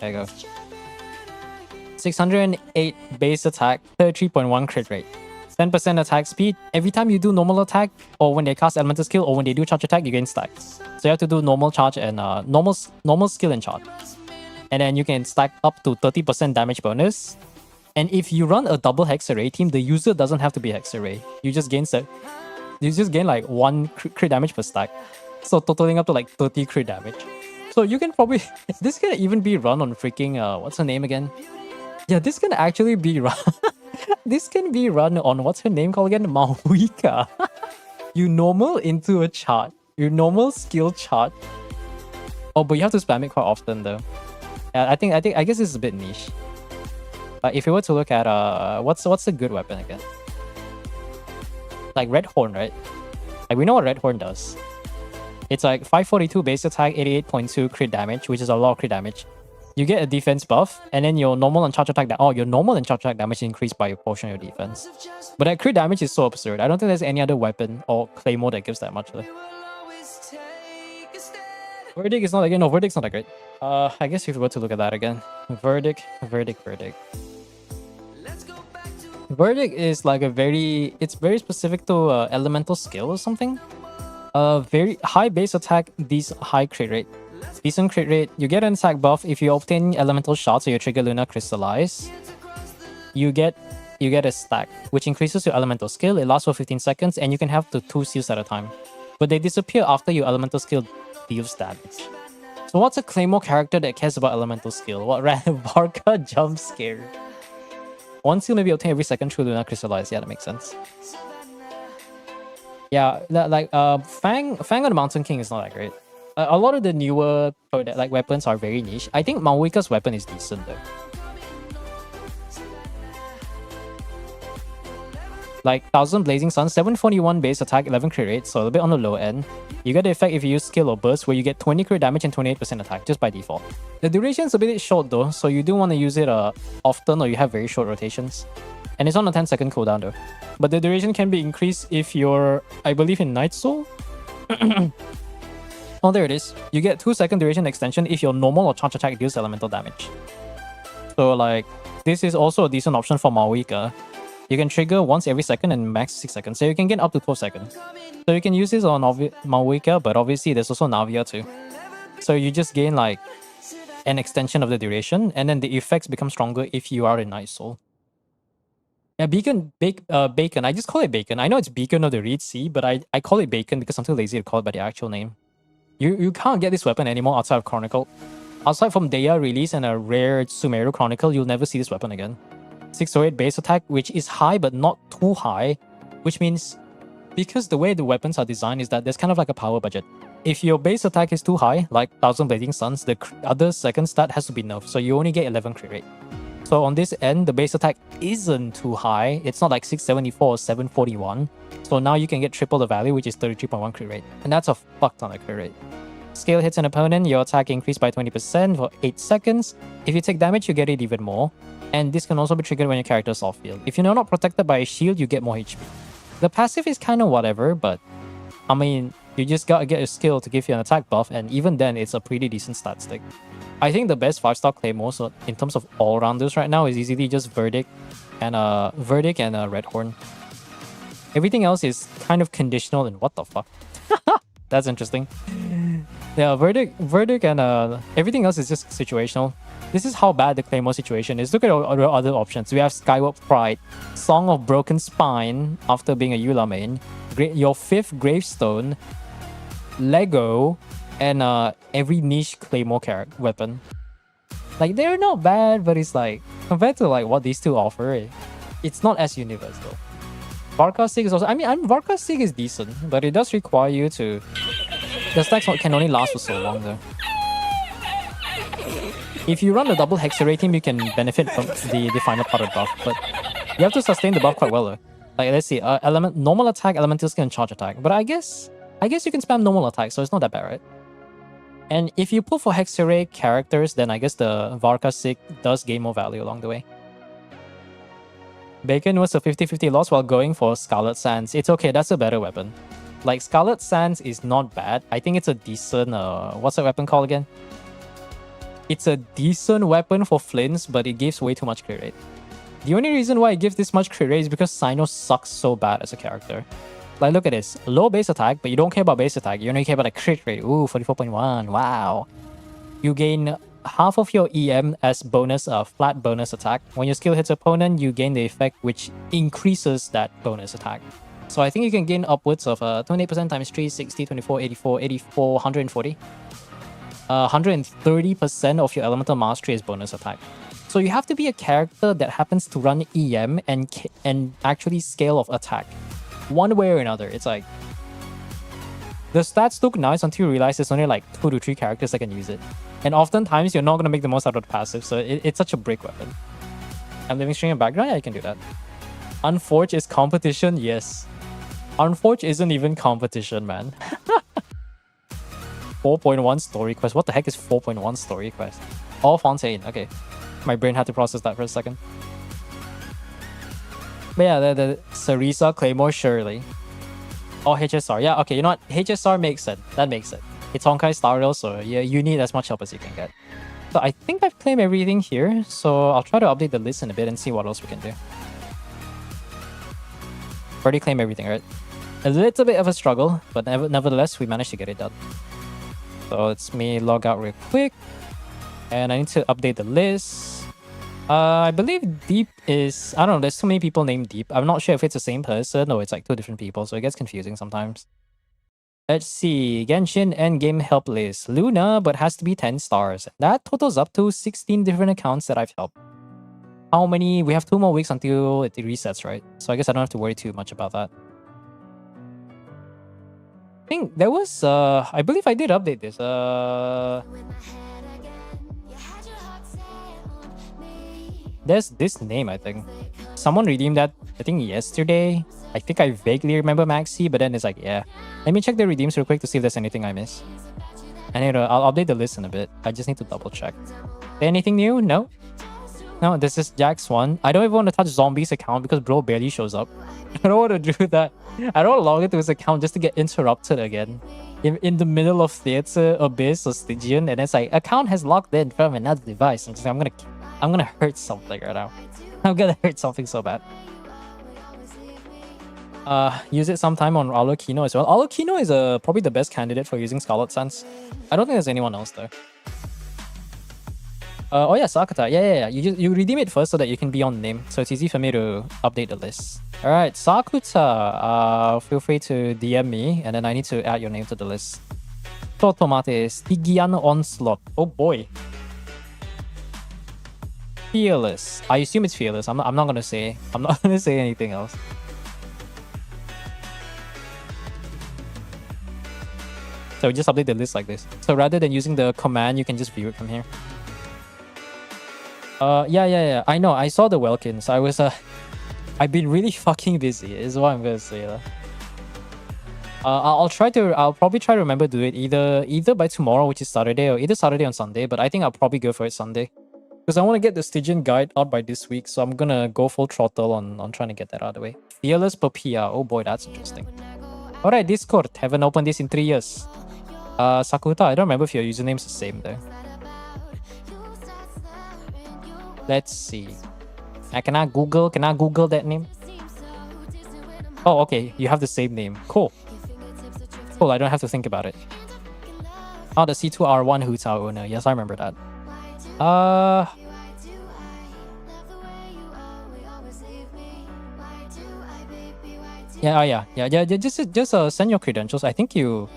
There you go. 608 base attack, 33.1 crit rate. 10% attack speed. Every time you do normal attack, or when they cast elemental skill, or when they do charge attack, you gain stacks. So you have to do normal charge and normal skill and charge. And then you can stack up to 30% damage bonus. And if you run a double Hex Array team, the user doesn't have to be Hex Array. You just gain You just gain like 1 crit damage per stack. So totaling up to like 30 crit damage. So you can probably... This can even be run on freaking... what's her name again? Yeah, this can actually be run... This can be run on... What's her name called again? Mahuika. You normal into a chart. Your normal skill chart. Oh, but you have to spam it quite often though. Yeah, I guess this is a bit niche. But if you were to look at what's a good weapon again? Like Red Horn, right? Like we know what Red Horn does. It's like 542 base attack, 88.2 crit damage, which is a lot of crit damage. You get a defense buff, and then your normal and charge attack your normal and charge attack damage increased by a portion of your defense. But that crit damage is so absurd. I don't think there's any other weapon or claymore that gives that much though. Verdict is not again. No, Verdict's not that great. I guess if we were to look at that again, Verdict. Verdict is like it's very specific to elemental skill or something. Very high base attack, these high crit rate. Decent crit rate. You get an attack buff if you obtain elemental shots or your trigger Luna crystallize. You get a stack, which increases your elemental skill. It lasts for 15 seconds, and you can have the 2 seals at a time. But they disappear after your elemental skill deals damage. So what's a claymore character that cares about elemental skill? What random Varka jump scare? 1 seal may be obtained every second through Luna crystallize. Yeah, that makes sense. Yeah, Fang on the Mountain King is not that great. A lot of the newer weapons are very niche. I think Mahuika's weapon is decent though. Like 1000 Blazing Sun, 741 base attack, 11 crit rate, so a little bit on the low end. You get the effect if you use skill or burst, where you get 20 crit damage and 28% attack just by default. The duration is a bit short though, so you do want to use it often, or you have very short rotations. And it's on a 10-second cooldown though. But the duration can be increased if you're, I believe, in Night Soul. Oh, there it is. You get 2-second duration extension if your normal or charge attack deals elemental damage. So like, this is also a decent option for Mahuika. You can trigger once every second and max 6 seconds, so you can get up to 12 seconds. So you can use this on Mahuika, but obviously there's also Navia too. So you just gain like an extension of the duration, and then the effects become stronger if you are in Night Soul. Yeah, Bacon. I just call it Bacon. I know it's Beacon of the Reed Sea, but I call it Bacon because I'm too lazy to call it by the actual name. You can't get this weapon anymore outside of Chronicle. Outside from Deya release and a rare Sumeru Chronicle, you'll never see this weapon again. 608 base attack, which is high but not too high, which means because the way the weapons are designed is that there's kind of like a power budget. If your base attack is too high, like 1000 Blazing Suns, the other second stat has to be nerfed, so you only get 11 crit rate. So on this end, the base attack isn't too high. It's not like 674 or 741. So now you can get triple the value, which is 33.1 crit rate. And that's a fuck ton of crit rate. Scale hits an opponent, your attack increased by 20% for 8 seconds. If you take damage, you get it even more. And this can also be triggered when your character is off-field. If you're not protected by a shield, you get more HP. The passive is kind of whatever, but I mean, you just gotta get a skill to give you an attack buff, and even then, it's a pretty decent stat stick. I think the best 5-star claymore, so in terms of all-rounders right now, is easily just Verdict and Red Horn. Everything else is kind of conditional, and what the fuck? That's interesting. Yeah, Verdict and everything else is just situational. This is how bad the claymore situation is. Look at our other options. We have Skyward Pride, Song of Broken Spine after being a Eula main, your 5th Gravestone, Lego, and every niche claymore weapon. Like, they're not bad, but it's like, compared to like what these two offer, it's not as universal. Varka Sig is also, Varka Sig is decent, but it does require you to... The stacks can only last for so long though. If you run the double Hexarray team, you can benefit from the final part of the buff, but you have to sustain the buff quite well though. Like, let's see, normal attack, elemental skill, and charge attack. But I guess you can spam normal attack, so it's not that bad, right? And if you pull for Hexarray characters, then I guess the Varka Sig does gain more value along the way. Bacon was a 50-50 loss while going for Scarlet Sands. It's okay, that's a better weapon. Like, Scarlet Sands is not bad. I think it's a decent, what's that weapon called again? It's a decent weapon for flints, but it gives way too much crit rate. The only reason why it gives this much crit rate is because Sino sucks so bad as a character. Like, look at this. Low base attack, but you don't care about base attack. You only care about the crit rate. Ooh, 44.1. Wow. You gain half of your EM as bonus, flat bonus attack. When your skill hits opponent, you gain the effect which increases that bonus attack. So I think you can gain upwards of 28% times 3, 60, 24, 84, 84, 140. 130% of your elemental mastery is bonus attack. So you have to be a character that happens to run EM and actually scale of attack. One way or another. It's like the stats look nice until you realize there's only like 2 to 3 characters that can use it. And oftentimes you're not going to make the most out of the passive, so it's such a break weapon. I'm living string in background? Yeah, I can do that. Unforge is competition? Yes. Unforge isn't even competition, man. 4.1 story quest. What the heck is 4.1 story quest? Oh, Fontaine. Okay. My brain had to process that for a second. But yeah, the Sarisa, Claymore, Shirley. Oh, HSR. Yeah, okay. You know what? HSR makes sense. That makes sense. It's Honkai Star Rail, so yeah, you need as much help as you can get. So I think I've claimed everything here, so I'll try to update the list in a bit and see what else we can do. Already claimed everything, right? A little bit of a struggle, but nevertheless, we managed to get it done. So it's me log out real quick. And I need to update the list. I believe Deep is... I don't know, there's too many people named Deep. I'm not sure if it's the same person or it's like 2 different people, so it gets confusing sometimes. Let's see. Genshin endgame help list. Luna, but has to be 10 stars. That totals up to 16 different accounts that I've helped. How many? We have 2 more weeks until it resets, right? So I guess I don't have to worry too much about that. I think there was... I believe I did update this. There's this name, I think. Someone redeemed that, I think, yesterday. I think I vaguely remember Maxi, but then it's like, yeah. Let me check the redeems real quick to see if there's anything I miss. And I'll update the list in a bit. I just need to double check. Anything new? No? No, this is Jack's one. I don't even want to touch Zombie's account because bro barely shows up. I don't want to do that. I don't log into his account just to get interrupted again. In the middle of Theater, Abyss, or Stygian, and it's like, account has logged in from another device. I'm just like, I'm gonna hurt something right now. I'm gonna hurt something so bad. Use it sometime on Alucino as well. Alucino is probably the best candidate for using Scarlet Suns. I don't think there's anyone else though. Oh yeah, Sakuta. Yeah. You redeem it first so that you can be on name, so it's easy for me to update the list. All right, Sakuta. Feel free to DM me, and then I need to add your name to the list. Totomate, Stygian Onslaught. Oh boy. Fearless. I assume it's fearless. I'm not gonna say. I'm not gonna say anything else. So just update the list like this. So rather than using the command, you can just view it from here. Yeah. I know. I saw the Welkins. I was I've been really fucking busy. Is what I'm gonna say. I'll probably try to remember to do it either by tomorrow, which is Saturday, or either Saturday or Sunday. But I think I'll probably go for it Sunday. Because I want to get the Stygian guide out by this week, so I'm gonna go full throttle on trying to get that out of the way. Fearless Papilla. Oh boy, that's interesting. Alright, Discord. Haven't opened this in 3 years. Sakuta, I don't remember if your username's the same there. Let's see. Can I Google that name? Oh, okay. You have the same name. Cool. Cool, I don't have to think about it. Oh, the C2R1 Hutao owner. Yes, I remember that. Yeah. Just send your credentials. I think you...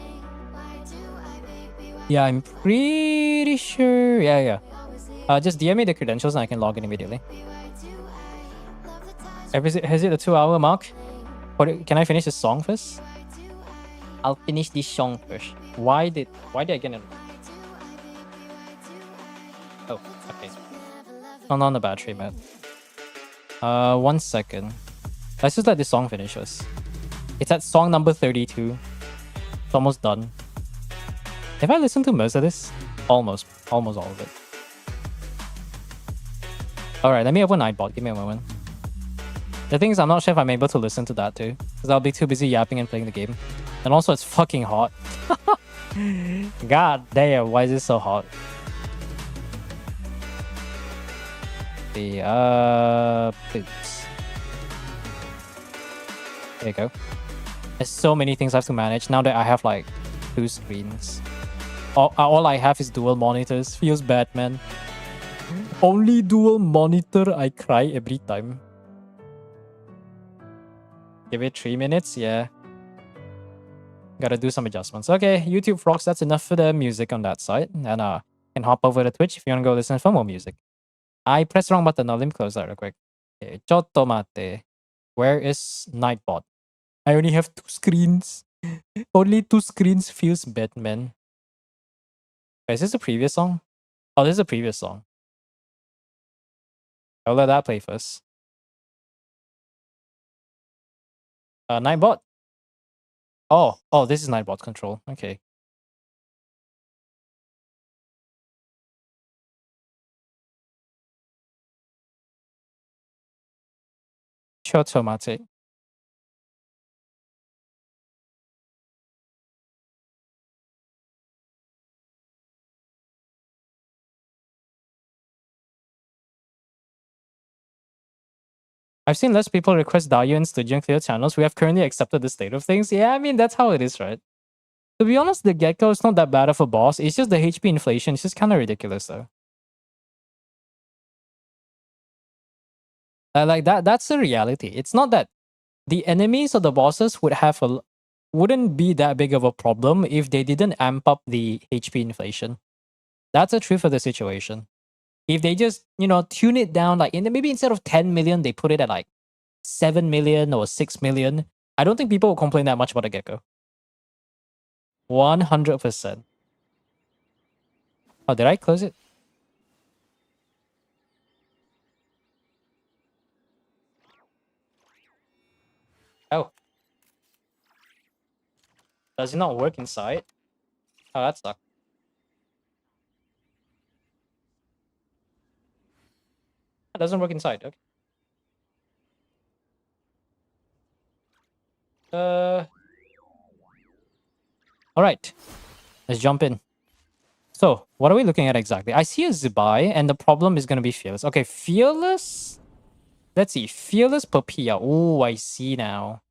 Yeah, I'm pretty sure. Yeah. Just DM me the credentials and I can log in immediately. Has it the 2-hour mark? Can I finish this song first? I'll finish this song first. Why did I get it? Oh, okay. Turn on the battery mode. 1 second. Let's just let this song finish first. It's at song number 32. It's almost done. Have I listened to most of this? Almost all of it. Alright, let me open Nightbot. Give me a moment. The thing is, I'm not sure if I'm able to listen to that too, because I'll be too busy yapping and playing the game. And also, it's fucking hot. God damn, why is it so hot? The boots. There you go. There's so many things I have to manage now that I have like 2 screens. All I have is dual monitors. Feels bad, man. Only dual monitor, I cry every time. Give it 3 minutes, yeah. Gotta do some adjustments. Okay, YouTube Frogs, that's enough for the music on that side. And can hop over to Twitch if you wanna go listen for more music. I pressed the wrong button. Now let me close that real quick. Okay, chotto mate. Where is Nightbot? I only have 2 screens. Only 2 screens feels bad, man. Wait, is this the previous song? Oh, this is the previous song. I'll let that play first. Nightbot. Oh, this is Nightbot control. Okay. Chotto mate. I've seen less people request Dahlia and Stygian clear channels. We have currently accepted the state of things. Yeah, I mean, that's how it is, right? To be honest, the Gecko is not that bad of a boss. It's just the HP inflation. It's just kind of ridiculous, though. Like that's the reality. It's not that the enemies or the bosses wouldn't be that big of a problem if they didn't amp up the HP inflation. That's the truth of the situation. If they just, tune it down, like maybe instead of 10 million, they put it at like 7 million or 6 million, I don't think people will complain that much about the Gecko. 100%. Oh, did I close it? Oh. Does it not work inside? Oh, that sucks. It doesn't work inside. Okay. All right. Let's jump in. So, what are we looking at exactly? I see a Zibai, and the problem is going to be Fearless. Okay, Fearless. Let's see. Fearless Papilla. Oh, I see now.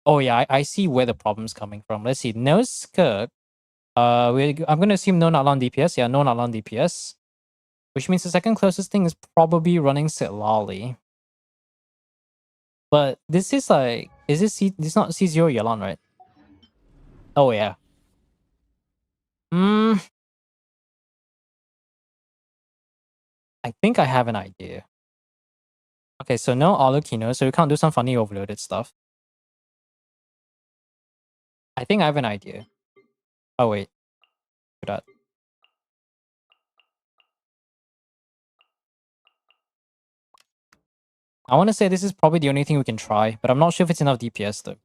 Oh, yeah, I see where the problem's coming from. Let's see. No Skirk. I'm going to assume no Nalan DPS. Yeah, no Nalan DPS. Which means the second closest thing is probably running Sitlali. But this is like... Is this this is not C0 Yelan, right? Oh, yeah. I think I have an idea. Okay, so no Alucino, so we can't do some funny overloaded stuff. I think I have an idea. Oh, wait. Do that. I want to say this is probably the only thing we can try, but I'm not sure if it's enough DPS, though.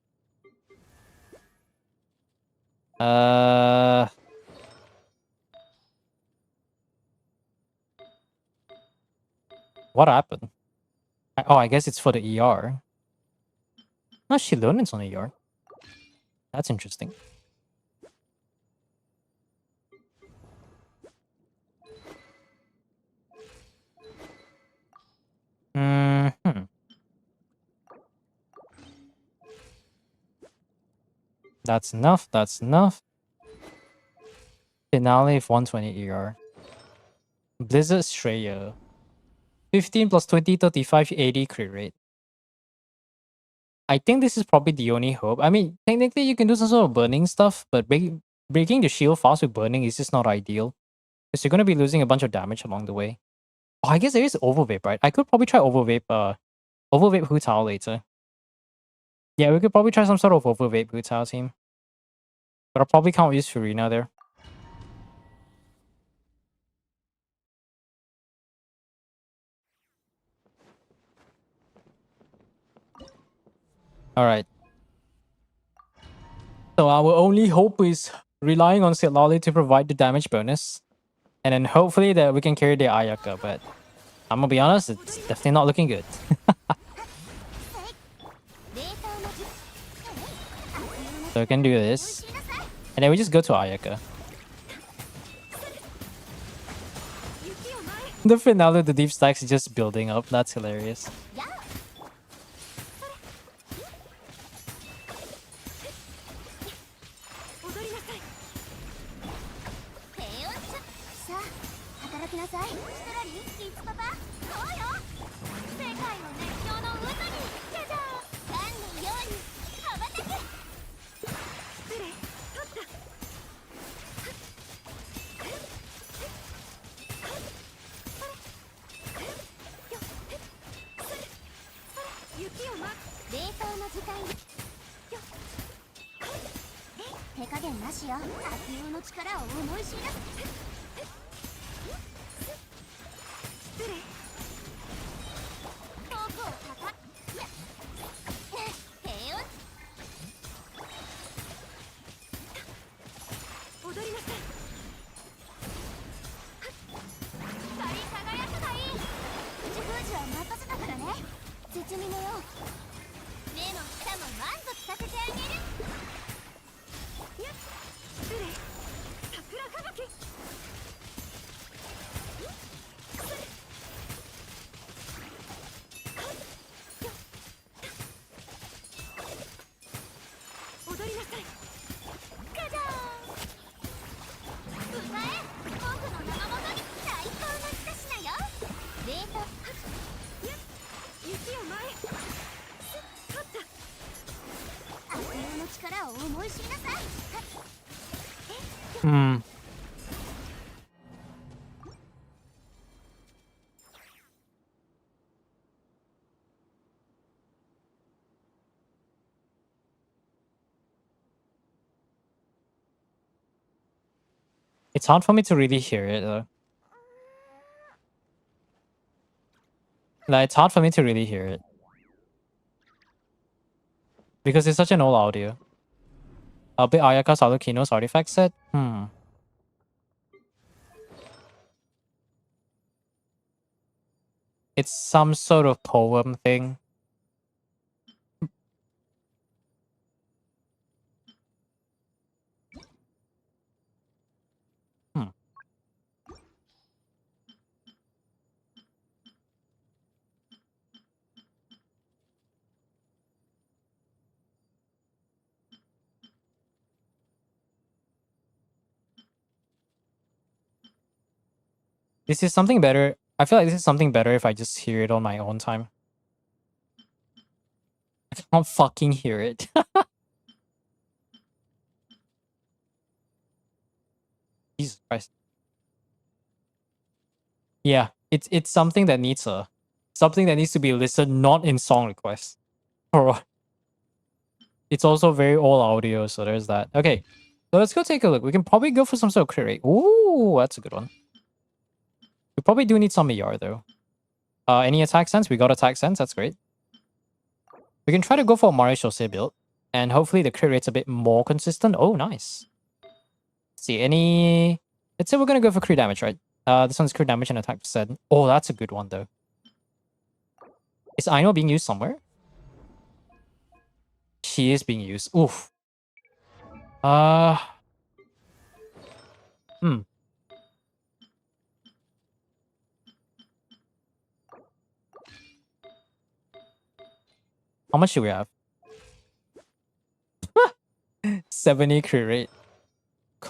What happened? Oh, I guess it's for the ER. No, she learned it's on ER. That's interesting. That's enough. That's enough. Finale of 120 ER. Blizzard Strayer. 15 plus 20, 35, 80 crit rate. I think this is probably the only hope. I mean, technically you can do some sort of burning stuff, but breaking the shield fast with burning is just not ideal. Because you're going to be losing a bunch of damage along the way. Oh, I guess there is Overvape, right? I could probably try Overvape Hu Tao later. Yeah, we could probably try some sort of Overvape Hu Tao team. But I probably can't use Furina there. Alright. So our only hope is relying on Sitlali to provide the damage bonus. And then hopefully that we can carry the Ayaka, but I'm gonna be honest, it's definitely not looking good. So we can do this. And then we just go to Ayaka. The finale of the deep stacks is just building up. That's hilarious. 減なしよ。悪用の力を思い知らせ。失礼。遠くをたた。平穏。踊りなさい。光り輝くがいい。口封じは任せたからね。絶妙よ。目も舌も満足させてあげる。やっ、失礼。桜吹雪。踊りなさい。ガジャーン。迎え、僕の生元に最高の一品よ。冷凍。やっ、雪を前。勝った。悪用の力を思い知りなさい。Hmm. It's hard for me to really hear it though. Like, it's hard for me to really hear it. Because it's such an old audio. Abe Ayaka Salukino's artifact set? It's some sort of poem thing. This is something better. I feel like this is something better if I just hear it on my own time. I can't fucking hear it. Jesus Christ. Yeah, it's something that needs to be listened not in song requests. Or it's also very old audio, so there's that. Okay, so let's go take a look. We can probably go for some sort of crit rate. Ooh, that's a good one. We probably do need some ER though. Any attack sense? We got attack sense. That's great. We can try to go for a Mario Shosei build, and hopefully the crit rate's a bit more consistent. Oh, nice. Let's see, any... Let's say we're gonna go for crit damage, right? This one's crit damage and attack percent. Oh, that's a good one though. Is Aino being used somewhere? She is being used. Oof. How much do we have? 70 crit rate.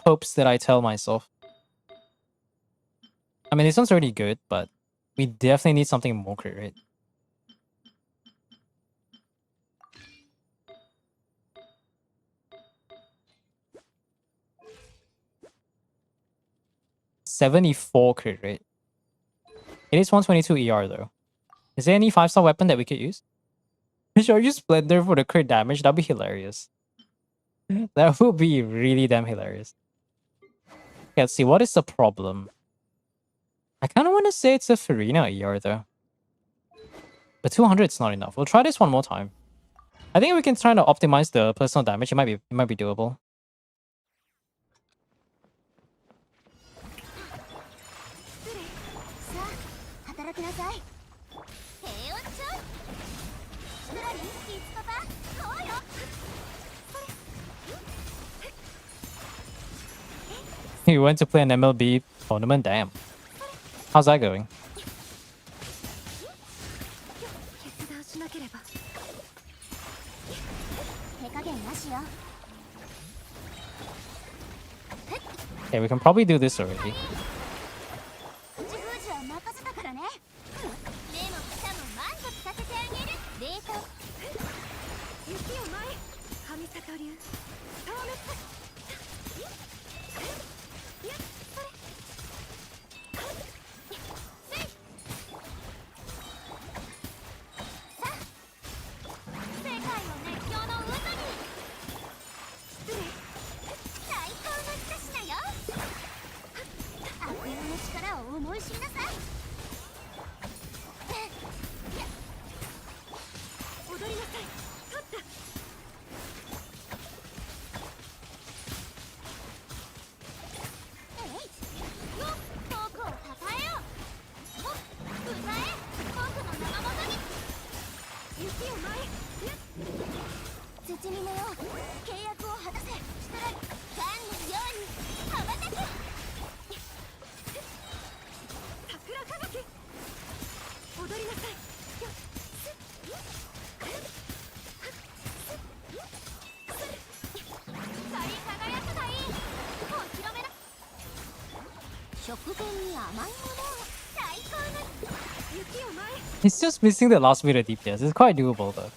Hopes that I tell myself. I mean, this one's already good, but we definitely need something more crit rate. $74 crit rate. It is 122 ER though. Is there any 5-star weapon that we could use? Should I use Splendor for the crit damage? That'd be hilarious. That would be really damn hilarious. Okay, let's see. What is the problem? I kind of want to say it's a Farina ER though. But 200 is not enough. We'll try this one more time. I think we can try to optimize the personal damage. It might be doable. You went to play an MLB tournament? Damn. How's that going? Okay, we can probably do this already. It's just missing the last bit of DPS. It's quite doable though.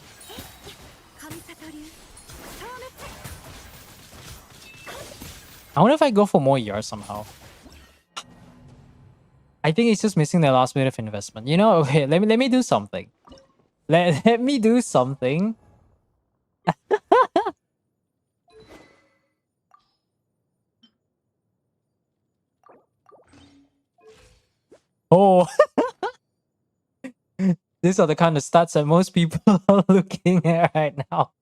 I wonder if I go for more ER somehow. I think it's just missing the last bit of investment. You know, okay, let me do something. Let me do something. Oh, these are the kind of stats that most people are looking at right now.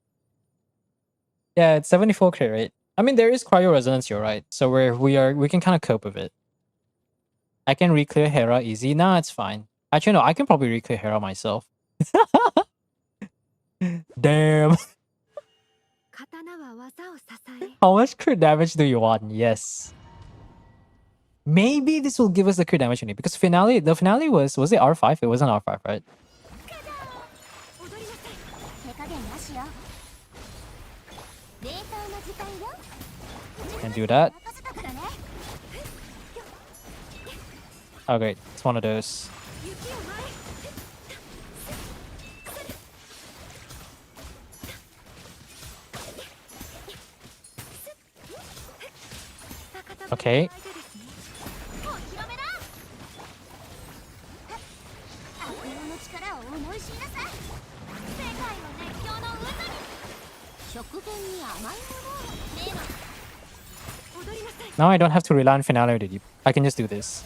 Yeah, it's 74 crit rate. I mean, there is cryo resonance. You're right. So we can kind of cope with it. I can reclear Hera easy. Nah, it's fine. Actually, no, I can probably reclear Hera myself. Damn. How much crit damage do you want? Yes. Maybe this will give us the crit damage we need because the finale was it R5? It wasn't R5, right? Can do that. Oh great, it's one of those. Okay. Now I don't have to rely on finale to deep. I can just do this.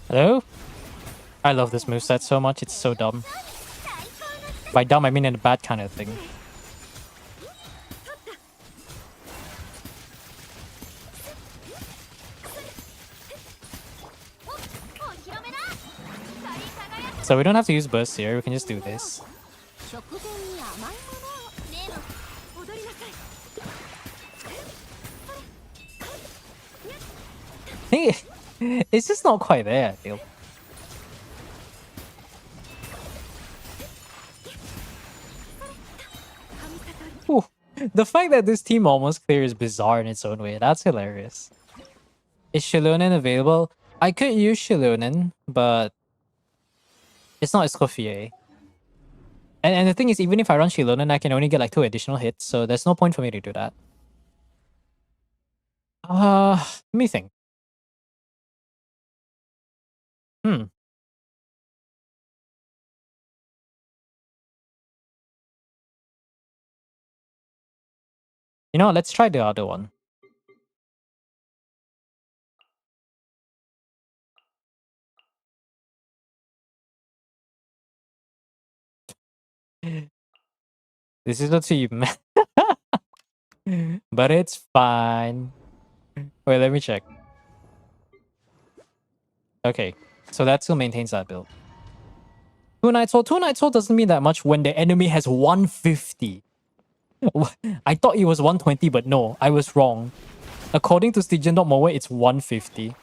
Hello? I love this moveset so much, it's so dumb. By dumb, I mean in a bad kind of thing. So we don't have to use burst here, we can just do this. It's just not quite there, I feel. Ooh, the fact that this team almost clear is bizarre in its own way. That's hilarious. Is Shilonen available? I could use Shilonen, but it's not Escoffier. And the thing is, even if I run Shilonen, I can only get like 2 additional hits, so there's no point for me to do that. Let me think. You know, let's try the other one. This is a team. But it's fine. Wait, let me check. Okay, so that still maintains that build. 2 Night Soul. 2 Night Soul doesn't mean that much when the enemy has 150. I thought it was 120, but no, I was wrong. According to Stygian.moe, it's 150.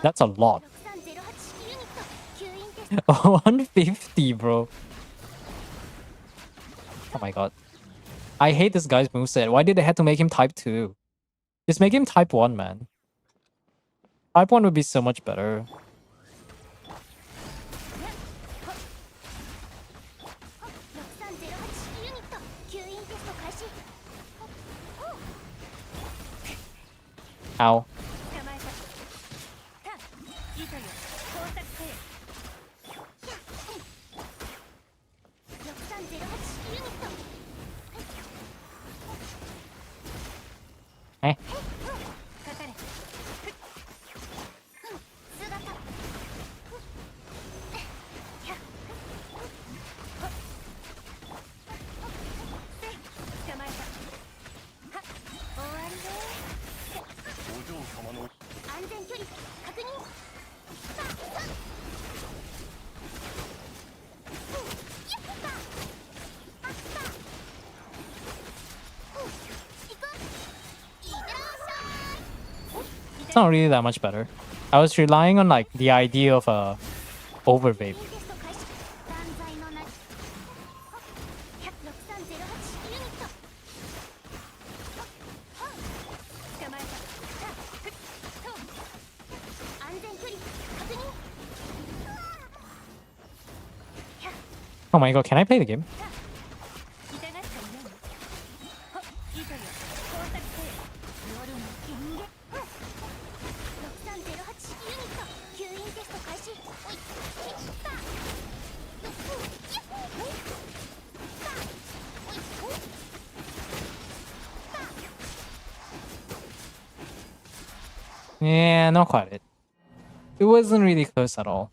That's a lot. 150, bro. Oh my god. I hate this guy's moveset. Why did they have to make him type 2? Just make him type 1, man. Type 1 would be so much better. Ow. Eh. not really that much better. I was relying on like the idea of a over vape. テスト開始断罪のな6308ユニット捕まえた安全距離確認 Oh my god, can I play the game? 痛がっちゃいないのはっいいとよ工作せよ夜の権限6308ユニット吸引テスト開始おいヒッターよっヤッホーほいターおいほいター Yeah, not quite it. It wasn't really close at all.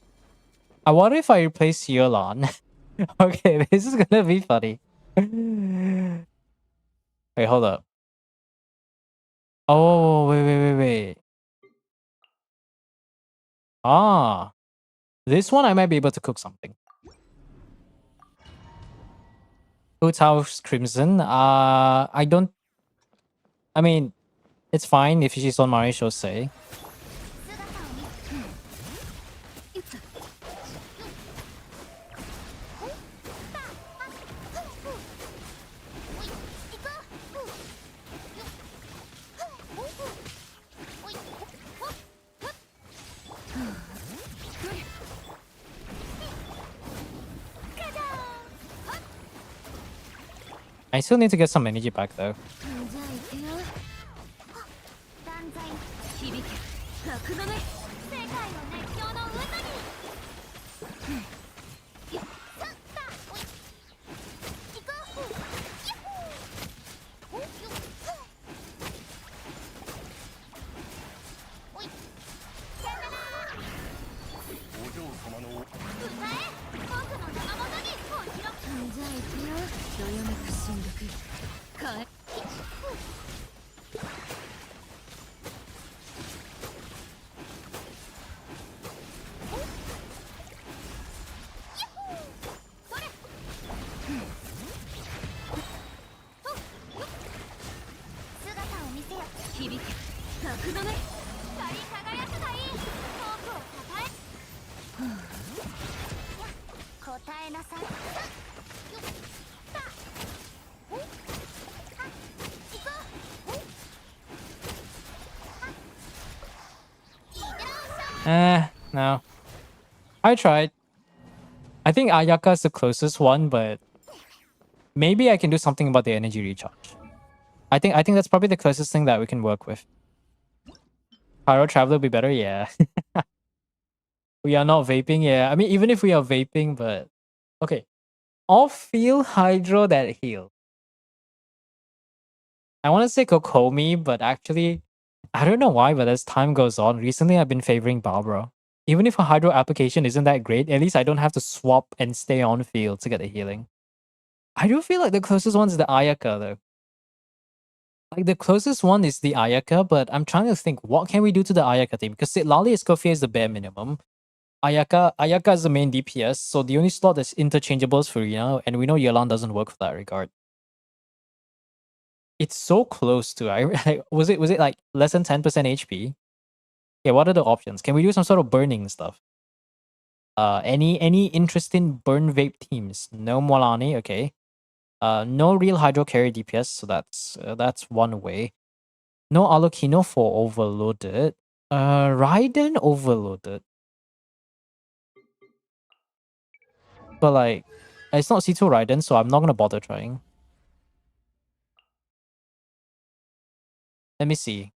I wonder if I replace Yelan. Okay, this is gonna be funny. Wait, hold up. Oh, wait. Ah, this one I might be able to cook something. Food's House Crimson. I don't. I mean, it's fine if she's on Mario Shosei. 姿を見いったほいターあふんおい行こうよっほいおいほっほっ I still need to get some energy back though. じゃあ行くよ断罪響け楽だね世界の熱狂の渦によっさったおい行こうヤッホーおよっおいさよならお嬢様の歌え僕の生元におひろじゃあ行くよどよめく進学かえ姿を見せよ響け楽だね光り輝くがいい僕をたたえや答えなさいよったほっは行こうほっはいってらっしゃい No. I tried. I think Ayaka is the closest one, but maybe I can do something about the energy recharge. I think that's probably the closest thing that we can work with. Pyro Traveler would be better, yeah. We are not vaping, yeah. I mean, even if we are vaping, but okay. Off-field Hydro that heal. I want to say Kokomi, but actually, I don't know why, but as time goes on, recently I've been favoring Barbara. Even if her Hydro application isn't that great, at least I don't have to swap and stay on field to get the healing. I do feel like the closest one is the Ayaka, though. Like, the closest one is the Ayaka, but I'm trying to think, what can we do to the Ayaka team? Because Lali Escoffier is the bare minimum. Ayaka is the main DPS, so the only slot that's interchangeable is Furina, and we know Yelan doesn't work for that regard. It's so close to was it like less than 10% HP? Okay, what are the options? Can we do some sort of burning stuff? Any interesting burn vape teams? No Molani, okay. No real Hydro carry DPS, so that's one way. No Alokino for Overloaded. Raiden Overloaded. But like, it's not C2 Raiden, so I'm not gonna bother trying. Let me see.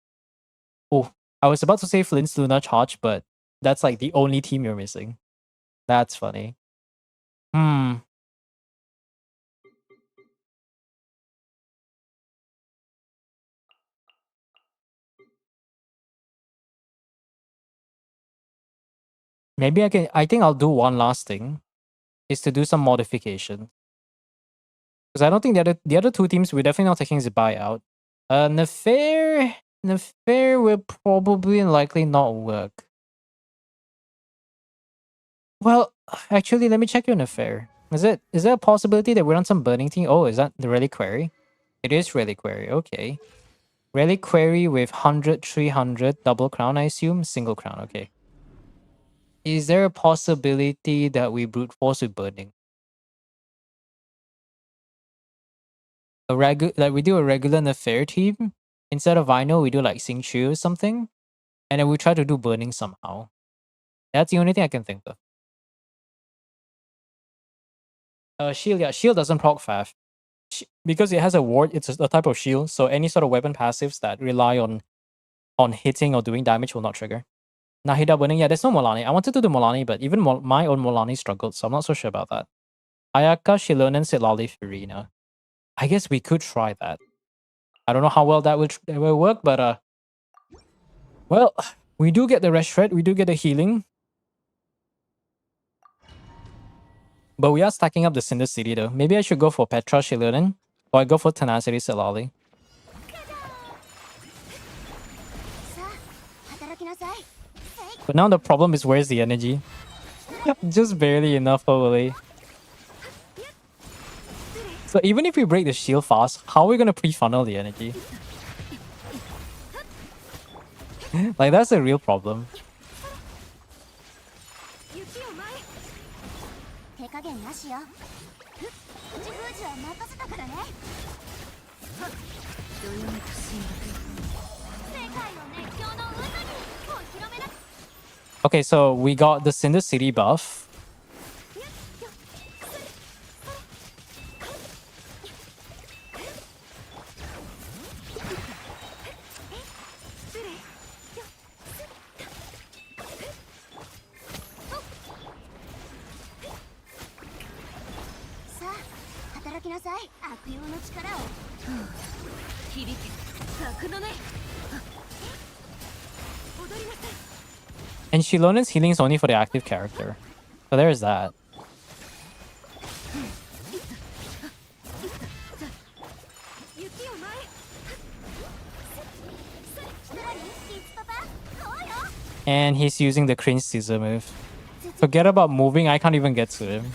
Oh, I was about to say Flint's Luna Charge, but that's like the only team you're missing. That's funny. Maybe I think I'll do one last thing. Is to do some modification. Because I don't think the other two teams, we're definitely not taking Zibai out. Nefair will probably and likely not work. Well, actually, let me check your Nefair. Is there a possibility that we're on some burning team? Oh, is that the Reliquary? It is Reliquary, okay. Reliquary with 100, 300, double crown, I assume? Single crown, okay. Is there a possibility that we brute force with burning? Like we do a regular Nefair team. Instead of Vinyl, we do like Sing Chu or something. And then we try to do burning somehow. That's the only thing I can think of. Shield, yeah, shield doesn't proc FAF. Because it has a ward, it's a type of shield, so any sort of weapon passives that rely on hitting or doing damage will not trigger. Nahida burning, yeah, there's no Molani. I wanted to do Molani, but even my own Molani struggled, so I'm not so sure about that. Ayaka, Shilonen, Sitlali, Furina. I guess we could try that. I don't know how well that will work, but well, we do get the rest shred, we do get the healing. But we are stacking up the Cinder City though. Maybe I should go for Petra, Shilonen, or I go for Tenacity, Sitlali. But now the problem is where's the energy? Just barely enough probably. So even if we break the shield fast, how are we gonna pre-funnel the energy? Like that's a real problem. Okay, so we got the Cinder City buff. And Shilonen's healing is only for the active character. So there's that. And he's using the cringe scissor move. Forget about moving, I can't even get to him.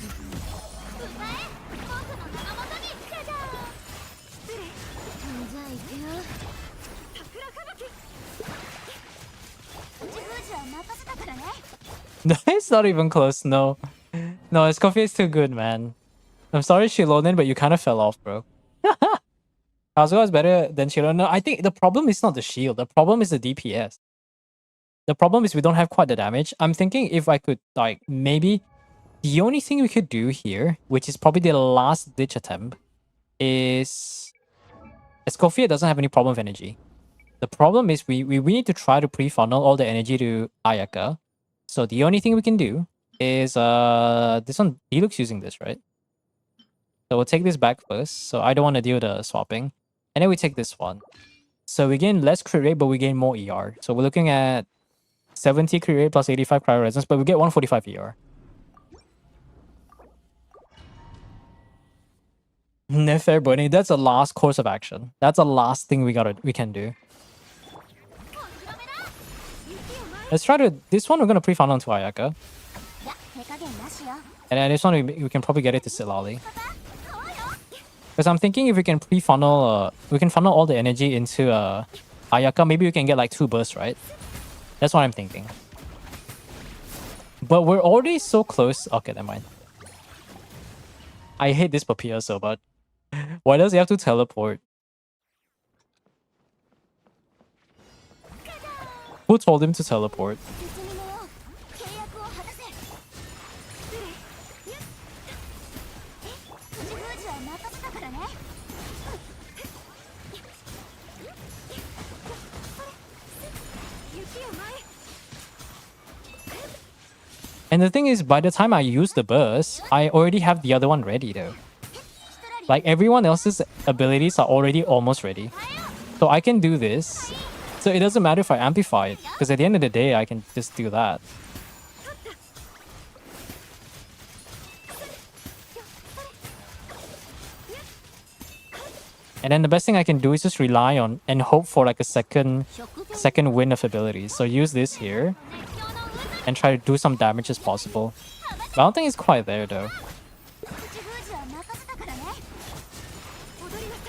No, it's not even close, no. No, Escoffier is too good, man. I'm sorry, Shilonen, but you kind of fell off, bro. Kazuha is better than Shilonen. No, I think the problem is not the shield. The problem is the DPS. The problem is we don't have quite the damage. I'm thinking if I could, like, maybe... The only thing we could do here, which is probably the last ditch attempt, is... Escoffier doesn't have any problem with energy. The problem is we need to try to pre-funnel all the energy to Ayaka. So the only thing we can do is this one. Deluxe using this, right? So we'll take this back first. So I don't want to deal the swapping, and then we take this one. So we gain less crit rate, but we gain more ER. So we're looking at 70 crit rate plus 85 cryo resistance, but we get 145 ER. Nefair burning. That's a last course of action. That's the last thing we can do. Let's try to... This one we're going to pre-funnel into Ayaka. And then this one we can probably get it to Sitlali. Because I'm thinking if we can pre-funnel... we can funnel all the energy into Ayaka. Maybe we can get like 2 bursts, right? That's what I'm thinking. But we're already so close... Okay, never mind. I hate this Papilla so much. Why does he have to teleport? Who told him to teleport? And the thing is, by the time I use the burst, I already have the other one ready though. Like everyone else's abilities are already almost ready. So I can do this. So it doesn't matter if I amplify it, because at the end of the day, I can just do that. And then the best thing I can do is just rely on and hope for like a second win of abilities. So use this here and try to do some damage as possible. But I don't think it's quite there though.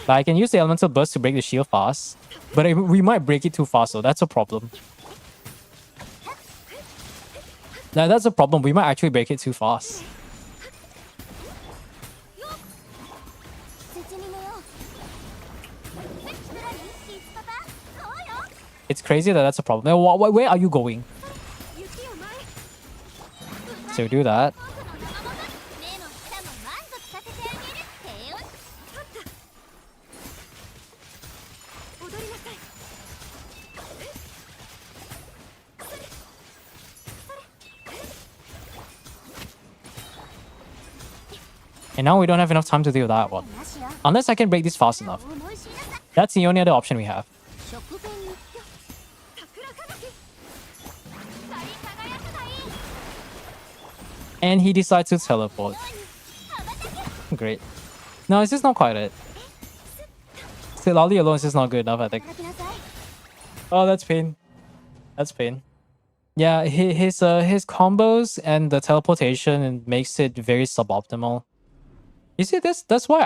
Like, I can use the elemental burst to break the shield fast, but we might break it too fast, so that's a problem. That's a problem. We might actually break it too fast. 土に寝ようリスパパそうよ It's crazy that that's a problem. Now, where are you going? 雪を舞い So do that. 目の下も満足させてあげる手を踊りなさい And now we don't have enough time to do that one. なしよ Unless I can break this fast enough. 思い知りなさい That's the only other option we have. 食紅よ桜かなき光り輝くがいい And he decides to teleport. 羽ばたけ Great. No, it's just not quite it. Still, Lolly alone is just not good enough, I think. 働きなさい Oh, that's pain. That's pain. Yeah, his combos and the teleportation makes it very suboptimal. You see, that's why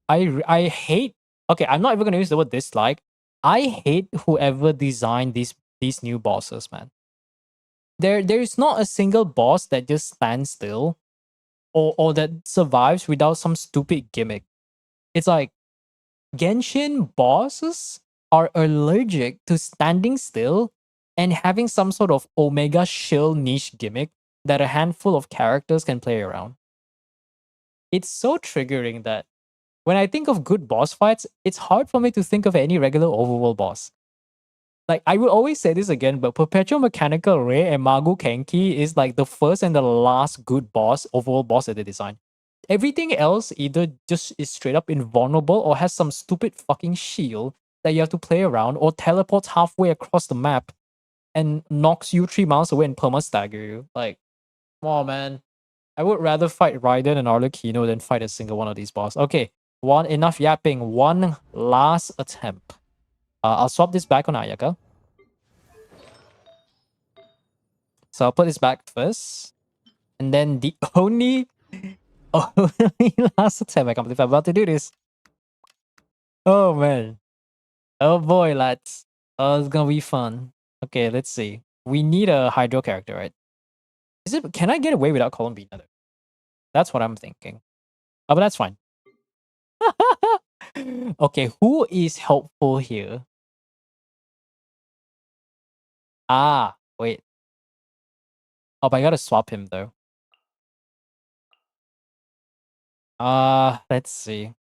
I hate. Okay, I'm not even gonna use the word dislike. I hate whoever designed these new bosses, man. There is not a single boss that just stands still, or that survives without some stupid gimmick. It's like Genshin bosses are allergic to standing still and having some sort of Omega shield niche gimmick that a handful of characters can play around. It's so triggering that when I think of good boss fights, it's hard for me to think of any regular overworld boss. Like, I will always say this again, but Perpetual Mechanical Ray and Magu Kenki is like the first and the last good boss, overworld boss that they design. Everything else either just is straight up invulnerable or has some stupid fucking shield that you have to play around or teleports halfway across the map and knocks you 3 miles away and perma stagger you. Like, come on, man. I would rather fight Raiden and Arlecchino than fight a single one of these bosses. Okay, enough yapping. One last attempt. I'll swap this back on Ayaka. So I'll put this back first. And then the only last attempt. I can't believe I'm about to do this. Oh, man. Oh, boy, lads. Oh, it's gonna be fun. Okay, let's see. We need a Hydro character, right? Can I get away without Columbina, though? That's what I'm thinking. Oh, but that's fine. Okay, who is helpful here? Ah, wait. Oh, but I gotta swap him, though. Let's see.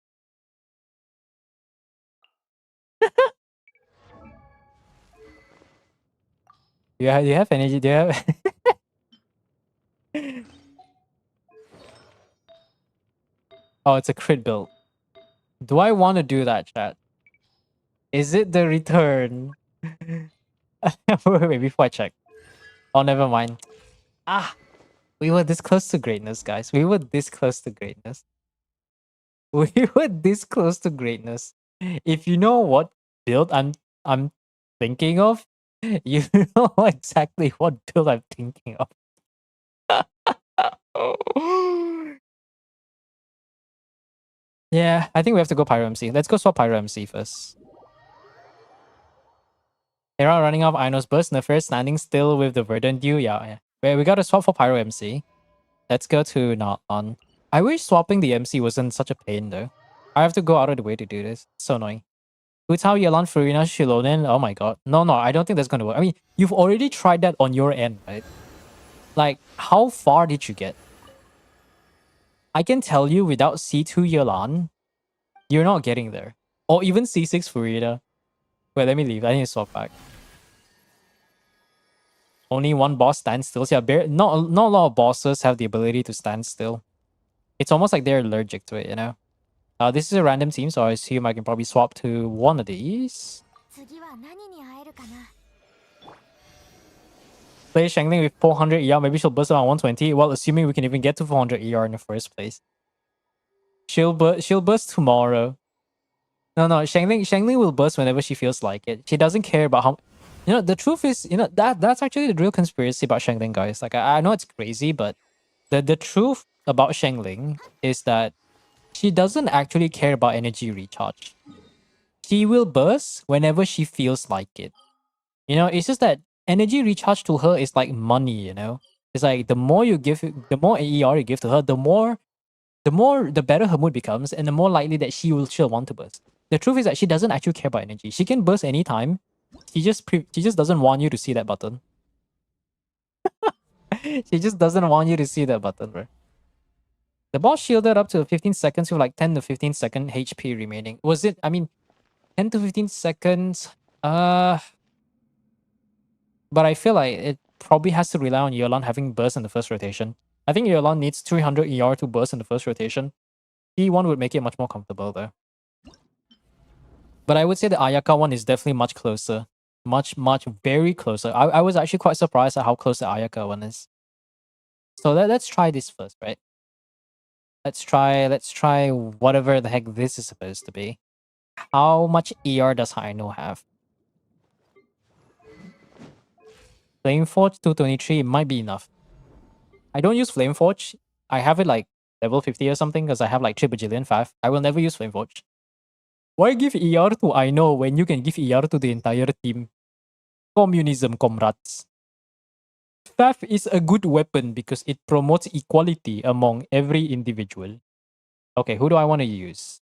Do you have energy? Do you have... Oh, it's a crit build. Do I want to do that, chat? Is it the return? Wait, before I check. Oh, never mind. Ah, we were this close to greatness, guys. We were this close to greatness. We were this close to greatness. If you know what build I'm thinking of, you know exactly what build I'm thinking of. Yeah, I think we have to go Pyro MC. Let's go swap Pyro MC first. Hera running off Ino's burst. Nefer standing still with the Verdant Dew. Yeah. Wait, we gotta swap for Pyro MC. Let's go to not on. I wish swapping the MC wasn't such a pain though. I have to go out of the way to do this. So annoying. Utao, Yelan, Furina, Shilonen. Oh my god. No, I don't think that's gonna work. I mean, you've already tried that on your end, right? Like, how far did you get? I can tell you without C2 Yelan, you're not getting there. Or even C6 Furina. Wait, let me leave. I need to swap back. Only one boss stands still. So yeah, not a lot of bosses have the ability to stand still. It's almost like they're allergic to it, you know? This is a random team, so I assume I can probably swap to one of these. 次は何に会えるかな Play Shangling with 400 ER. Maybe she'll burst around 120. Well, assuming we can even get to 400 ER in the first place. She'll burst tomorrow. No, Shangling will burst whenever she feels like it. She doesn't care about how... You know, the truth is, you know, that's actually the real conspiracy about Shangling, guys. Like, I know it's crazy, but the truth about Shangling is that she doesn't actually care about energy recharge. She will burst whenever she feels like it. You know, it's just that energy recharge to her is like money, you know? It's like the more you give, the more AER you give to her, the better her mood becomes, and the more likely that she'll want to burst. The truth is that she doesn't actually care about energy. She can burst anytime. She just doesn't want you to see that button. She just doesn't want you to see that button, bro. The boss shielded up to 15 seconds with like 10 to 15 second HP remaining. Was it? I mean, 10 to 15 seconds. But I feel like it probably has to rely on Yeolan having burst in the first rotation. I think Yeolan needs 300 ER to burst in the first rotation. P1 would make it much more comfortable though. But I would say the Ayaka one is definitely much closer. Much, very closer. I was actually quite surprised at how close the Ayaka one is. So let's try this first, right? Let's try whatever the heck this is supposed to be. How much ER does Haino have? Flameforge 223 might be enough. I don't use Flameforge. I have it like level 50 or something because I have like 3 bajillion 5. I will never use Flameforge. Why give ER to Aino when you can give ER to the entire team? Communism, comrades. Faff is a good weapon because it promotes equality among every individual. Okay, who do I want to use?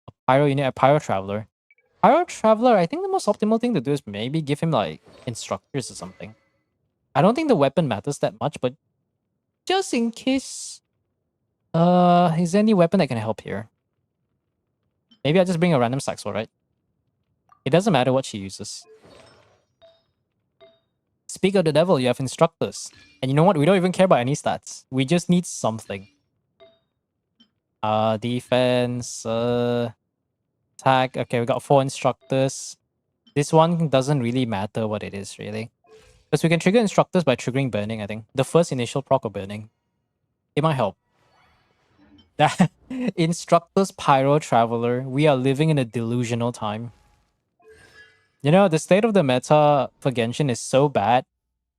A Pyro unit, a Pyro Traveler. Pyro Traveler, I think the most optimal thing to do is maybe give him like instructors or something. I don't think the weapon matters that much, but just in case... is there any weapon that can help here? Maybe I just bring a random Saxo, right? It doesn't matter what she uses. Speak of the devil, you have instructors. And you know what? We don't even care about any stats. We just need something. Defense, attack. Okay, we got 4 instructors. This one doesn't really matter what it is, really. Because we can trigger instructors by triggering burning, I think. The first initial proc of burning. It might help. Instructors, Pyro Traveler. We are living in a delusional time. You know, the state of the meta for Genshin is so bad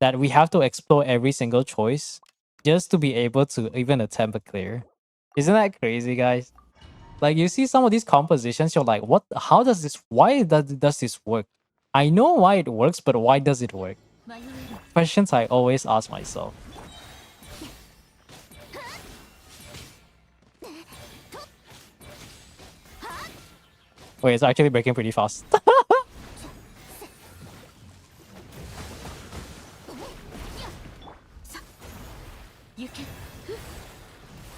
that we have to explore every single choice just to be able to even attempt a clear. Isn't that crazy, guys? Like, you see some of these compositions, you're like, what? How does this... Why does this work? I know why it works, but why does it work? Questions I always ask myself. Wait, it's actually breaking pretty fast.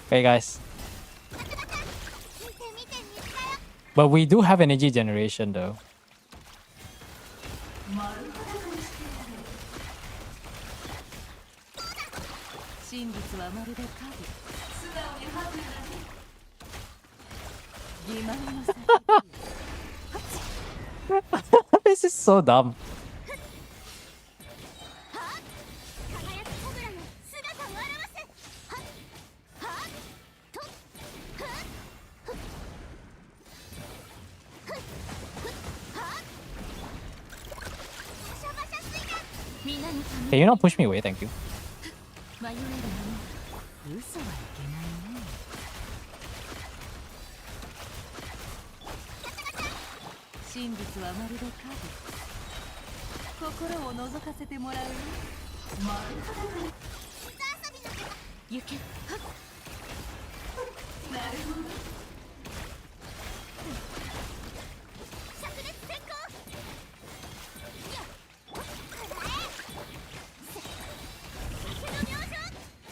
Okay, guys. But we do have energy generation, though. This is so dumb. Can you not push me away? Thank you.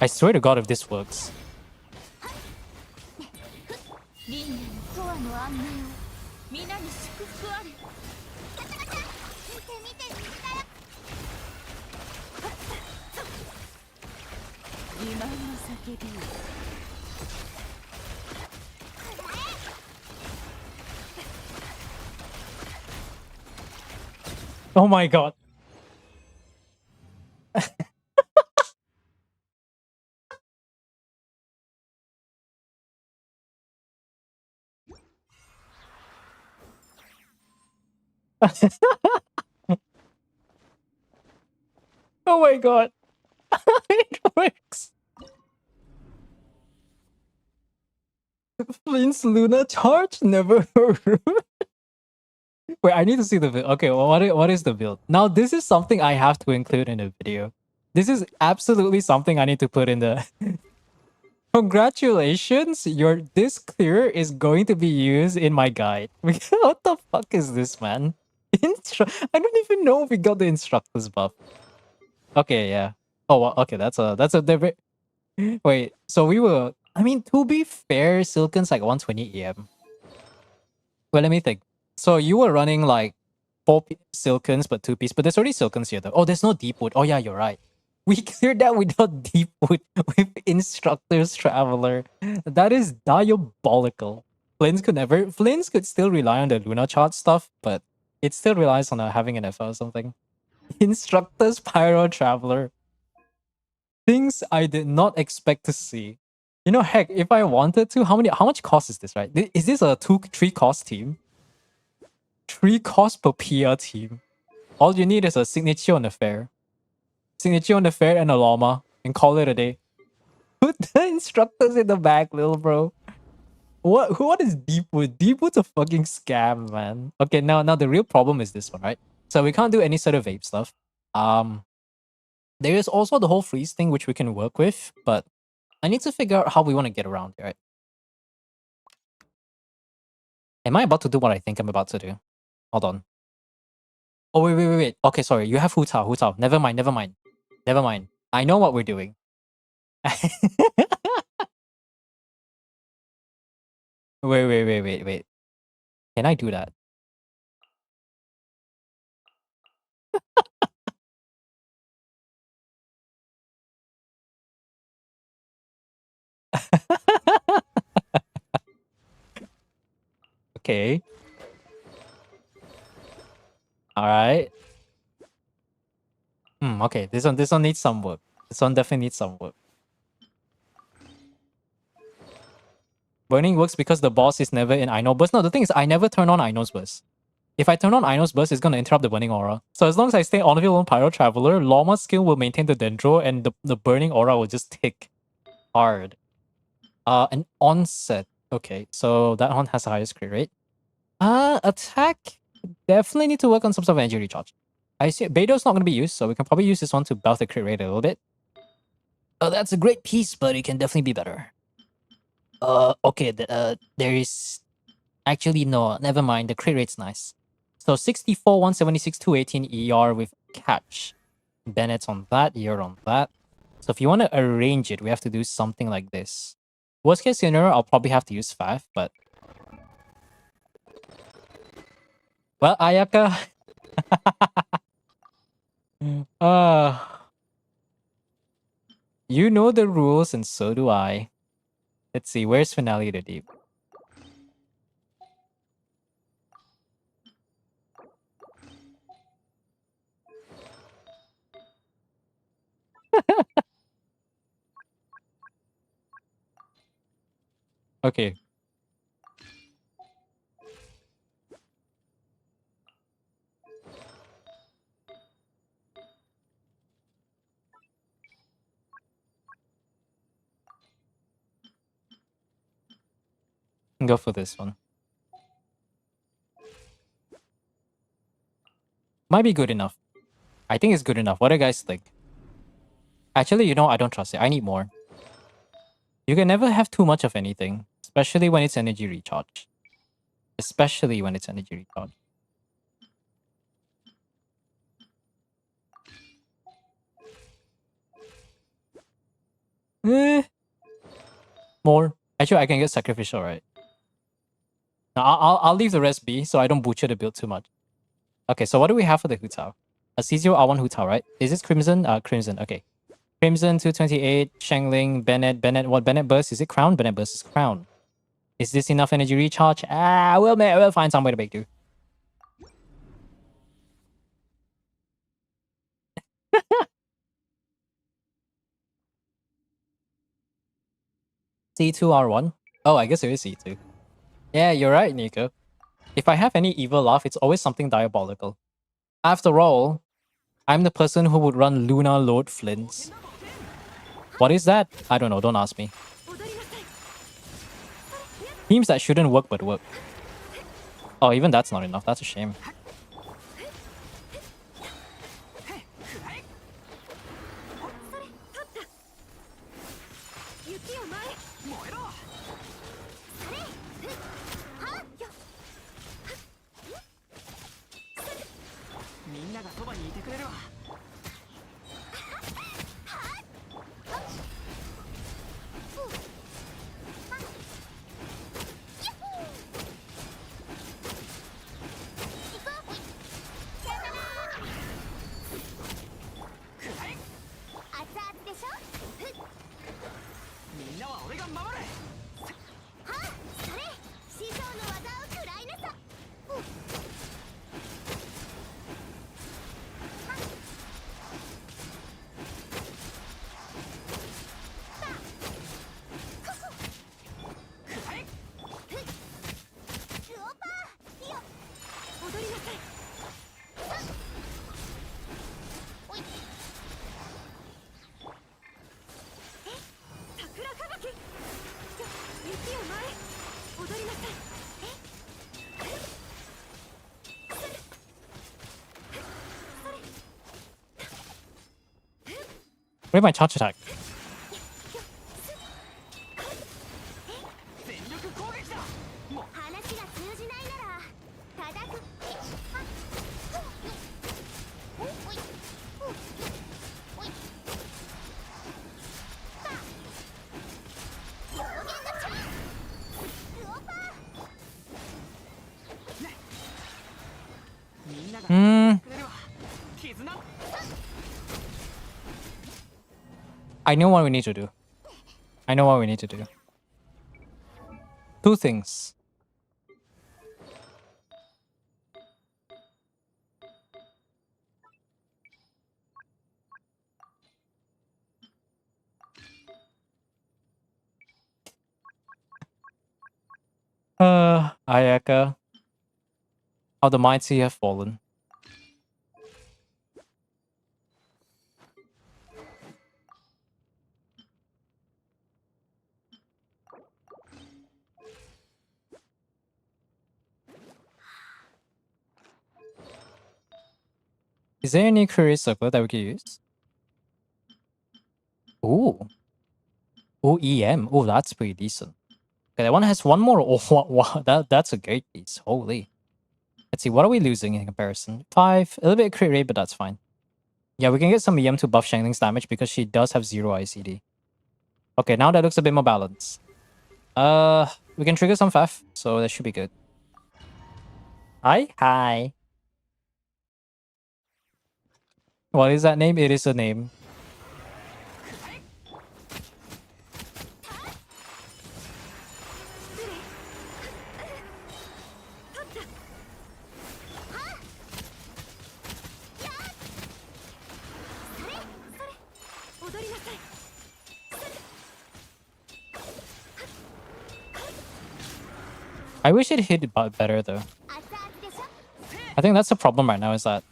I swear to God if this works. Oh my God. Oh my God. It works. Flint's Luna charge? Never heard. Wait, I need to see the build. Okay, well, what is the build? Now, this is something I have to include in a video. This is absolutely something I need to put in the... Congratulations, your this clear is going to be used in my guide. What the fuck is this, man? I don't even know if we got the instructors buff. Okay, yeah. Oh, well, okay, that's a different... Wait, so we were... I mean, to be fair, Silken's like 120 EM. Well, let me think. So you were running like 4 Silkens, but 2 piece, but there's already Silkens here though. Oh, there's no Deepwood. Oh yeah, you're right. We cleared that without Deepwood with Instructor's Traveler. That is diabolical. Flynn's could still rely on the Luna chart stuff, but it still relies on having an FR or something. Instructor's Pyro Traveler. Things I did not expect to see. You know, heck, if I wanted to, how much cost is this, right? Is this a 3 cost team? 3 cost per PR team. All you need is a signature on the fair. Signature on the fair and a llama, and call it a day. Put the instructors in the back, little bro. What is Deepwood? Deepwood's a fucking scam, man. Okay, now the real problem is this one, right? So we can't do any sort of vape stuff. There is also the whole freeze thing which we can work with, but I need to figure out how we want to get around it, right? Am I about to do what I think I'm about to do? Hold on. Oh, wait. Okay, sorry. You have Hu Tao. Never mind. I know what we're doing. Wait. Can I do that? Okay. Alright. Okay. This one needs some work. This one definitely needs some work. Burning works because the boss is never in Ino burst. No, the thing is I never turn on Ino's burst. If I turn on Ino's burst, it's gonna interrupt the burning aura. So as long as I stay on field on Pyro Traveler, Llama's skill will maintain the Dendro and the burning aura will just tick hard. An onset. Okay, so that one has the highest crit rate. Attack. Definitely need to work on some sort of energy recharge. I see Beto's not gonna be used, so we can probably use this one to buff the crit rate a little bit. Oh, that's a great piece, but it can definitely be better. Okay, there is... Actually, no, never mind. The crit rate's nice. So 64, 176, 218 ER with catch. Bennett's on that, you're on that. So if you want to arrange it, we have to do something like this. Worst case scenario, I'll probably have to use Faf, but... Well, Ayaka... You know the rules and so do I. Let's see, where's Finale the Deep? Okay. Go for this one. Might be good enough. I think it's good enough. What do you guys think? Actually, you know, I don't trust it. I need more. You can never have too much of anything, especially when it's energy recharge. Especially when it's energy recharge. More. Actually, I can get sacrificial, right? Now, I'll leave the rest be so I don't butcher the build too much. Okay, so what do we have for the Hu Tao? Asizio R1 Hu Tao, right? Is this Crimson? Crimson, okay. Crimson 228, Shangling, Bennett. What Bennett burst? Is it Crown? Bennett burst is Crown. Is this enough energy recharge? We'll find some way to make do. C2R1? Oh, I guess it is C2. Yeah, you're right, Nico. If I have any evil laugh, it's always something diabolical. After all, I'm the person who would run Luna Lord Flints. What is that? I don't know, don't ask me. Themes that shouldn't work but work. Oh, even that's not enough. That's a shame. Where's my charge attack? I know what we need to do. I know what we need to do. Two things. Ayaka. How the mighty have fallen. Is there any career circle that we could use? Ooh. Ooh, EM. Oh, that's pretty decent. Okay, that one has one more. Oh, wow, that's a great piece. Holy. Let's see, what are we losing in comparison? 5, a little bit of crit rate, but that's fine. Yeah, we can get some EM to buff Shangling's damage because she does have 0 ICD. Okay, now that looks a bit more balanced. We can trigger some FF, so that should be good. Hi. What is that name? It is a name. I wish it hit better though. I think that's the problem right now is that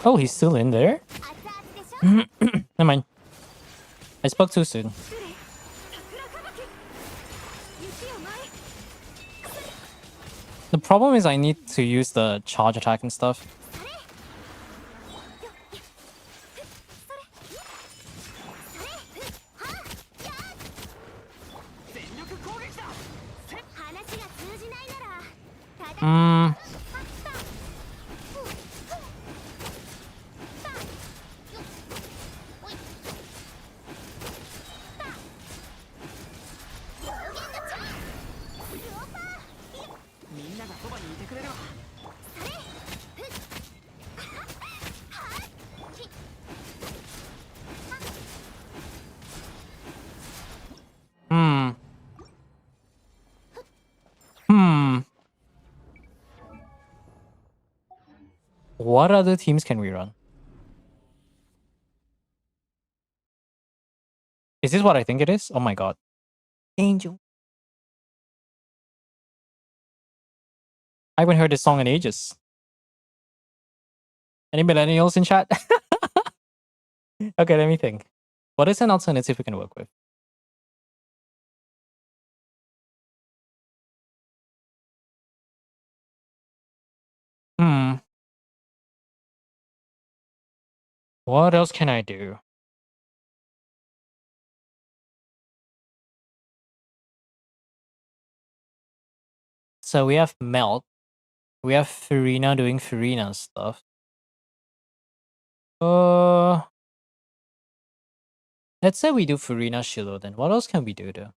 oh, he's still in there? Never mind. I spoke too soon. The problem is I need to use the charge attack and stuff. What other teams can we run? Is this what I think it is? Oh my god. Angel. I haven't heard this song in ages. Any millennials in chat? Okay, let me think. What is an alternative we can work with? Hmm. What else can I do? So we have Melt. We have Farina doing Farina stuff. Let's say we do Farina Shiloh then. What else can we do though?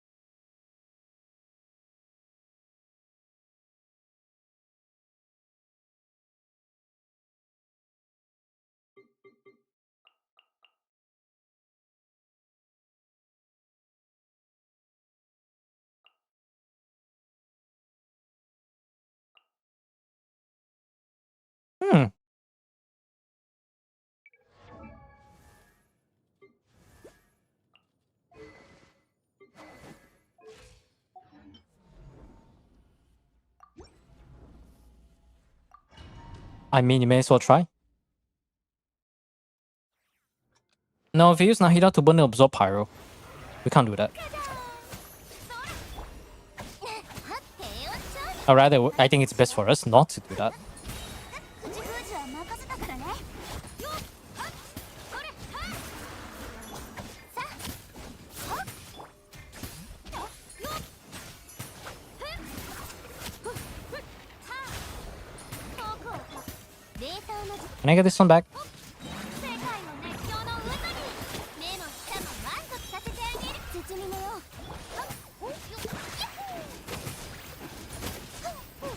Hmm. I mean, you may as well try. No, if you use Nahida to burn absorb Pyro, we can't do that. Or rather, I think it's best for us not to do that. 口封じは任せたからね。よっはっこれはっさあはっよっよっふっふっふっはあ遠くをデータをまず Can I get this one back? 世界を熱狂の渦に目の下も満足させてあげる包み目よはっおよっやっほーはっほー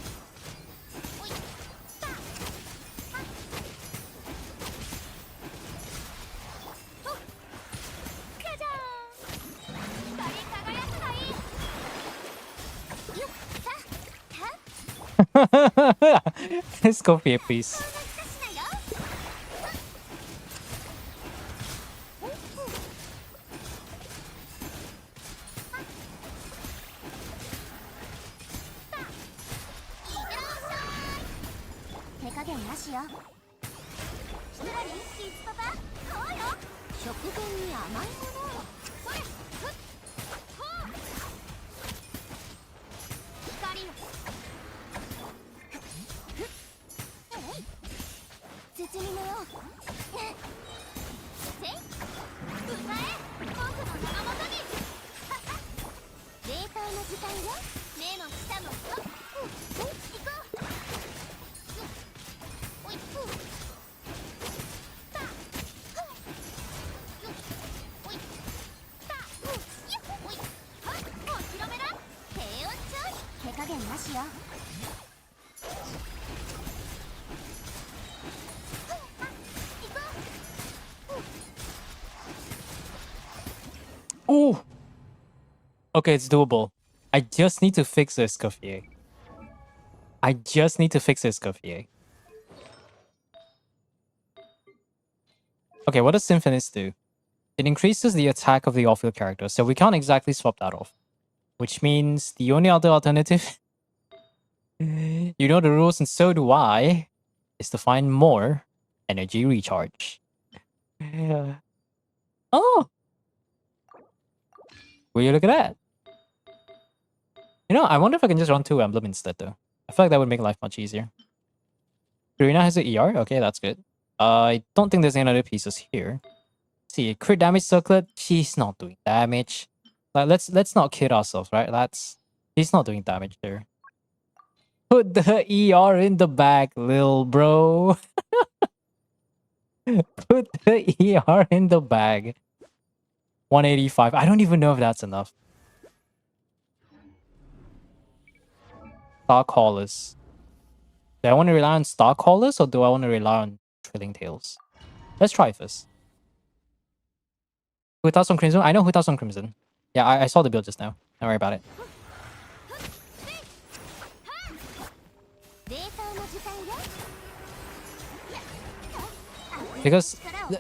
おいさあはっほっかじゃーん光り輝くがいいよっさあはっ Let's go here, please. こんな一品よほっほっ手加減なしよ。シトラにキッズパパ、そうよ。食前に甘いものを。それ、ふっ、ほう。光よ。ふっ、えい。包み目よ。せい。歌え、僕の名元に。はっは。データの時間よ。目の下も。はっ、行こう。おいふうたふうよおいたふうやっおいはっお披露目だ低温調理手加減なしよふうは行こう Oh! Okay, it's doable. I just need to fix this, Escoffier. I just need to fix this, Escoffier. Okay, what does Symphonis do? It increases the attack of the off-field character, so we can't exactly swap that off. Which means the only other alternative, you know the rules and so do I, is to find more energy recharge. Oh! Will you look at that? You know, I wonder if I can just run 2 Emblem instead though. I feel like that would make life much easier. Karina has an ER? Okay, that's good. I don't think there's any other pieces here. See, crit damage circlet, she's not doing damage. Like, let's not kid ourselves, right? He's not doing damage there. Put the ER in the bag, lil bro. Put the ER in the bag. 185. I don't even know if that's enough. Star Callers. Do I want to rely on Star Callers or do I want to rely on Trilling Tails? Let's try first. Who thoughts on Crimson? I know who thoughts on Crimson. Yeah, I saw the build just now. Don't worry about it. データの時間よやっ Because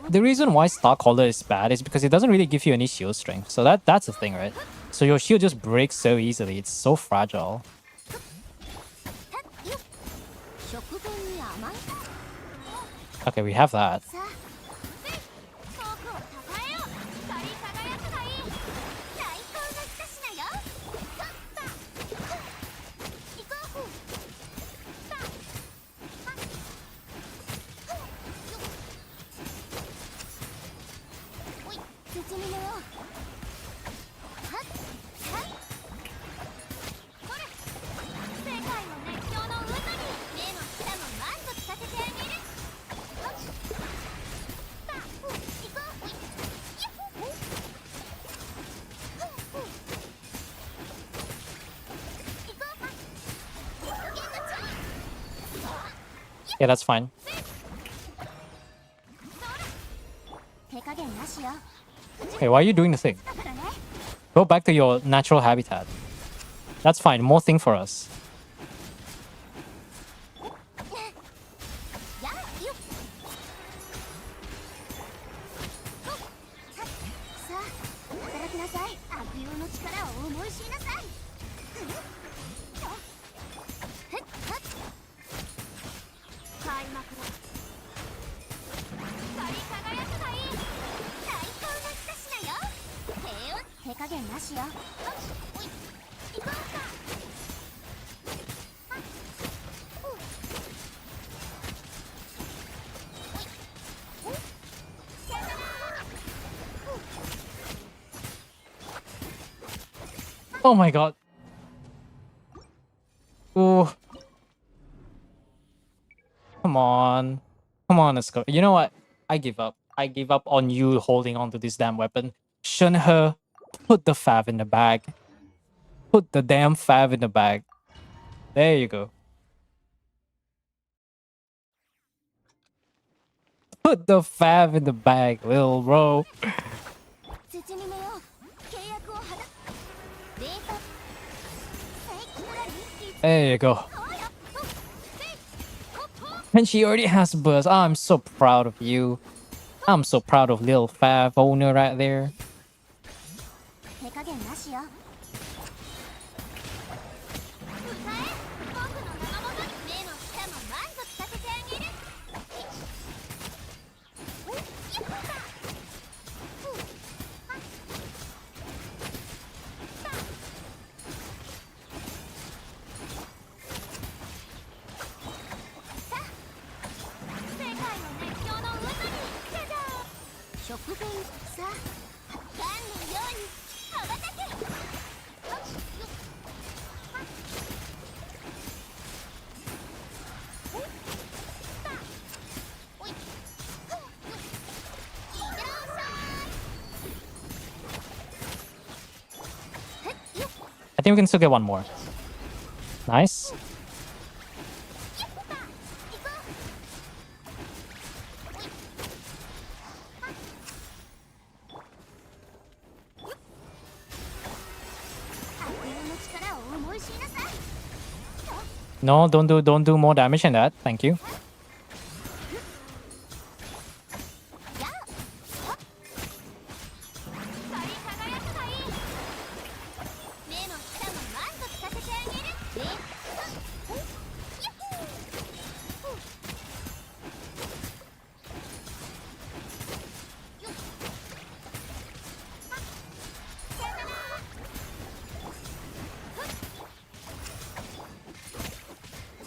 the reason why Stockholder is bad is because it doesn't really give you any shield strength. So that's the thing, right? So your shield just breaks so easily. It's so fragile. 食前に甘い Okay, we have that. さあ遠くをたたえよ光り輝くがいい最高の一品よさっさ行こうさおい包みのよはっはっこれ世界の熱狂の渦に目の下の満足させてあげるはっさあ行こうおいやっほっほっ行こうかゲームチャン Yeah, that's fine. 手加減なしよ Hey, why are you doing the thing? だからね Go back to your natural habitat. That's fine. More thing for us. やっよっほっさあ働きなさい悪用の力を思い知りなさいふっふっふっ開幕だ光り輝くがいい最高の一品よ手加減なしよはっおい行こうかはっおうおいおさよなら Oh my god. Ooh. Come on. Come on, let's go. You know what? I give up. I give up on you holding on to this damn weapon. Shunhe, put the fav in the bag. Put the damn fav in the bag. There you go. Put the fav in the bag, little bro. 包み目よ契約をはだデータ正規ならリ There you go. こうよほっせいほっほっ And she already has burst. I'm so proud of you. I'm so proud of little fav owner right there. 手加減なしよ歌え僕の名のもとに目の下も満足させてあげるおやったふうはっさあさあ世界の熱狂の渦にじゃじゃー食前さあガンのように羽ばたけはっよっはっおっさあおいふっよっいってらっしゃいへっよっ I think we can still get one more. Nice. やった行こうおいはっ悪用の力を思い知りなさい No, don't do more damage than that. Thank you. やっほっ光り輝くがいい目の下も満足させてあげるでほっやっほーふうよっはっさよならふっはっ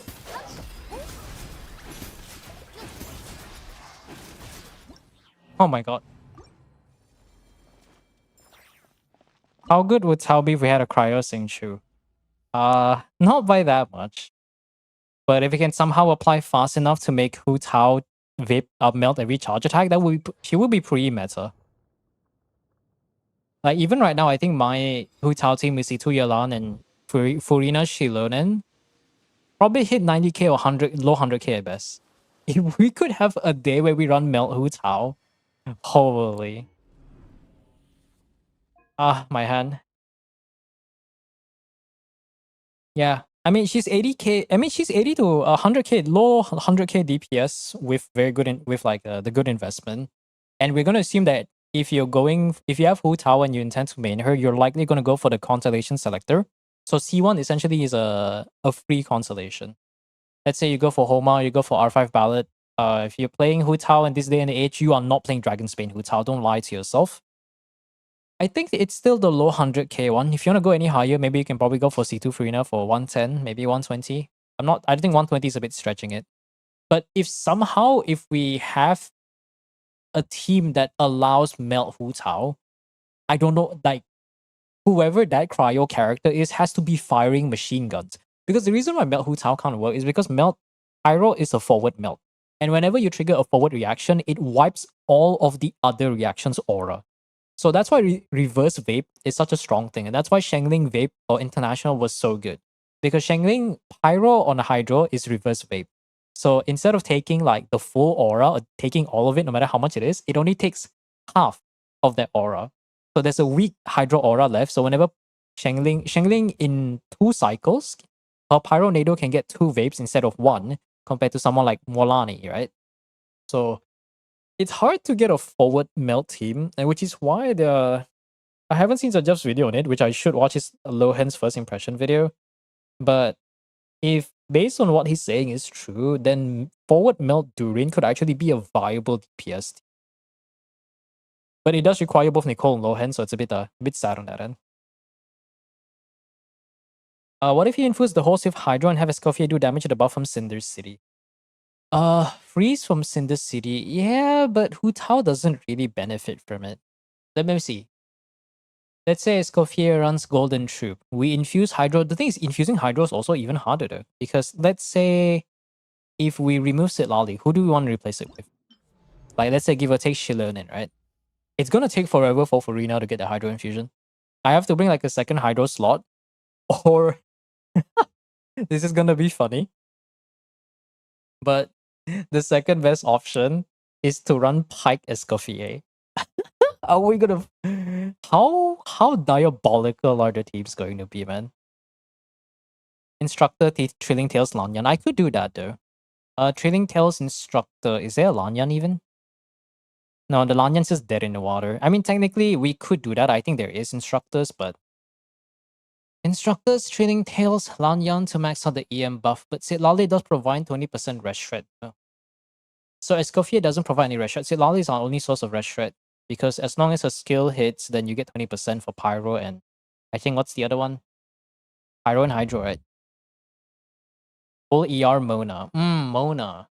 ほっ Oh my god. How good would Tao be if we had a cryo sing Chu? Not by that much. But if we can somehow apply fast enough to make Hu Tao Vip melt every charge attack, that would be, she would be pretty meta. Like even right now, I think my Hu Tao team is Itu Yalan and Furina Shilonen probably hit 90k or 100 low 100k at best. If we could have a day where we run melt Hu Tao, holy. Ah, my hand. Yeah, I mean, she's 80k. I mean, she's 80 to 100k, low 100k DPS with very good with like the good investment. And we're gonna assume that if you have Hu Tao and you intend to main her, you're likely gonna go for the constellation selector. So C1 essentially is a free constellation. Let's say you go for Homa, you go for R5 Ballad. If you're playing Hu Tao in this day and age, you are not playing Dragon's Bane Hu Tao. Don't lie to yourself. I think it's still the low 100k one. If you want to go any higher, maybe you can probably go for C2 Farina for 110, maybe 120. I think 120 is a bit stretching it. But if we have a team that allows Melt Hu Tao, I don't know, like whoever that cryo character is has to be firing machine guns. Because the reason why Melt Hu Tao can't work is because Melt Pyro is a forward melt. And whenever you trigger a forward reaction, it wipes all of the other reactions aura. So that's why reverse vape is such a strong thing. And that's why Shangling Vape or International was so good. Because Shangling Pyro on a Hydro is reverse vape. So instead of taking like the full aura or taking all of it, no matter how much it is, it only takes half of that aura. So there's a weak Hydro aura left. So whenever Shangling in 2 cycles, her Pyro Nado can get 2 vapes instead of 1 compared to someone like Molani, right? So it's hard to get a forward melt team, and which is why I haven't seen Sajab's video on it, which I should watch his Lohan's first impression video. But if based on what he's saying is true, then forward melt Durin could actually be a viable DPS team. But it does require both Nicole and Lohan, so it's a bit sad on that end. What if you infuse the whole Swift Hydro and have Escoffier do damage to the buff from Cinder City? Freeze from Cinder City. Yeah, but Hu Tao doesn't really benefit from it. Let me see. Let's say Escoffier runs Golden Troop. We infuse Hydro. The thing is, infusing Hydro is also even harder though. Because let's say if we remove Sitlali, who do we want to replace it with? Like, let's say give or take Shilonen, right? It's gonna take forever for Farina to get the Hydro infusion. I have to bring like a second Hydro slot. Or this is gonna be funny. But the second best option is to run Pike Escoffier. Are we gonna... How diabolical are the teams going to be, man? Instructor Trailing Tails Lanyan. I could do that though. Trailing Tails Instructor. Is there a Lanyan even? No, the Lanyan's just dead in the water. I mean, technically, we could do that. I think there is Instructors, but... Instructors, Trailing Tails, Lanyan to max out the EM buff, but Sitlali does provide 20% rest shred. So Escoffier doesn't provide any rest shred. Sitlali is our only source of rest shred, because as long as her skill hits, then you get 20% for Pyro and... I think what's the other one? Pyro and Hydro, right? Full ER Mona. Mona.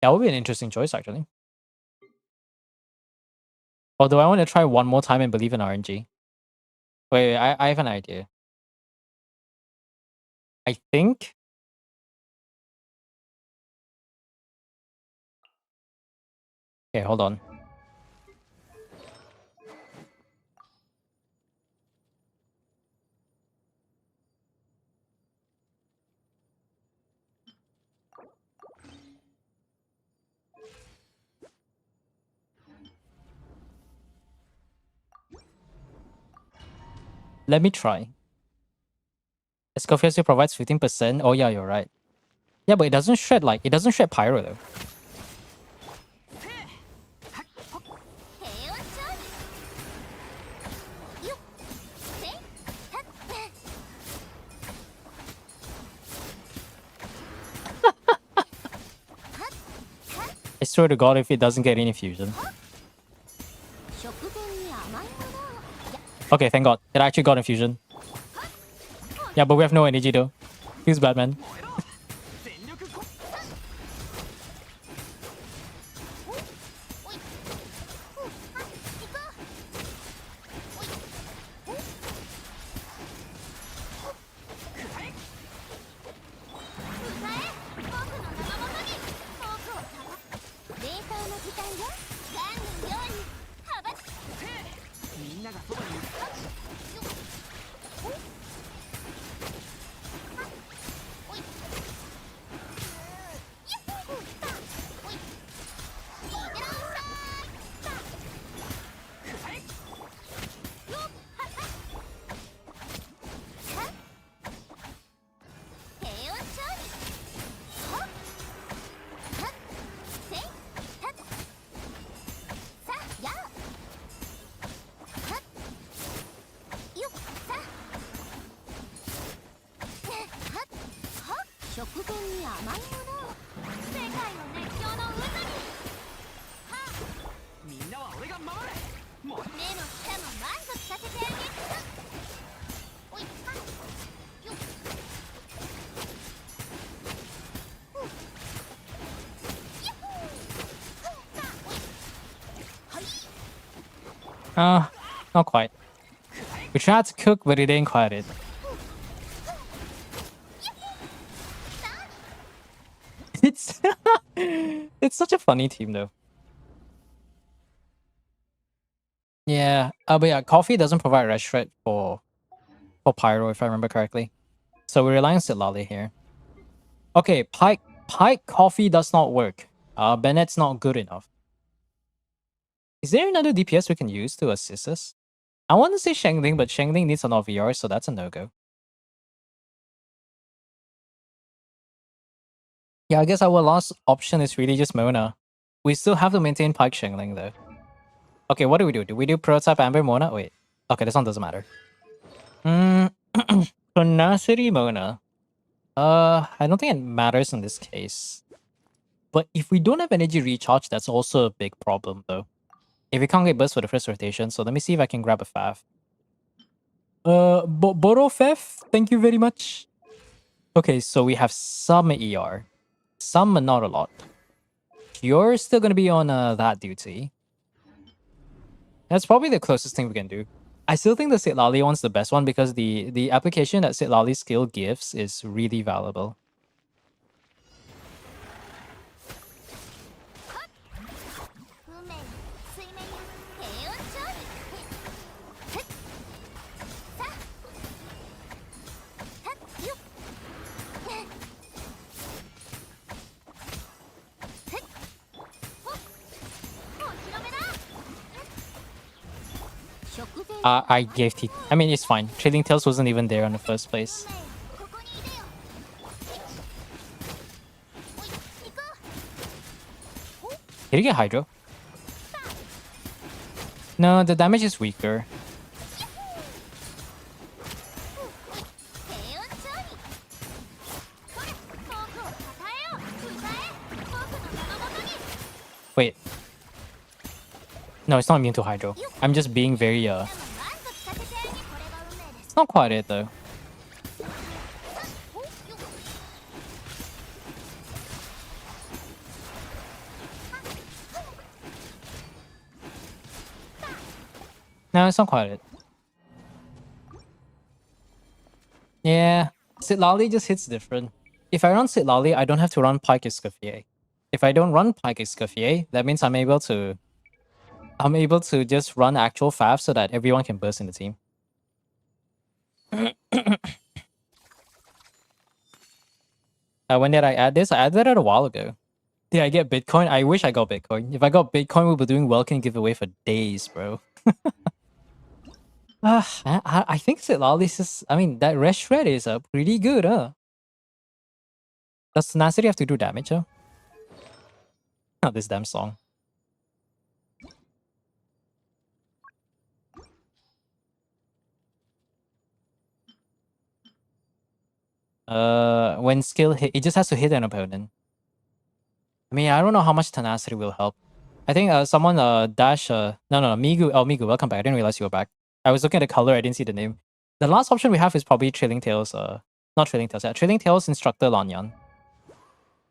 That would be an interesting choice, actually. Although I want to try one more time and believe in RNG. Wait, I have an idea. I think... Okay, hold on. Let me try. Escoffier still provides 15%. Oh yeah, you're right. Yeah, but it doesn't shred Pyro though. I swear to God, if it doesn't get any fusion. Okay, thank God. It actually got infusion. Yeah, but we have no energy though. Feels bad, man. 甘いものを世界の熱狂の渦にみんなは俺が守れ目も舌も満足させてあげるおいはよっNot quite. We tried to cook, but it ain't quite it. It's it's such a funny team though. Yeah, but yeah, coffee doesn't provide rest threat for Pyro if I remember correctly. So we're relying on Sitlali here. Okay, Pike coffee does not work. Bennett's not good enough. Is there another DPS we can use to assist us? I want to say Shengling, but Shengling needs a lot of VR, so that's a no-go. Yeah, I guess our last option is really just Mona. We still have to maintain Pike Shengling though. Okay, what do we do? Do we do Prototype Amber Mona? Wait. Okay, this one doesn't matter. Tenacity Mona. I don't think it matters in this case. But if we don't have energy recharge, that's also a big problem though. If we can't get burst for the first rotation, so let me see if I can grab a Fav. Boro Fav, thank you very much. Okay, so we have some ER. Some, but not a lot. You're still gonna be on that duty. That's probably the closest thing we can do. I still think the Sitlali one's the best one because the application that Sitlali's skill gives is really valuable. I gave T. I mean, it's fine. Trailing Tails wasn't even there in the first place. Did he get Hydro? No, the damage is weaker. Wait. No, it's not immune to Hydro. I'm just being very, It's not quite it, though. No, it's not quite it. Yeah, Sitlali just hits different. If I run Sitlali, I don't have to run Pike Escoffier. If I don't run Pike Escoffier, that means I'm able to just run actual Fav so that everyone can burst in the team. When did I add this? I added it a while ago. Did I get Bitcoin? I wish I got Bitcoin. If I got Bitcoin, we'll be doing Welkin giveaway for days, bro. I think Sitlali's is... I mean, that rest shred is pretty good, huh? Does Tenacity have to do damage, huh? Not this damn song. When skill hit, it just has to hit an opponent. I mean, I don't know how much Tenacity will help. I think someone dash no Migu. Oh, Migu, welcome back. I didn't realize you were back. I was looking at the color, I didn't see the name. The last option we have is probably Trailing Tails, not Trailing Tails, yeah, Trailing Tails Instructor Lanyan.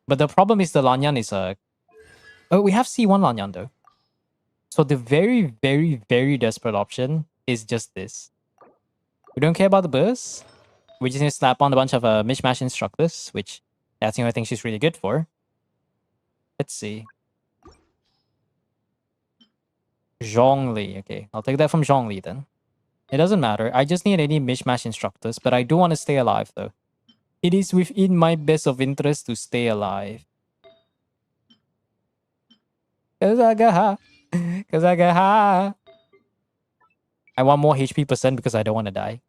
But the problem is the Lanyan is oh, we have C1 Lanyan though. So the very, very, very desperate option is just this. We don't care about the burst. We just need to slap on a bunch of mishmash instructors, which that's the only thing she's really good for. Let's see. Zhongli. Okay, I'll take that from Zhongli then. It doesn't matter. I just need any mishmash instructors, but I do want to stay alive though. It is within my best of interest to stay alive. Cause I got high. Cause I got high. I want more HP percent because I don't want to die.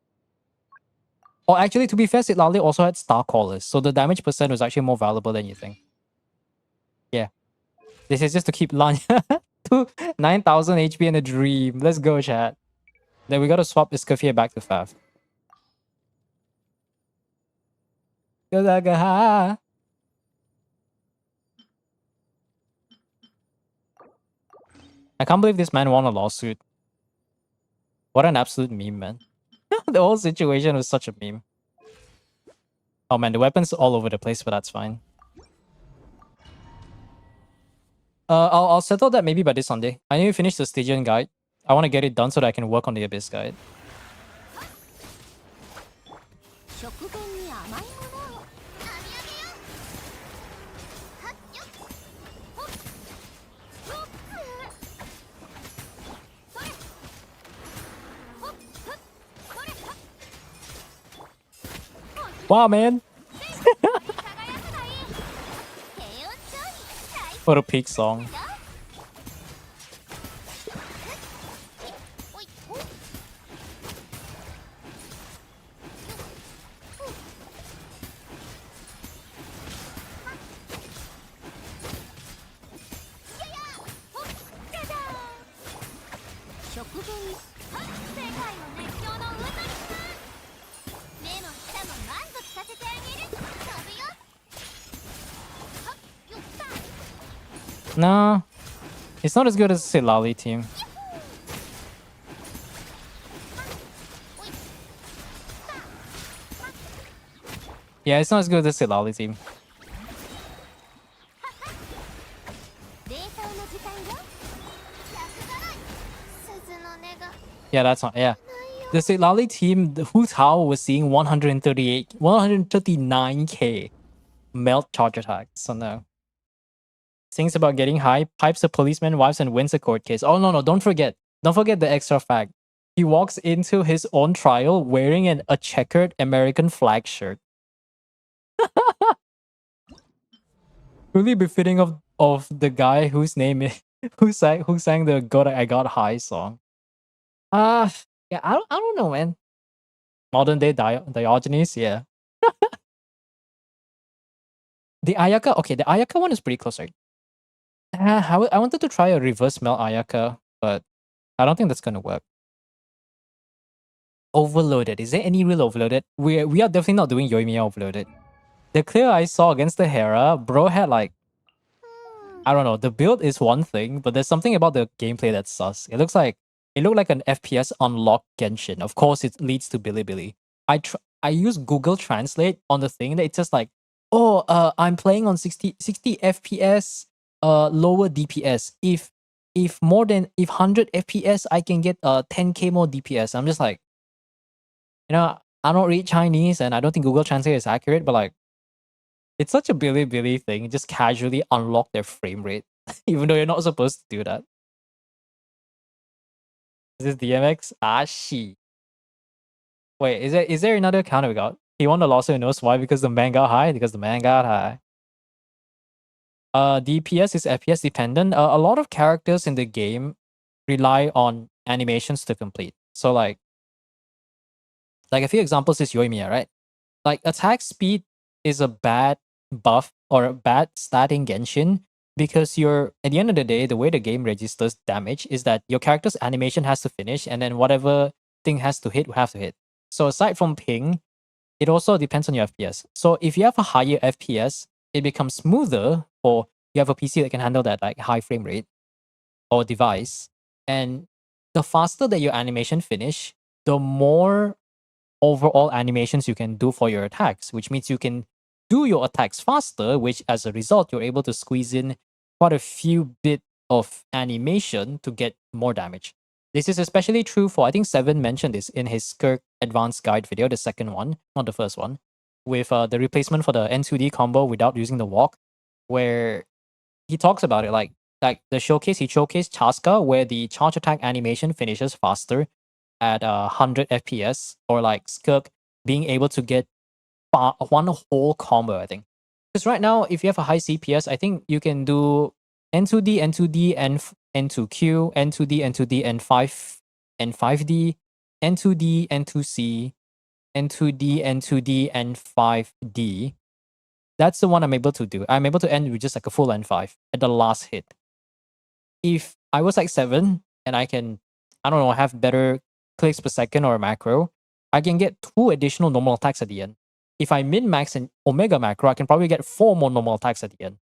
Oh, actually, to be fair, Sitlali also had Star Callers, so the damage percent was actually more valuable than you think. Yeah. This is just to keep Lanya to 9,000 HP in a dream. Let's go, chat. Then we gotta swap Escoffier back to Fav. Cause I got high. I can't believe this man won a lawsuit. What an absolute meme, man. The whole situation was such a meme. Oh man, the weapon's all over the place, but that's fine. I'll settle that maybe by this Sunday. I need to finish the Stygian guide. I want to get it done so that I can work on the Abyss guide. 食前に甘いものをあげあげよはっよっほっよっそれほっふっそれはっ Wow, man. 輝くがいい低温調理最 What a peak song. 高おいおっ 食後に世界の熱狂の渦に目も舌も満足させてあげる飛ぶよはっよった Nah. It's not as good as the Silali team. おい Yeah, it's not as good as the Silali team. 冷凍の時間よ逆だらい鈴の音が Yeah, that's not. Yeah. The Silali team, the Hu Tao was seeing 139k melt charge attacks. So no. Sings about getting high, pipes a policeman, wives, and wins a court case. Oh no, don't forget. Don't forget the extra fact. He walks into his own trial wearing a checkered American flag shirt. Really befitting of the guy whose name is who sang the "God I Got High" song. Yeah, I don't know, man. Modern day Diogenes, yeah. The Ayaka, okay, the Ayaka one is pretty close, right? I wanted to try a reverse melt Ayaka, but I don't think that's gonna work. Overloaded. Is there any real overloaded? We are definitely not doing Yoimiya overloaded. The clear I saw against the Hera, bro had like, I don't know, the build is one thing, but there's something about the gameplay that's sus. It looked like an FPS unlocked Genshin. Of course, it leads to Bilibili. I use Google Translate on the thing that it's just like, oh, I'm playing on 60 FPS, lower DPS. If 100 FPS, I can get 10k more DPS. I'm just like, I don't read Chinese and I don't think Google Translate is accurate, but like, it's such a Bilibili thing. Just casually unlock their frame rate, even though you're not supposed to do that. Is this DMX? She. Wait, is there another account we got? He won the lawsuit and knows why? Because the man got high? Because the man got high. DPS is FPS dependent. A lot of characters in the game rely on animations to complete. So like a few examples is Yoimiya, right? Like attack speed is a bad buff or a bad stat in Genshin because at the end of the day, the way the game registers damage is that your character's animation has to finish and then whatever thing has to hit will have to hit. So aside from ping, it also depends on your FPS. So if you have a higher FPS, it becomes smoother, or you have a PC that can handle that like high frame rate or device. And the faster that your animation finish, the more overall animations you can do for your attacks, which means you can do your attacks faster, which as a result, you're able to squeeze in quite a few bit of animation to get more damage. This is especially true for, I think Seven mentioned this in his Skirk Advanced Guide video, the second one, not the first one, with the replacement for the N2D combo without using the walk, where he talks about it like the showcase, he showcased Chaska, where the charge attack animation finishes faster at 100 FPS, or like Skirk being able to get one whole combo, I think. Because right now, if you have a high CPS, I think you can do N2D, N2D, N2Q, N2D, N2D, N5, N5D, N2D, N2C, N2D, N2D, N5D. That's the one I'm able to do. I'm able to end with just like a full N5 at the last hit. If I was like 7 and I can, I don't know, have better clicks per second or a macro, I can get 2 additional normal attacks at the end. If I min-max an Omega macro, I can probably get 4 more normal attacks at the end.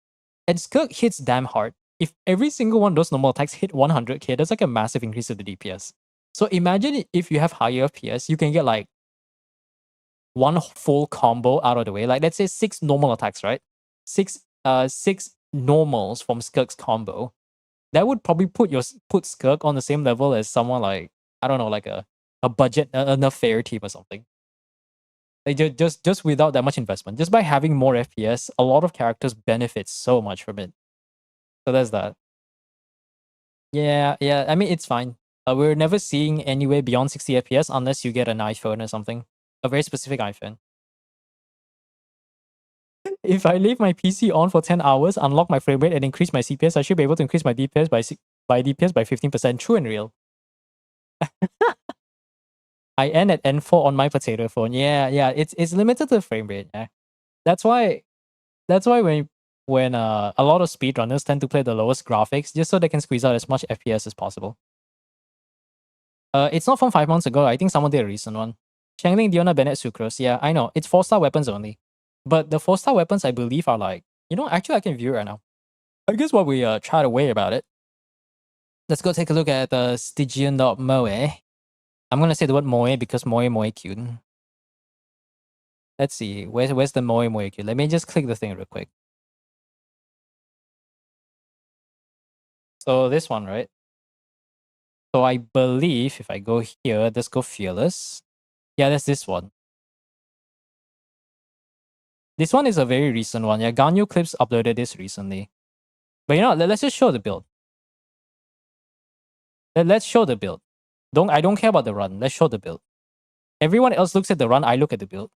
And Skirk hits damn hard. if every single one of those normal attacks hit 100k, that's like a massive increase to the DPS. So imagine if you have higher FPS, you can get like one full combo out of the way. Like let's say 6 normal attacks, right? Six normals from Skirk's combo. That would probably put Skirk on the same level as someone like, I don't know, like a budget a fair team or something. Like just without that much investment, just by having more FPS, a lot of characters benefit so much from it. So there's that. Yeah. I mean, it's fine. We're never seeing anywhere beyond 60 FPS unless you get an iPhone or something, a very specific iPhone. If I leave my PC on for 10 hours, unlock my frame rate, and increase my CPS, I should be able to increase my DPS by 15%. True and real. I end at N4 on my potato phone. Yeah. It's limited to the frame rate. Yeah. That's why when a lot of speedrunners tend to play the lowest graphics just so they can squeeze out as much FPS as possible. It's not from 5 months ago. I think someone did a recent one. Shangling, Diona, Bennett, Sucrose. Yeah, I know. It's 4-star weapons only. But the 4-star weapons, I believe, are like, actually, I can view it right now. I guess while we chat away about it, let's go take a look at Stygian.moe. I'm going to say the word moe because moe cute. Let's see. Where's the moe cute? Let me just click the thing real quick. So this one, right? So I believe if I go here, let's go fearless. Yeah, that's this one. This one is a very recent one. Yeah, Ganyu Clips uploaded this recently. But let's just show the build. Let's show the build. I don't care about the run. Let's show the build. Everyone else looks at the run. I look at the build.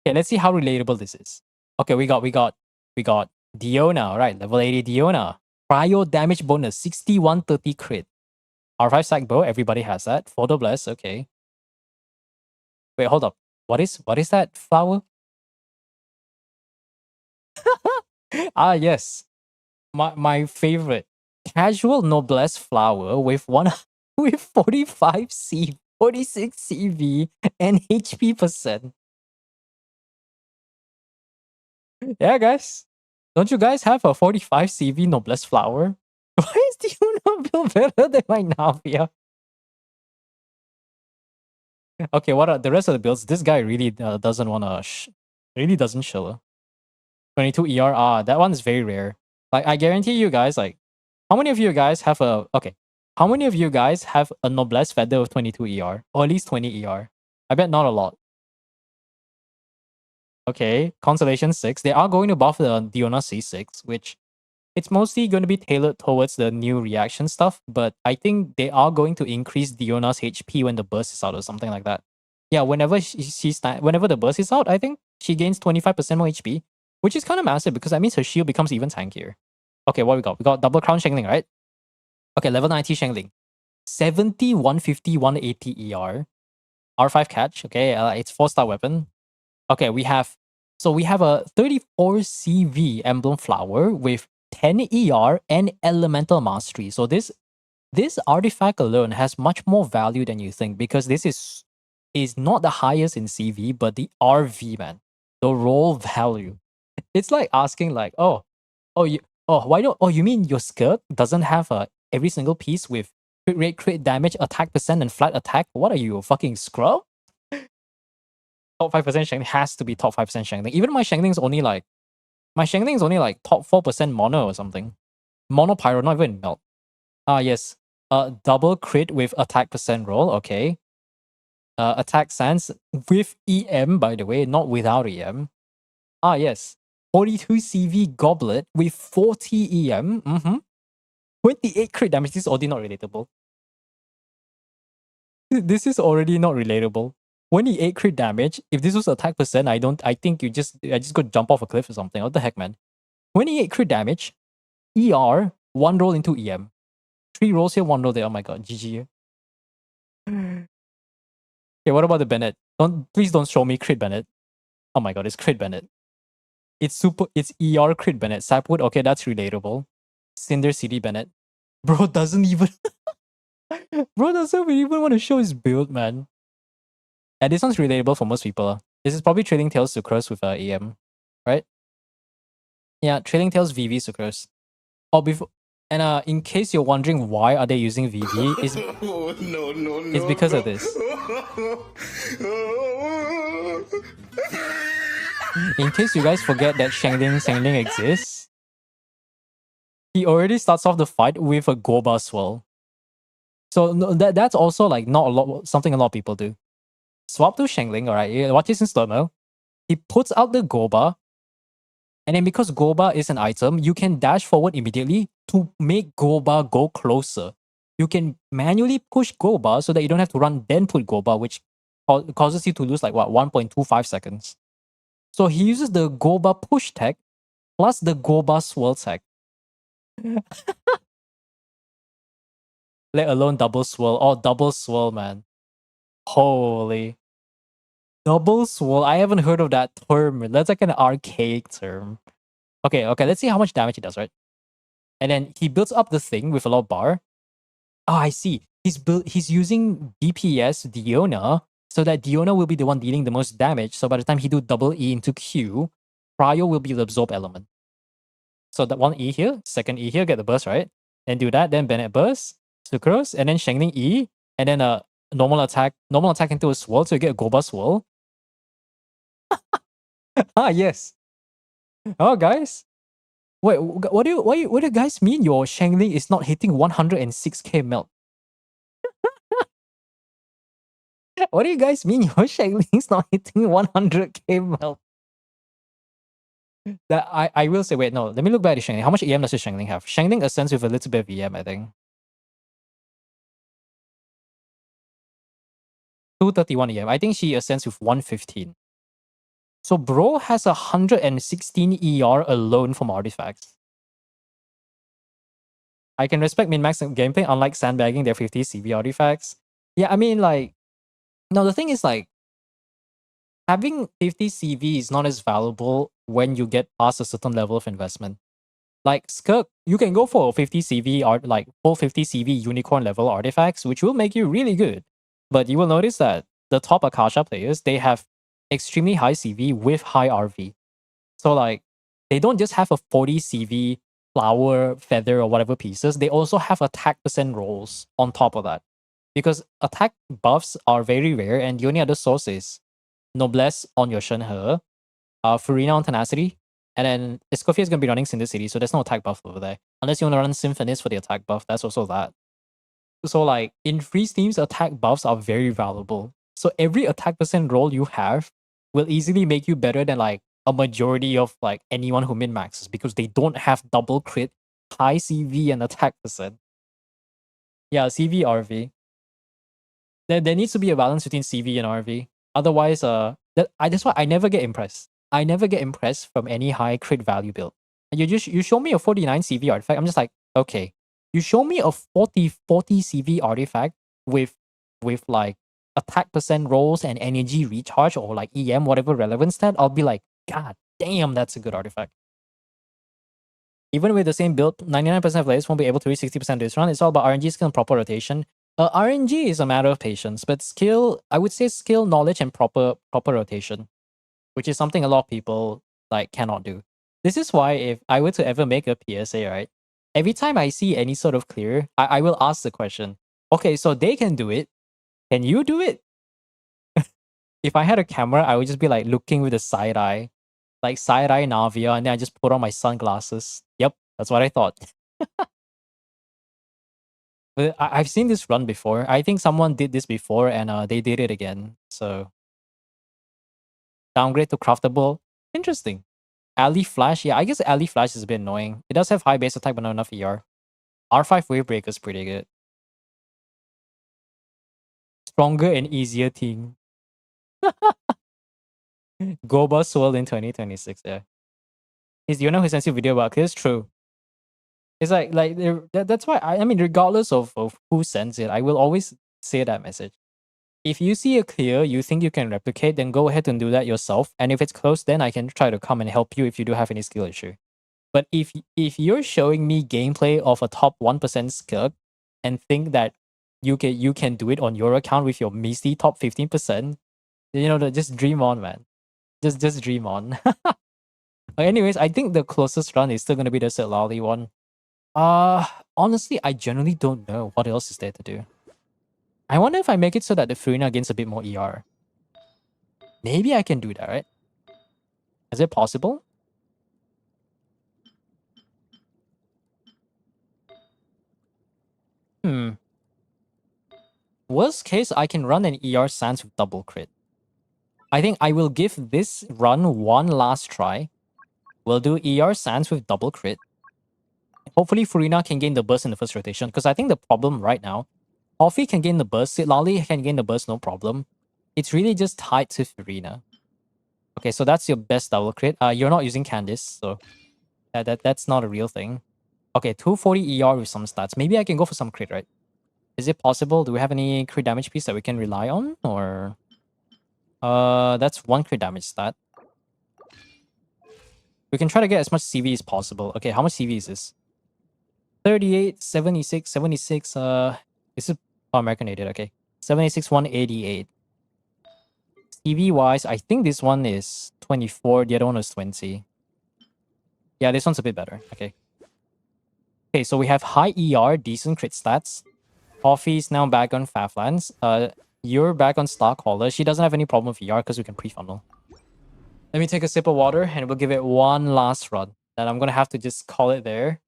Okay, let's see how relatable this is. Okay, we got Diona, right? Level 80 Diona. Cryo damage bonus, 6130 crit. R5 sack bow, everybody has that. Photo bless, okay. Wait, hold up. What is that flower? Yes. My favorite. Casual noblesse flower with with 46 CV and HP %. Yeah, guys. Don't you guys have a 45 CV noblesse flower? Why is Diona build better than my Navia? Okay, what are the rest of the builds? This guy really doesn't want to really doesn't show. 22 ER. That one's very rare. Like I guarantee you guys, like, how many of you guys have a how many of you guys have a noblesse feather of 22 ER? Or at least 20 ER? I bet not a lot. Okay, Constellation 6. They are going to buff the Diona C6, which it's mostly going to be tailored towards the new reaction stuff, but I think they are going to increase Diona's HP when the burst is out or something like that. Yeah, whenever whenever the burst is out, I think she gains 25% more HP, which is kind of massive because that means her shield becomes even tankier. Okay, what we got? We got double crown Shangling, right? Okay, level 90 Shangling. 70, 150, 180 ER. R5 catch, okay, it's 4-star weapon. Okay, we have a 34 CV emblem flower with 10 ER and elemental mastery. So this artifact alone has much more value than you think because this is not the highest in CV, but the RV, man. The roll value. It's like asking like, you mean your skirt doesn't have every single piece with crit rate, crit damage, attack percent, and flat attack? What are you, a fucking scrub? Top 5% Shangling has to be top 5% Shangling. Even my Shangling's only like top 4% mono or something. Mono pyro, not even melt. Yes. Double crit with attack percent roll, okay. Attack sense with EM, by the way, not without EM. Yes. 42 CV goblet with 40 EM. 28 crit damage. This is already not relatable. This is already not relatable. 28 crit damage. If this was attack percent, I think I just go jump off a cliff or something. What the heck, man? 28 crit damage. ER, 1 roll into EM. 3 rolls here, 1 roll there. Oh my god, GG. Okay, what about the Bennett? Please don't show me crit Bennett. Oh my god, it's crit Bennett. It's ER crit Bennett. Sapwood, okay, that's relatable. Cinder City Bennett. Bro doesn't even Bro doesn't even want to show his build, man. And this one's relatable for most people. This is probably Trading Tails Sucrose with EM, right? Yeah, Trailing Tails VV Sucrose. Oh, before and in case you're wondering why are they using VV, is it's because of this. In case you guys forget that Shangling exists, he already starts off the fight with a Goba swirl. So no, that's also like not a lot something a lot of people do. Swap to Shangling, alright, watch this in slow-mo. He puts out the Goba, and then because Goba is an item, you can dash forward immediately to make Goba go closer. You can manually push Goba so that you don't have to run then put Goba, which causes you to lose like what 1.25 seconds. So he uses the Goba push tech plus the Goba swirl tech. Let alone double swirl. Oh, double swirl, man. Holy. Double swirl. I haven't heard of that term. That's like an archaic term. Okay, let's see how much damage he does, right? And then he builds up the thing with a lot of bar. Oh, I see. He's using DPS Diona so that Diona will be the one dealing the most damage. So by the time he do double E into Q, Cryo will be the absorb element. So that one E here, second E here, get the burst, right? And do that, then Bennett burst, Sucrose, and then Shangling E, and then a normal attack into a swirl, so you get a Goba swirl. Ah, yes. Oh, guys. Wait, what do you guys mean your Shangling is not hitting 106k melt? What do you guys mean your Shangling is not hitting 100k melt? That I will say, wait, no, let me look back at Shangling. How much EM does your Shangling have? Shangling ascends with a little bit of EM, I think. 231 EM. I think she ascends with 115. So bro has 116 ER alone from artifacts. I can respect min-max gameplay, unlike sandbagging their 50 CV artifacts. Yeah, I mean, like, no, the thing is, like, having 50 CV is not as valuable when you get past a certain level of investment. Like, Skirk, you can go for 50 CV art, like, full 50 CV unicorn level artifacts, which will make you really good. But you will notice that the top Akasha players, they have extremely high CV with high RV. So, like, they don't just have a 40 CV flower, feather, or whatever pieces, they also have attack percent rolls on top of that. Because attack buffs are very rare, and the only other source is Noblesse on your Shenhe, Furina on Tenacity, and then Escoffier is going to be running Cinder City, so there's no attack buff over there. Unless you want to run Symphonist for the attack buff, that's also that. So, like, in freeze teams, attack buffs are very valuable. So every attack percent roll you have will easily make you better than, like, a majority of, like, anyone who min-maxes, because they don't have double crit, high CV, and attack percent. Yeah, CV, RV. There needs to be a balance between CV and RV. Otherwise, that's why I never get impressed. I never get impressed from any high crit value build. You show me a 49 CV artifact, I'm just like, okay. You show me a 40 CV artifact with like attack percent rolls and energy recharge or like EM, whatever relevant stat, I'll be like, God damn, that's a good artifact. Even with the same build, 99% of players won't be able to reach 60% this run. It's all about RNG skill and proper rotation. RNG is a matter of patience, but skill, I would say skill, knowledge, and proper rotation, which is something a lot of people like cannot do. This is why if I were to ever make a PSA, right, every time I see any sort of clear, I will ask the question, okay, so they can do it. Can you do it? If I had a camera, I would just be like looking with a side eye, like side eye Navia, and then I just put on my sunglasses. Yep, that's what I thought. But I've seen this run before. I think someone did this before and they did it again. So downgrade to craftable. Interesting. Alley Flash. Yeah, I guess Alley Flash is a bit annoying. It does have high base attack but not enough ER. R5 Wave Breaker is pretty good. Stronger and easier team. Goba Swirl in 2026. Yeah. Is the owner who sends you video about this? True. It's like that's why I mean, regardless of who sends it, I will always say that message. If you see a clear you think you can replicate, then go ahead and do that yourself. And if it's close, then I can try to come and help you if you do have any skill issue. But if you're showing me gameplay of a top 1% skill and think that you can do it on your account with your measly top 15%, just dream on, man. Just dream on. Anyways, I think the closest run is still gonna be the Silali one. Honestly, I generally don't know what else is there to do. I wonder if I make it so that the Furina gains a bit more ER. Maybe I can do that, right? Is it possible? Worst case, I can run an ER Sans with double crit. I think I will give this run one last try. We'll do ER Sans with double crit. Hopefully Furina can gain the burst in the first rotation, because I think the problem right now, Toffee can gain the burst, Lali can gain the burst, no problem. It's really just tied to Furina. Okay, so that's your best double crit. You're not using Candice, so that's not a real thing. Okay, 240 ER with some stats. Maybe I can go for some crit, right? Is it possible? Do we have any crit damage piece that we can rely on? Or that's one crit damage stat. We can try to get as much CV as possible. Okay, how much CV is this? 38, 76, 76. This is American aided, okay. 76, 188. CV wise, I think this one is 24, the other one is 20. Yeah, this one's a bit better. Okay. Okay, so we have high ER, decent crit stats. Coffee's now back on Faflands. You're back on Starcaller. She doesn't have any problem with ER because we can pre-funnel. Let me take a sip of water and we'll give it one last run. And I'm gonna have to just call it there.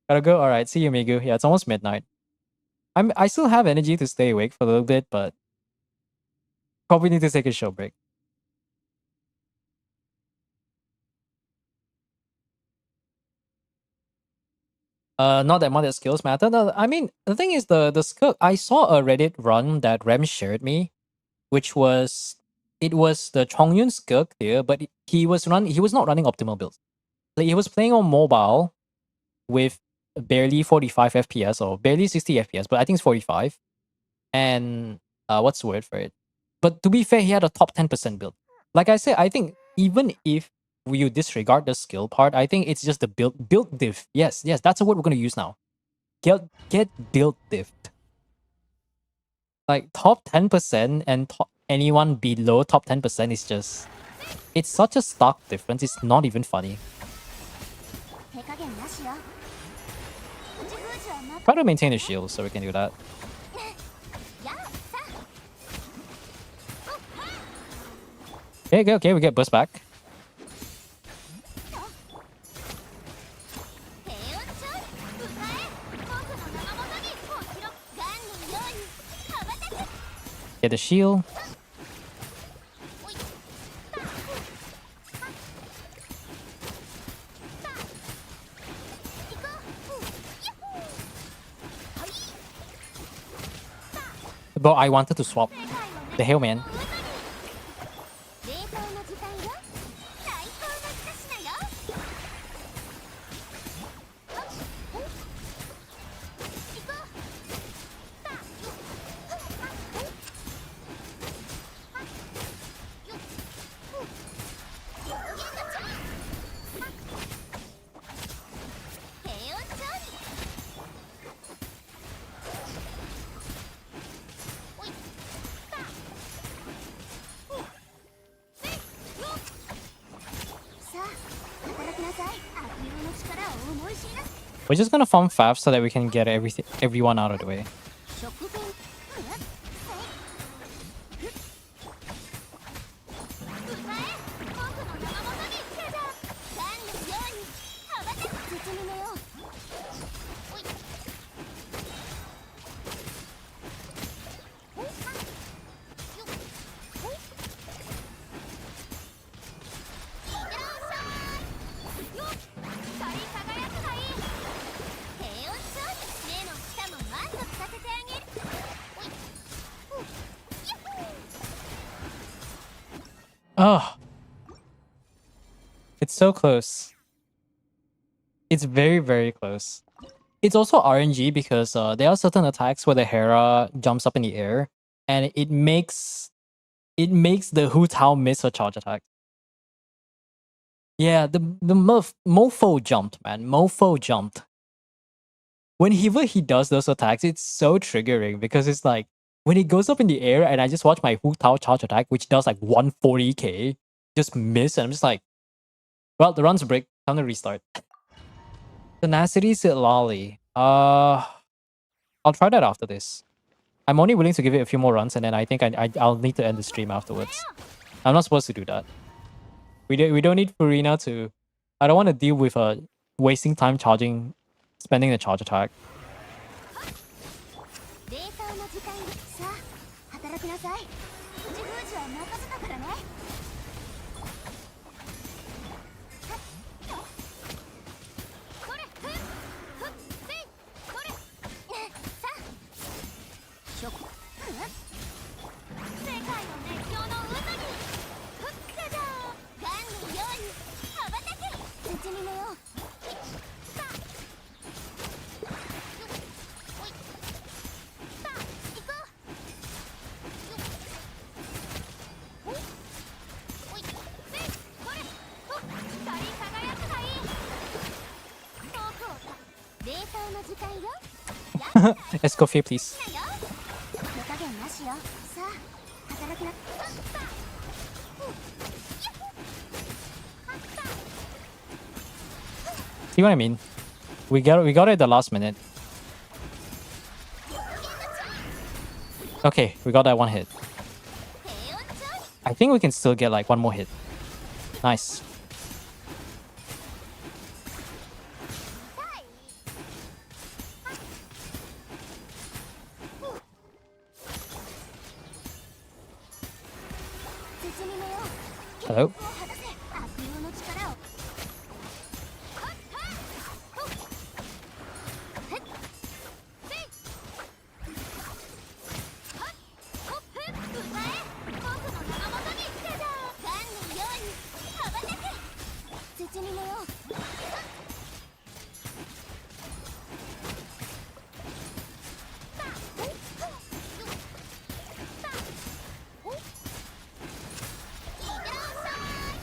Gotta go. Alright, see you, Migu. Yeah, it's almost midnight. I still have energy to stay awake for a little bit, but probably need to take a show break. Not that much skills matter. No, I mean, the thing is the skill. I saw a Reddit run that Rem shared me, which was it was the Chongyun skill here, but he was not running optimal builds. Like, he was playing on mobile with barely 45 FPS or barely 60 FPS, but I think it's 45. And what's the word for it? But to be fair, he had a top 10% build. Like I said, I think even if you disregard the skill part, I think it's just the build diff. Yes, that's a word we're gonna use now. Get build diff. Like top 10% and anyone below top 10% is just it's such a stark difference, it's not even funny. Try to maintain the shield so we can do that. Okay, we get burst back. Get the shield. But I wanted to swap. The hell, man. We're just gonna farm Faf so that we can get everyone out of the way. Oh, it's so close. It's very, very close. It's also RNG because there are certain attacks where the Hera jumps up in the air and it makes the Hu Tao miss a charge attack. Yeah, the Mofo jumped, man. Mofo jumped. Whenever he does those attacks, it's so triggering because it's like when it goes up in the air and I just watch my Hu Tao charge attack, which does like 140k, just miss, and I'm just like, Well, the run's break. Time to restart. Tenacity Lolly. I'll try that after this. I'm only willing to give it a few more runs, and then I think I'll need to end the stream afterwards. I'm not supposed to do that. We don't need Furina to... I don't want to deal with wasting time spending the charge attack. データの時間さあ働きなさい。口封じは任せたからね。これふっふっせいこれさあしょこ世界の熱狂の渦にふっかじゃガンのように羽ばたけ土に寝よう。さあおいさあ行こう。おいせいこれほっ光り輝くがいい。遠くをデータの時間よ。Let's go here, please. だよ手加減なしよ。さあ働きなさあSee what I mean? We got it at the last minute. Okay, we got that one hit. 低温調理 I think we can still get like one more hit. Nice. 土に寝よう。 Hello? 果たせ悪用の力を。はっはっほっへっせいはっほっふっ歌え僕の名のもとに来たじゃん。ガンのように羽ばたけ土に寝よう。さあほっほっさあほっ移動さーい。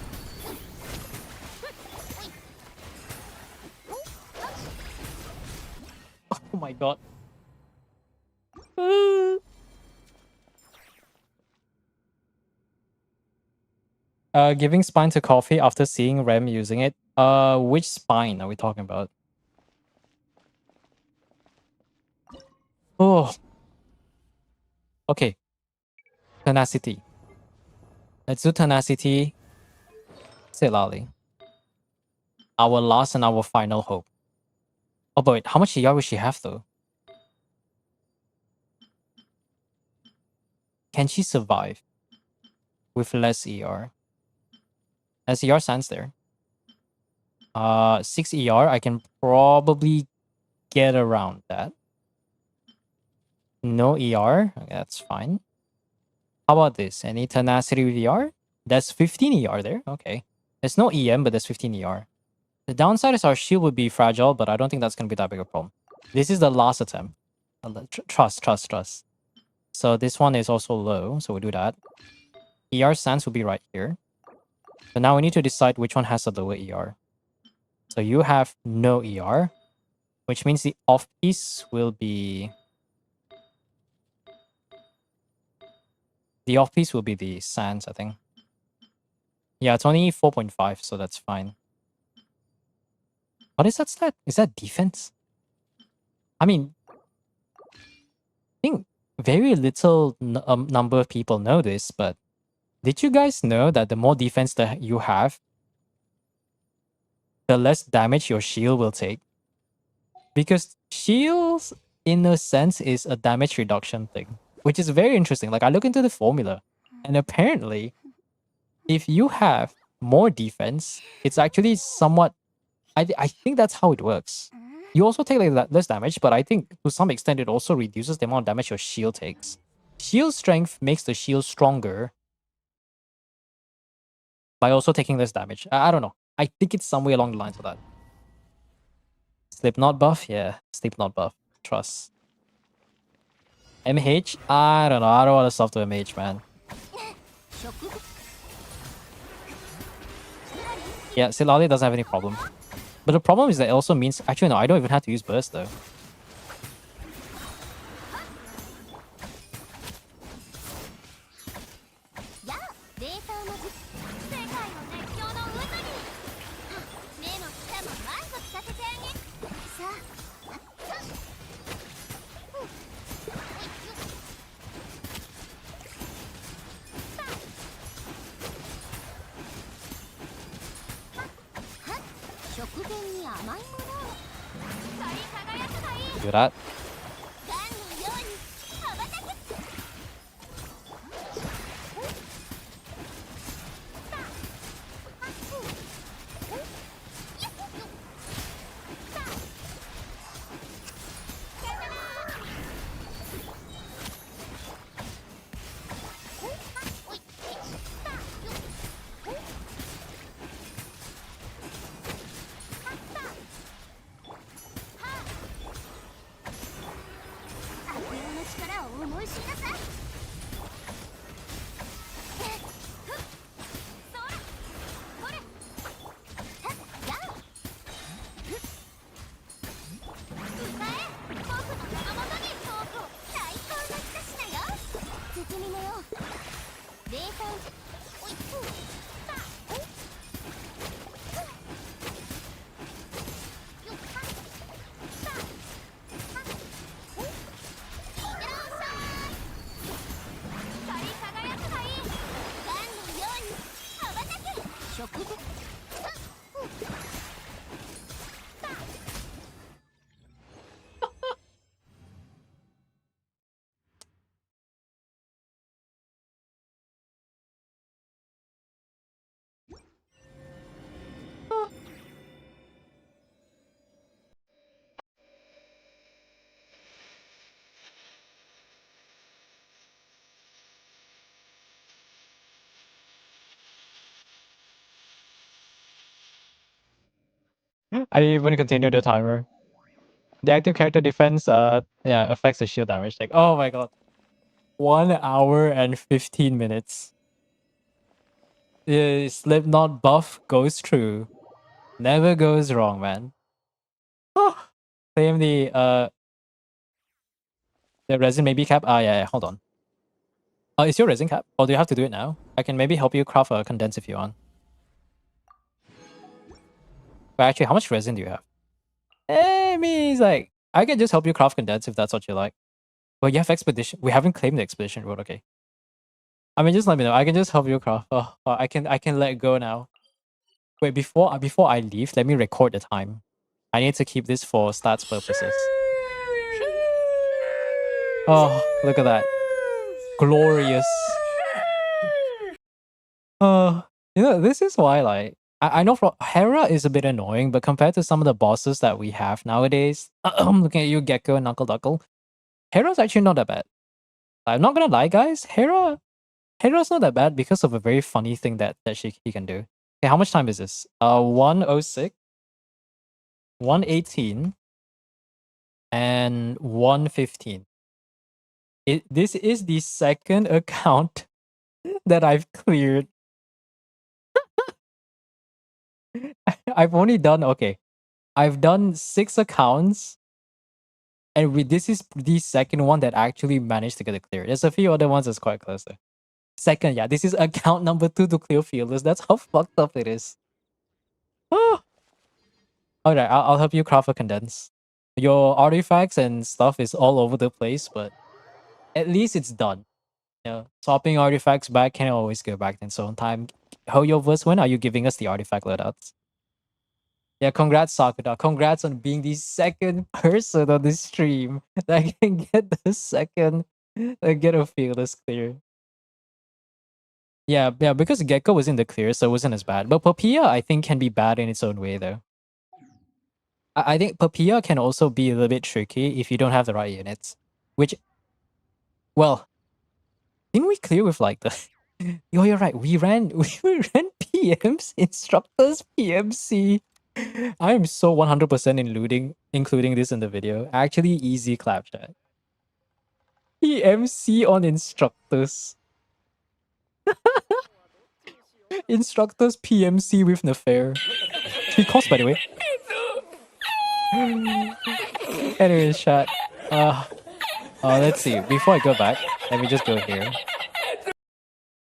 Oh my god. Giving spine to coffee after seeing Rem using it. Which spine are we talking about? Oh. Okay. Tenacity. Let's do tenacity. Silali. Our last and our final hope. Oh, but wait, how much ER will she have though? Can she survive with less ER? As ER stands there. 6 ER, I can probably get around that. No ER, okay, that's fine. How about this? Any tenacity with ER? That's 15 ER there. Okay. There's no EM, but there's 15 ER. The downside is our shield would be fragile, but I don't think that's going to be that big a problem. This is the last attempt. Trust. So this one is also low, so we'll do that. ER stance will be right here. So now we need to decide which one has the lower ER. So you have no ER, which means the off piece will be... The off piece will be the sands, I think. Yeah, it's only 4.5, so that's fine. What is that stat? Is that defense? I mean, I think very little number of people know this, but did you guys know that the more defense that you have, the less damage your shield will take? Because shields, in a sense, is a damage reduction thing, which is very interesting. Like, I look into the formula, and apparently, if you have more defense, it's actually somewhat... I think that's how it works. You also take like less damage, but I think to some extent it also reduces the amount of damage your shield takes. Shield strength makes the shield stronger by also taking less damage. I don't know. I think it's somewhere along the lines of that. Slipknot buff? Yeah, Slipknot buff. Trust. MH? I don't know. I don't want to stuff to MH, man. Yeah, Silali doesn't have any problem. But the problem is that it also means... Actually, no, I don't even have to use burst, though. Do that. ガンのように羽ばたけ。悪用の力を思い知りなさい。そらこれガン歌え僕の名元にトークを最高の一品よ。進みのよう冷淡おいさあよっはさあいってらっしゃい。光り輝くがいい。ガンのように羽ばたけ。食後I didn't even continue the timer. The active character defense, yeah, affects the shield damage. Like, oh my god, 1 hour and 15 minutes. The Slipknot buff goes true, never goes wrong, man. Claim the resin maybe cap. Ah, yeah, hold on. Is your resin cap? Or do you have to do it now? I can maybe help you craft a condense if you want. But actually, how much resin do you have? I mean, it's like, I can just help you craft condense if that's what you like. But you have expedition. We haven't claimed the expedition road, okay. I mean, just let me know. I can just help you craft. I can let go now. Wait, before I leave, let me record the time. I need to keep this for stats purposes. Oh, look at that. Glorious. This is why, like, I know Hera is a bit annoying, but compared to some of the bosses that we have nowadays, looking at you, Gecko and Knuckle Duckle, Hera's actually not that bad. I'm not gonna lie, guys. Hera's not that bad because of a very funny thing that he can do. Okay, how much time is this? 106, 118, and 115. This is the second account that I've cleared. I've only done I've done 6 accounts, and this is the second one that actually managed to get it cleared. There's a few other ones that's quite close though. Second, yeah, this is account number 2 to clear Fearless. That's how fucked up it is. Oh. Alright, I'll help you craft a condense. Your artifacts and stuff is all over the place, but at least it's done. Swapping artifacts back can always go back in its own time. Hoyoverse, when are you giving us the artifact loadouts? Yeah, congrats, Sakura. Congrats on being the second person on this stream that can get the second, get a Fearless clear. Yeah, because Gecko was in the clear, so it wasn't as bad. But Papilla, I think, can be bad in its own way, though. I think Papilla can also be a little bit tricky if you don't have the right units. Which, well, didn't we clear with like the... Yo, you're right. We ran PMs, instructors PMC. I'm so 100% including this in the video. Actually, easy clap chat. PMC on instructors. Instructors PMC with Nefair. 3 costs, by the way. Anyways, chat. Let's see. Before I go back, let me just go here.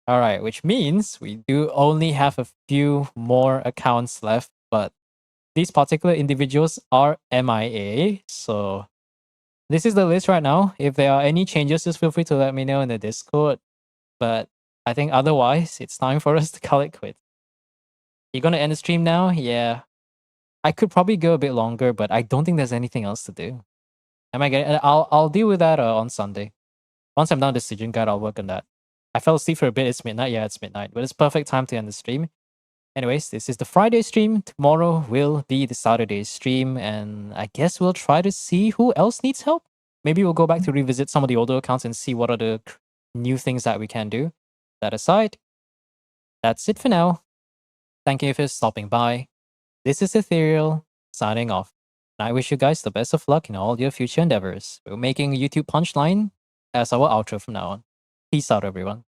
Alright, which means we do only have a few more accounts left, but these particular individuals are MIA, so this is the list right now. If there are any changes, just feel free to let me know in the Discord. But I think otherwise, it's time for us to call it quits. You gonna end the stream now? Yeah. I could probably go a bit longer, but I don't think there's anything else to do. Am I getting? I'll deal with that on Sunday. Once I'm done with the Stygian guide, I'll work on that. I fell asleep for a bit. It's midnight. Yeah, it's midnight, but it's perfect time to end the stream. Anyways, this is the Friday stream. Tomorrow will be the Saturday stream, and I guess we'll try to see who else needs help. Maybe we'll go back to revisit some of the older accounts and see what are the new things that we can do. That aside, that's it for now. Thank you for stopping by. This is Ethereal, signing off. And I wish you guys the best of luck in all your future endeavors. We're making a YouTube punchline as our outro from now on. Peace out, everyone.